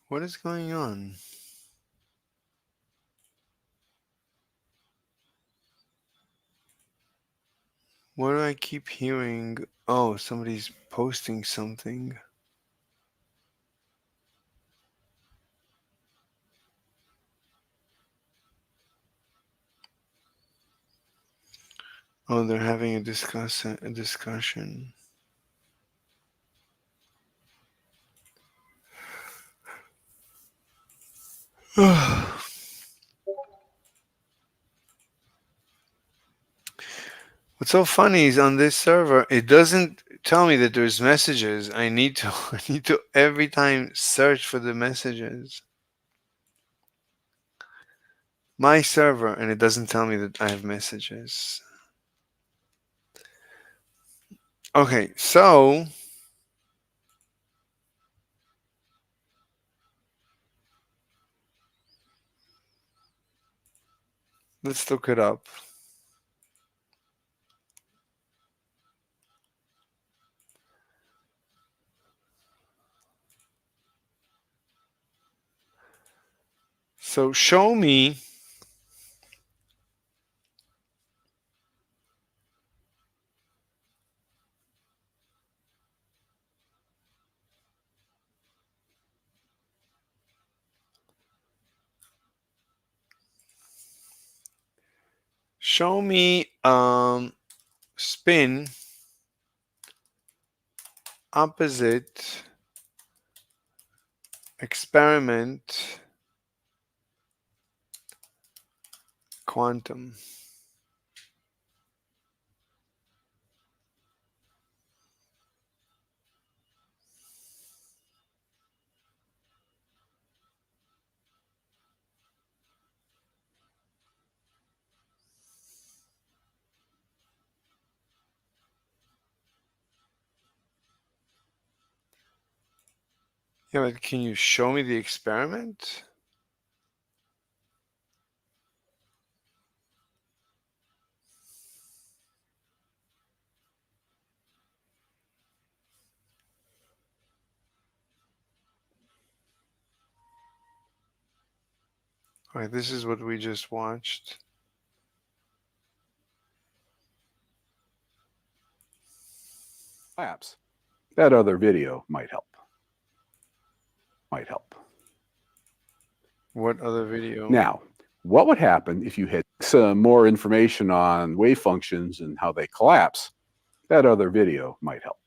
What is going on? What do I keep hearing? Oh, somebody's posting something. Oh, they're having a discussion. What's so funny is on this server, it doesn't tell me that there's messages. I need to every time search for the messages. My server, and it doesn't tell me that I have messages. Okay, so let's look it up. So show me spin opposite experiment quantum. Yeah, but can you show me the experiment? All right, this is what we just watched. Perhaps that other video might help. Might help. What other video? Now, what would happen if you had some more information on wave functions and how they collapse? That other video might help.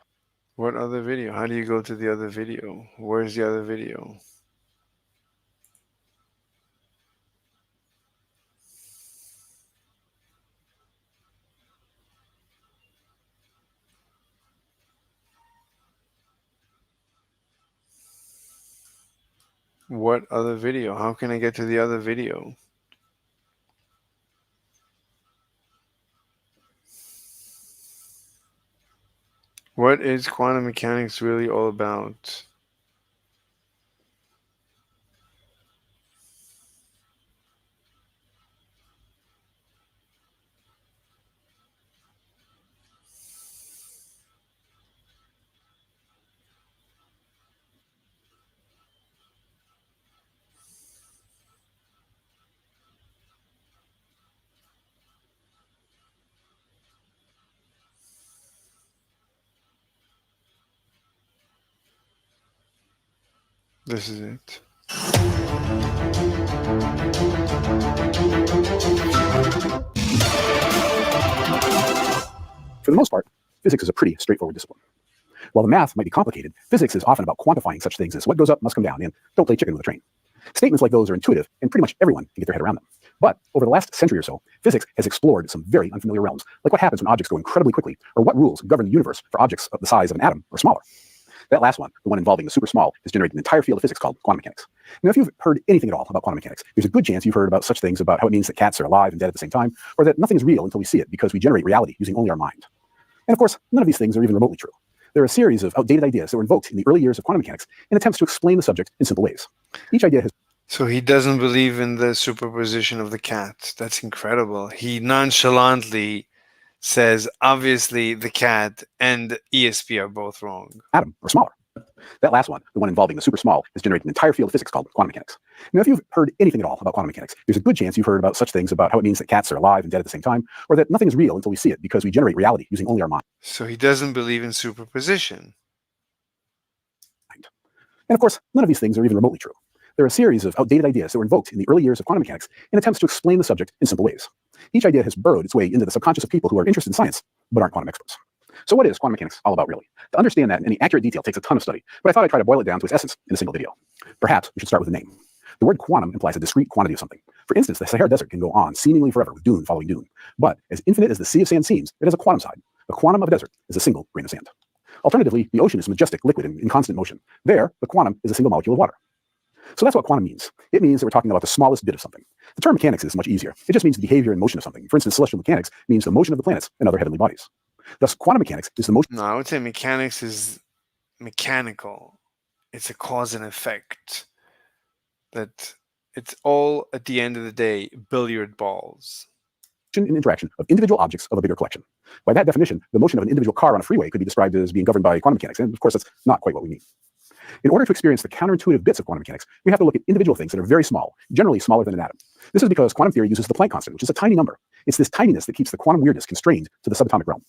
What other video? How do you go to the other video? Where's the other video? What other video? How can I get to the other video? What is quantum mechanics really all about? This is it. For the most part, physics is a pretty straightforward discipline. While the math might be complicated, physics is often about quantifying such things as what goes up must come down and don't play chicken with a train. Statements like those are intuitive, and pretty much everyone can get their head around them. But over the last century or so, physics has explored some very unfamiliar realms, like what happens when objects go incredibly quickly, or what rules govern the universe for objects of the size of an atom or smaller. That last one, the one involving the super small, has generated an entire field of physics called quantum mechanics. Now, if you've heard anything at all about quantum mechanics, there's a good chance you've heard about such things about how it means that cats are alive and dead at the same time, or that nothing is real until we see it because we generate reality using only our mind. And of course, none of these things are even remotely true. There are a series of outdated ideas that were invoked in the early years of quantum mechanics in attempts to explain the subject in simple ways. Each idea has... So he doesn't believe in the superposition of the cat. That's incredible. He nonchalantly says, obviously, the cat and ESP are both wrong. Atom or smaller. That last one, the one involving the super small, has generated an entire field of physics called quantum mechanics. Now, if you've heard anything at all about quantum mechanics, there's a good chance you've heard about such things about how it means that cats are alive and dead at the same time, or that nothing is real until we see it because we generate reality using only our mind. So he doesn't believe in superposition. And of course, none of these things are even remotely true. There are a series of outdated ideas that were invoked in the early years of quantum mechanics in attempts to explain the subject in simple ways. Each idea has burrowed its way into the subconscious of people who are interested in science, but aren't quantum experts. So what is quantum mechanics all about, really? To understand that in any accurate detail takes a ton of study, but I thought I'd try to boil it down to its essence in a single video. Perhaps we should start with a name. The word quantum implies a discrete quantity of something. For instance, the Sahara Desert can go on seemingly forever with dune following dune. But as infinite as the sea of sand seems, it has a quantum side. The quantum of a desert is a single grain of sand. Alternatively, the ocean is majestic, liquid, and in constant motion. There, the quantum is a single molecule of water. So that's what quantum means. It means that we're talking about the smallest bit of something. The term mechanics is much easier. It just means the behavior and motion of something. For instance, celestial mechanics means the motion of the planets and other heavenly bodies. Thus, quantum mechanics is the motion... No, I would say mechanics is mechanical. It's a cause and effect. That it's all, at the end of the day, billiard balls. And interaction of individual objects of a bigger collection. By that definition, the motion of an individual car on a freeway could be described as being governed by quantum mechanics, and of course that's not quite what we mean. In order to experience the counterintuitive bits of quantum mechanics, we have to look at individual things that are very small, generally smaller than an atom. This is because quantum theory uses the Planck constant, which is a tiny number. It's this tininess that keeps the quantum weirdness constrained to the subatomic realm.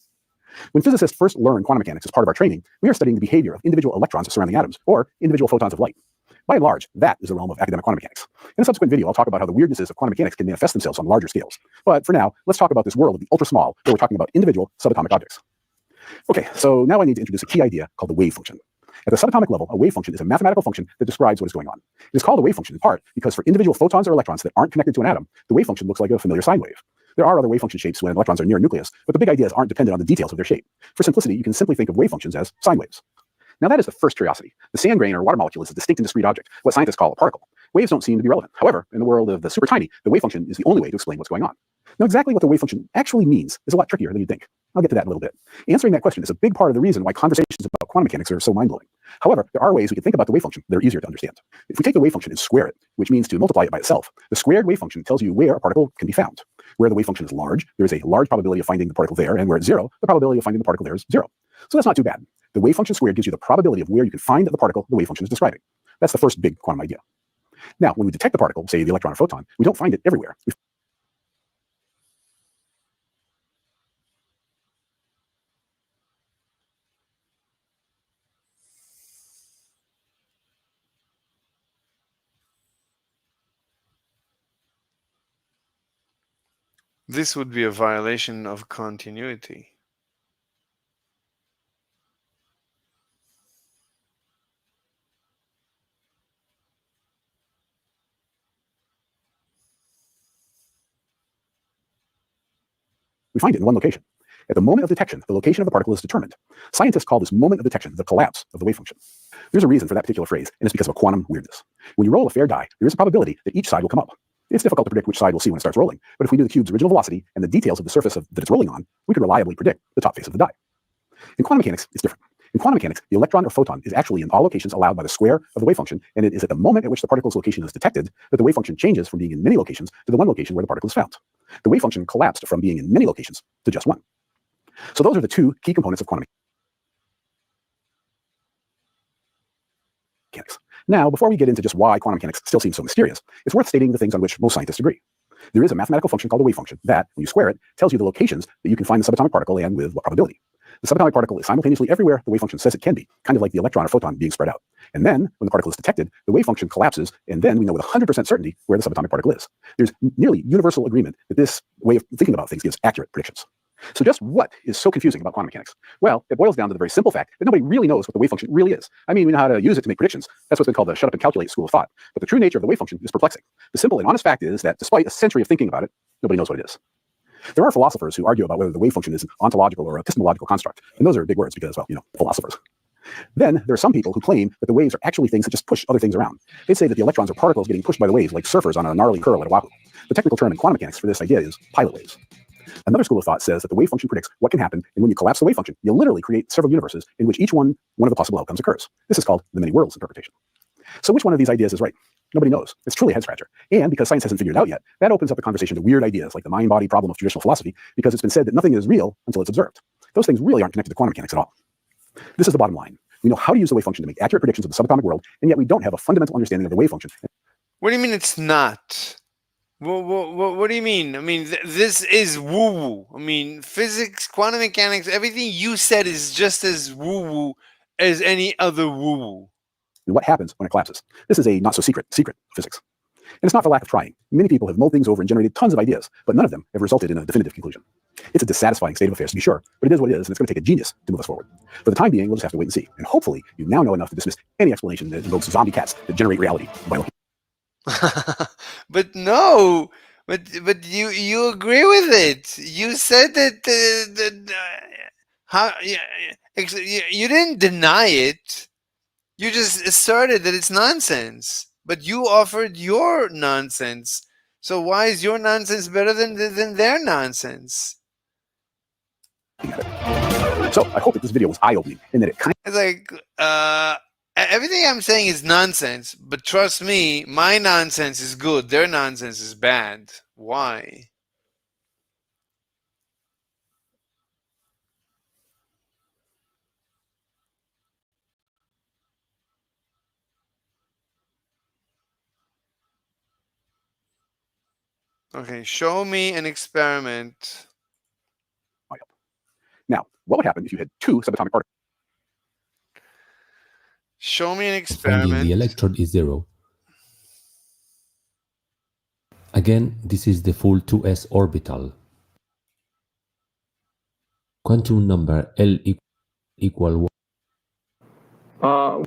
When physicists first learn quantum mechanics as part of our training, we are studying the behavior of individual electrons surrounding atoms, or individual photons of light. By and large, that is the realm of academic quantum mechanics. In a subsequent video, I'll talk about how the weirdnesses of quantum mechanics can manifest themselves on larger scales. But for now, let's talk about this world of the ultra-small, where we're talking about individual subatomic objects. Okay, so now I need to introduce a key idea called the wave function. At the subatomic level, a wave function is a mathematical function that describes what is going on. It is called a wave function in part because for individual photons or electrons that aren't connected to an atom, the wave function looks like a familiar sine wave. There are other wave function shapes when electrons are near a nucleus, but the big ideas aren't dependent on the details of their shape. For simplicity, you can simply think of wave functions as sine waves. Now that is the first curiosity. The sand grain or water molecule is a distinct and discrete object, what scientists call a particle. Waves don't seem to be relevant. However, in the world of the super tiny, the wave function is the only way to explain what's going on. Now exactly what the wave function actually means is a lot trickier than you'd think. I'll get to that in a little bit. Answering that question is a big part of the reason why conversations about quantum mechanics are so mind-blowing. However, there are ways we can think about the wave function that are easier to understand. If we take the wave function and square it, which means to multiply it by itself, the squared wave function tells you where a particle can be found. Where the wave function is large, there is a large probability of finding the particle there, and where it's zero, the probability of finding the particle there is zero. So that's not too bad. The wave function squared gives you the probability of where you can find the particle the wave function is describing. That's the first big quantum idea. Now, when we detect the particle, say the electron or photon, we don't find it everywhere. This would be a violation of continuity. We find it in one location. At the moment of detection, the location of the particle is determined. Scientists call this moment of detection the collapse of the wave function. There's a reason for that particular phrase, and it's because of a quantum weirdness. When you roll a fair die, there is a probability that each side will come up. It's difficult to predict which side we'll see when it starts rolling, but if we do the cube's original velocity and the details of the surface that it's rolling on, we can reliably predict the top face of the die. In quantum mechanics, it's different. In quantum mechanics, the electron or photon is actually in all locations allowed by the square of the wave function, and it is at the moment at which the particle's location is detected that the wave function changes from being in many locations to the one location where the particle is found. The wave function collapsed from being in many locations to just one. So those are the two key components of quantum mechanics. Now, before we get into just why quantum mechanics still seems so mysterious, it's worth stating the things on which most scientists agree. There is a mathematical function called the wave function that, when you square it, tells you the locations that you can find the subatomic particle and with what probability. The subatomic particle is simultaneously everywhere the wave function says it can be, kind of like the electron or photon being spread out. And then, when the particle is detected, the wave function collapses, and then we know with 100% certainty where the subatomic particle is. There's nearly universal agreement that this way of thinking about things gives accurate predictions. So just what is so confusing about quantum mechanics? Well, it boils down to the very simple fact that nobody really knows what the wave function really is. I mean, we know how to use it to make predictions. That's what's been called the shut up and calculate school of thought. But the true nature of the wave function is perplexing. The simple and honest fact is that despite a century of thinking about it, nobody knows what it is. There are philosophers who argue about whether the wave function is an ontological or epistemological construct. And those are big words because, well, philosophers. Then there are some people who claim that the waves are actually things that just push other things around. They say that the electrons are particles getting pushed by the waves like surfers on a gnarly curl at Oahu. The technical term in quantum mechanics for this idea is pilot waves. Another school of thought says that the wave function predicts what can happen, and when you collapse the wave function, you literally create several universes in which each one of the possible outcomes occurs. This is called the many worlds interpretation. So which one of these ideas is right? Nobody knows. It's truly a head-scratcher. And because science hasn't figured it out yet, that opens up the conversation to weird ideas like the mind-body problem of traditional philosophy, because it's been said that nothing is real until it's observed. Those things really aren't connected to quantum mechanics at all. This is the bottom line. We know how to use the wave function to make accurate predictions of the subatomic world, and yet we don't have a fundamental understanding of the wave function. What do you mean it's not? What do you mean? I mean, this is woo-woo. I mean, physics, quantum mechanics, everything you said is just as woo-woo as any other woo-woo. And what happens when it collapses? This is a not-so-secret physics. And it's not for lack of trying. Many people have mulled things over and generated tons of ideas, but none of them have resulted in a definitive conclusion. It's a dissatisfying state of affairs, to be sure, but it is what it is, and it's going to take a genius to move us forward. For the time being, we'll just have to wait and see. And hopefully, you now know enough to dismiss any explanation that invokes zombie cats that generate reality by looking. But no, but you agree with it. You said that you didn't deny it. You just asserted that it's nonsense. But you offered your nonsense. So why is your nonsense better than their nonsense? So I hope that this video was eye-opening and that it kind of... It's like, everything I'm saying is nonsense, but trust me, my nonsense is good. Their nonsense is bad. Why? Okay, show me an experiment. Now, what would happen if you had two subatomic particles? Show me an experiment. Finding the electron is 0. Again, this is the full 2s orbital. Quantum number L equal 1.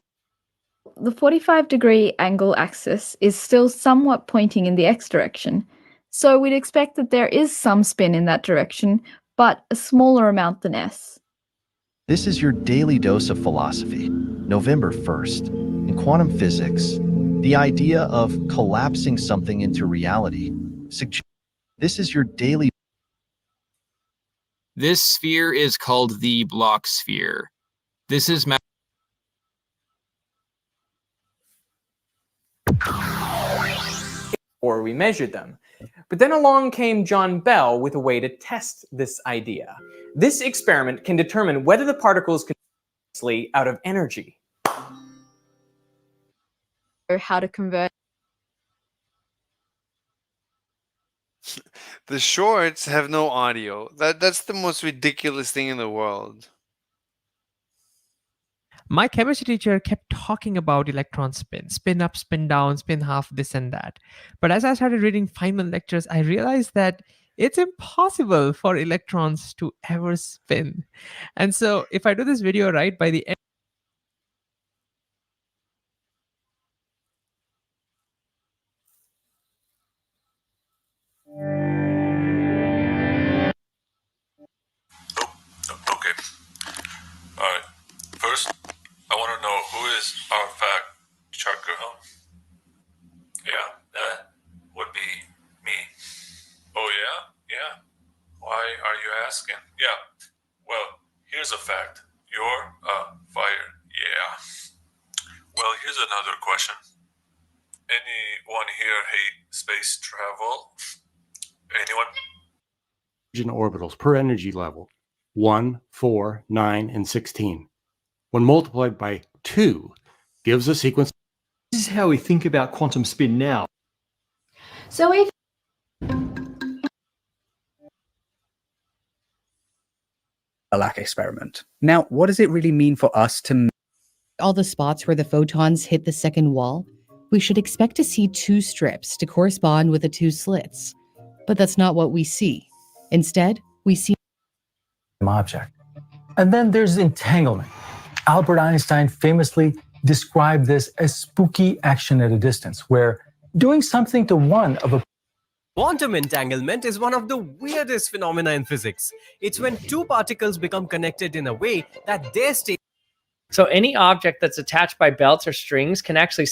The 45-degree angle axis is still somewhat pointing in the x direction, so we'd expect that there is some spin in that direction, but a smaller amount than s. This is your daily dose of philosophy, November 1st. In quantum physics, the idea of collapsing something into reality suggests this is your daily This sphere is called the Bloch sphere. This is or we measured them. But then along came John Bell with a way to test this idea. This experiment can determine whether the particles can out of energy. Or how to convert. The shorts have no audio. That's the most ridiculous thing in the world. My chemistry teacher kept talking about electron spin, spin up, spin down, spin half, this and that. But as I started reading Feynman lectures, I realized that it's impossible for electrons to ever spin. And so if I do this video right, by the end, Okay. Alright. First, I want to know who is our fact checker, huh? Yeah, that would be me. Oh, yeah? Yeah. Why are you asking? Yeah. Well, here's a fact. You're fired. Yeah. Well, here's another question. Anyone here hate space travel? Anyone? Orbitals per energy level 1, 4, 9, and 16. When multiplied by 2, gives a sequence. This is how we think about quantum spin now. So if a lac experiment. Now, what does it really mean for us to all the spots where the photons hit the second wall? We should expect to see 2 strips to correspond with the 2 slits. But that's not what we see. Instead, we see object. And then there's entanglement. Albert Einstein famously described this as spooky action at a distance, where doing something to one of a Quantum entanglement is one of the weirdest phenomena in physics. It's when two particles become connected in a way that their state. So any object that's attached by belts or strings can actually.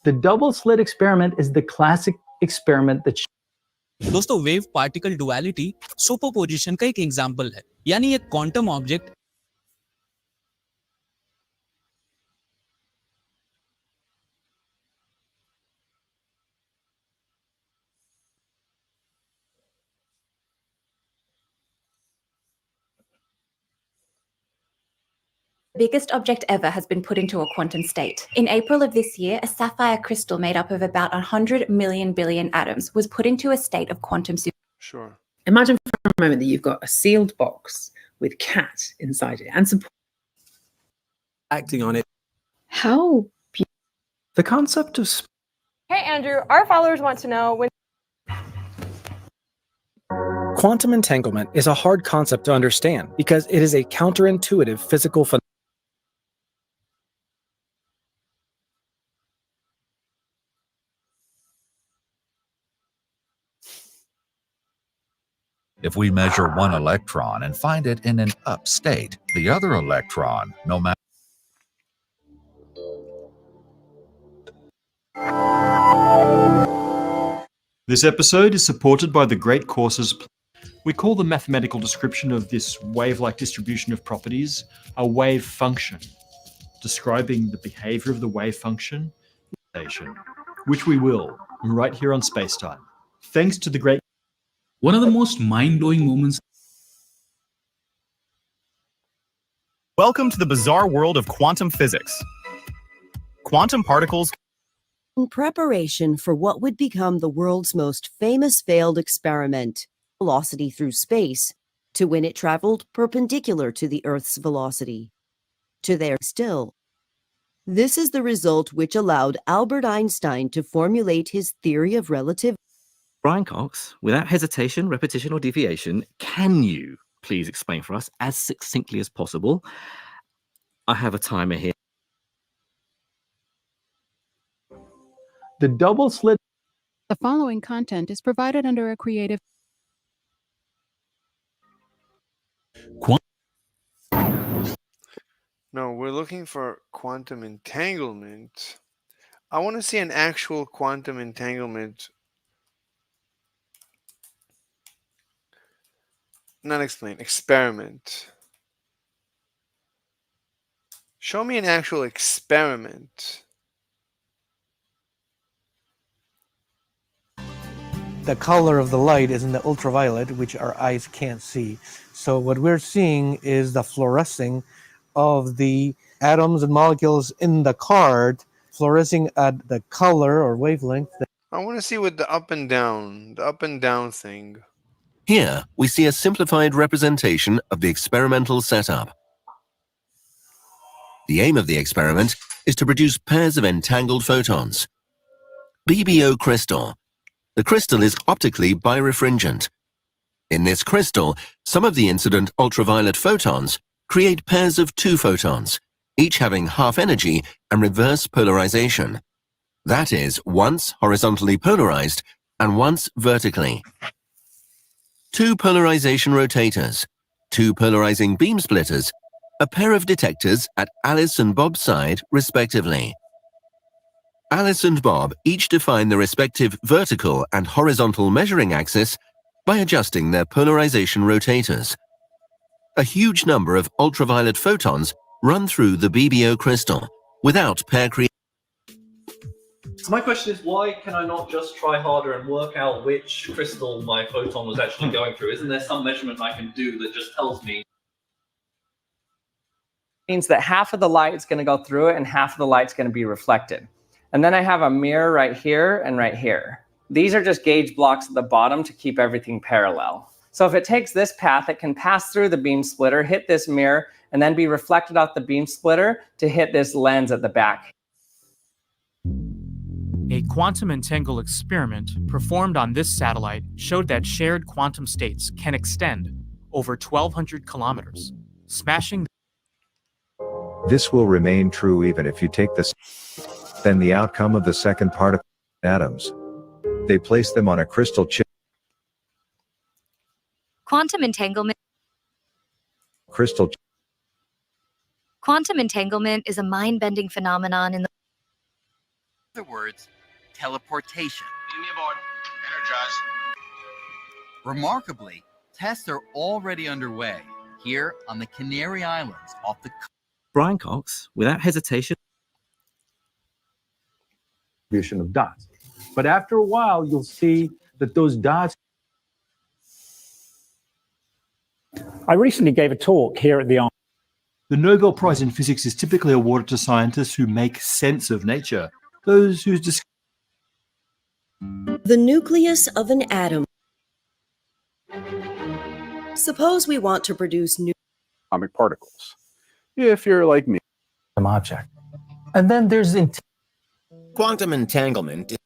The double slit experiment is the classic experiment that दोस्तों wave particle duality superposition का एक example है, यानी एक quantum object biggest object ever has been put into a quantum state. In April of this year, a sapphire crystal made up of about 100 million billion atoms was put into a state of quantum super. Sure. Imagine for a moment that you've got a sealed box with cat inside it and support acting on it. How the concept of Hey Andrew, our followers want to know when quantum entanglement is a hard concept to understand because it is a counterintuitive physical phenomenon. If we measure one electron and find it in an up state, the other electron, no matter. This episode is supported by the Great Courses. We call the mathematical description of this wave-like distribution of properties a wave function, describing the behavior of the wave function, which we will right here on Spacetime. Thanks to the Great. One of the most mind-blowing moments. Welcome to the bizarre world of quantum physics. Quantum particles. In preparation for what would become the world's most famous failed experiment, velocity through space, to when it traveled perpendicular to the Earth's velocity. To there still. This is the result which allowed Albert Einstein to formulate his theory of relativity. Brian Cox, without hesitation, repetition, or deviation, can you please explain for us as succinctly as possible? I have a timer here. The double slit. The following content is provided under a creative. No, we're looking for quantum entanglement. I want to see an actual quantum entanglement. Not explain, experiment. Show me an actual experiment. The color of the light is in the ultraviolet, which our eyes can't see. So what we're seeing is the fluorescing of the atoms and molecules in the card fluorescing at the color or wavelength. I want to see what the up and down thing. Here, we see a simplified representation of the experimental setup. The aim of the experiment is to produce pairs of entangled photons. BBO crystal. The crystal is optically birefringent. In this crystal, some of the incident ultraviolet photons create pairs of two photons, each having half energy and reverse polarization. That is, once horizontally polarized and once vertically. Two polarization rotators, two polarizing beam splitters, a pair of detectors at Alice and Bob's side, respectively. Alice and Bob each define the respective vertical and horizontal measuring axis by adjusting their polarization rotators. A huge number of ultraviolet photons run through the BBO crystal without pair creation. So my question is, why can I not just try harder and work out which crystal my photon was actually going through? Isn't there some measurement I can do that just tells me? Means that half of the light is going to go through it and half of the light is going to be reflected. And then I have a mirror right here and right here. These are just gauge blocks at the bottom to keep everything parallel. So if it takes this path, it can pass through the beam splitter, hit this mirror, and then be reflected off the beam splitter to hit this lens at the back. A quantum entangle experiment performed on this satellite showed that shared quantum states can extend over 1,200 kilometers, smashing. This will remain true even if you take this. Then the outcome of the second particle atoms. They place them on a crystal chip. Quantum entanglement. Crystal. Quantum entanglement is a mind-bending phenomenon in other words, teleportation. Enemy aboard. Energize. Remarkably, tests are already underway here on the Canary Islands off the Brian Cox, without hesitation. Distribution of dots. But after a while, you'll see that those dots. I recently gave a talk here at the The Nobel Prize in Physics is typically awarded to scientists who make sense of nature, those whose The nucleus of an atom. Suppose we want to produce new atomic particles. If you're like me. Object. And then there's quantum entanglement.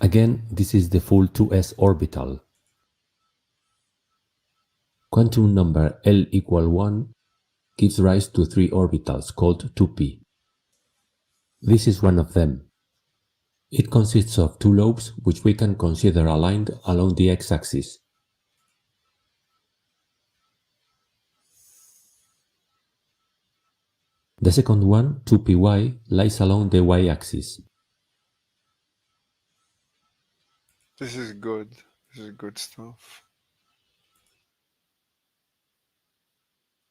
Again, this is the full 2s orbital. Quantum number L equal 1 gives rise to 3 orbitals called 2p. This is one of them. It consists of 2 lobes which we can consider aligned along the x-axis. The second one, 2py, lies along the y-axis. This is good. This is good stuff.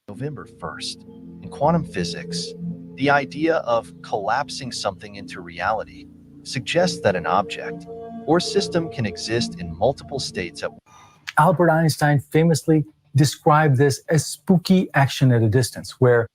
November 1st. In quantum physics, the idea of collapsing something into reality suggests that an object or system can exist in multiple states at once. Albert Einstein famously described this as spooky action at a distance, where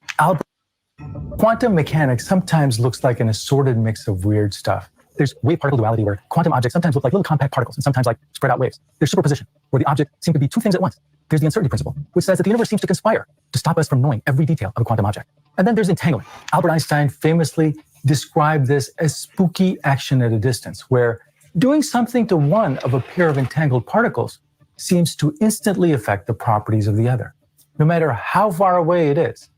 quantum mechanics sometimes looks like an assorted mix of weird stuff. There's wave-particle duality, where quantum objects sometimes look like little compact particles and sometimes like spread-out waves. There's superposition, where the object seems to be two things at once. There's the uncertainty principle, which says that the universe seems to conspire to stop us from knowing every detail of a quantum object. And then there's entanglement. Albert Einstein famously described this as spooky action at a distance, where doing something to one of a pair of entangled particles seems to instantly affect the properties of the other. No matter how far away it is,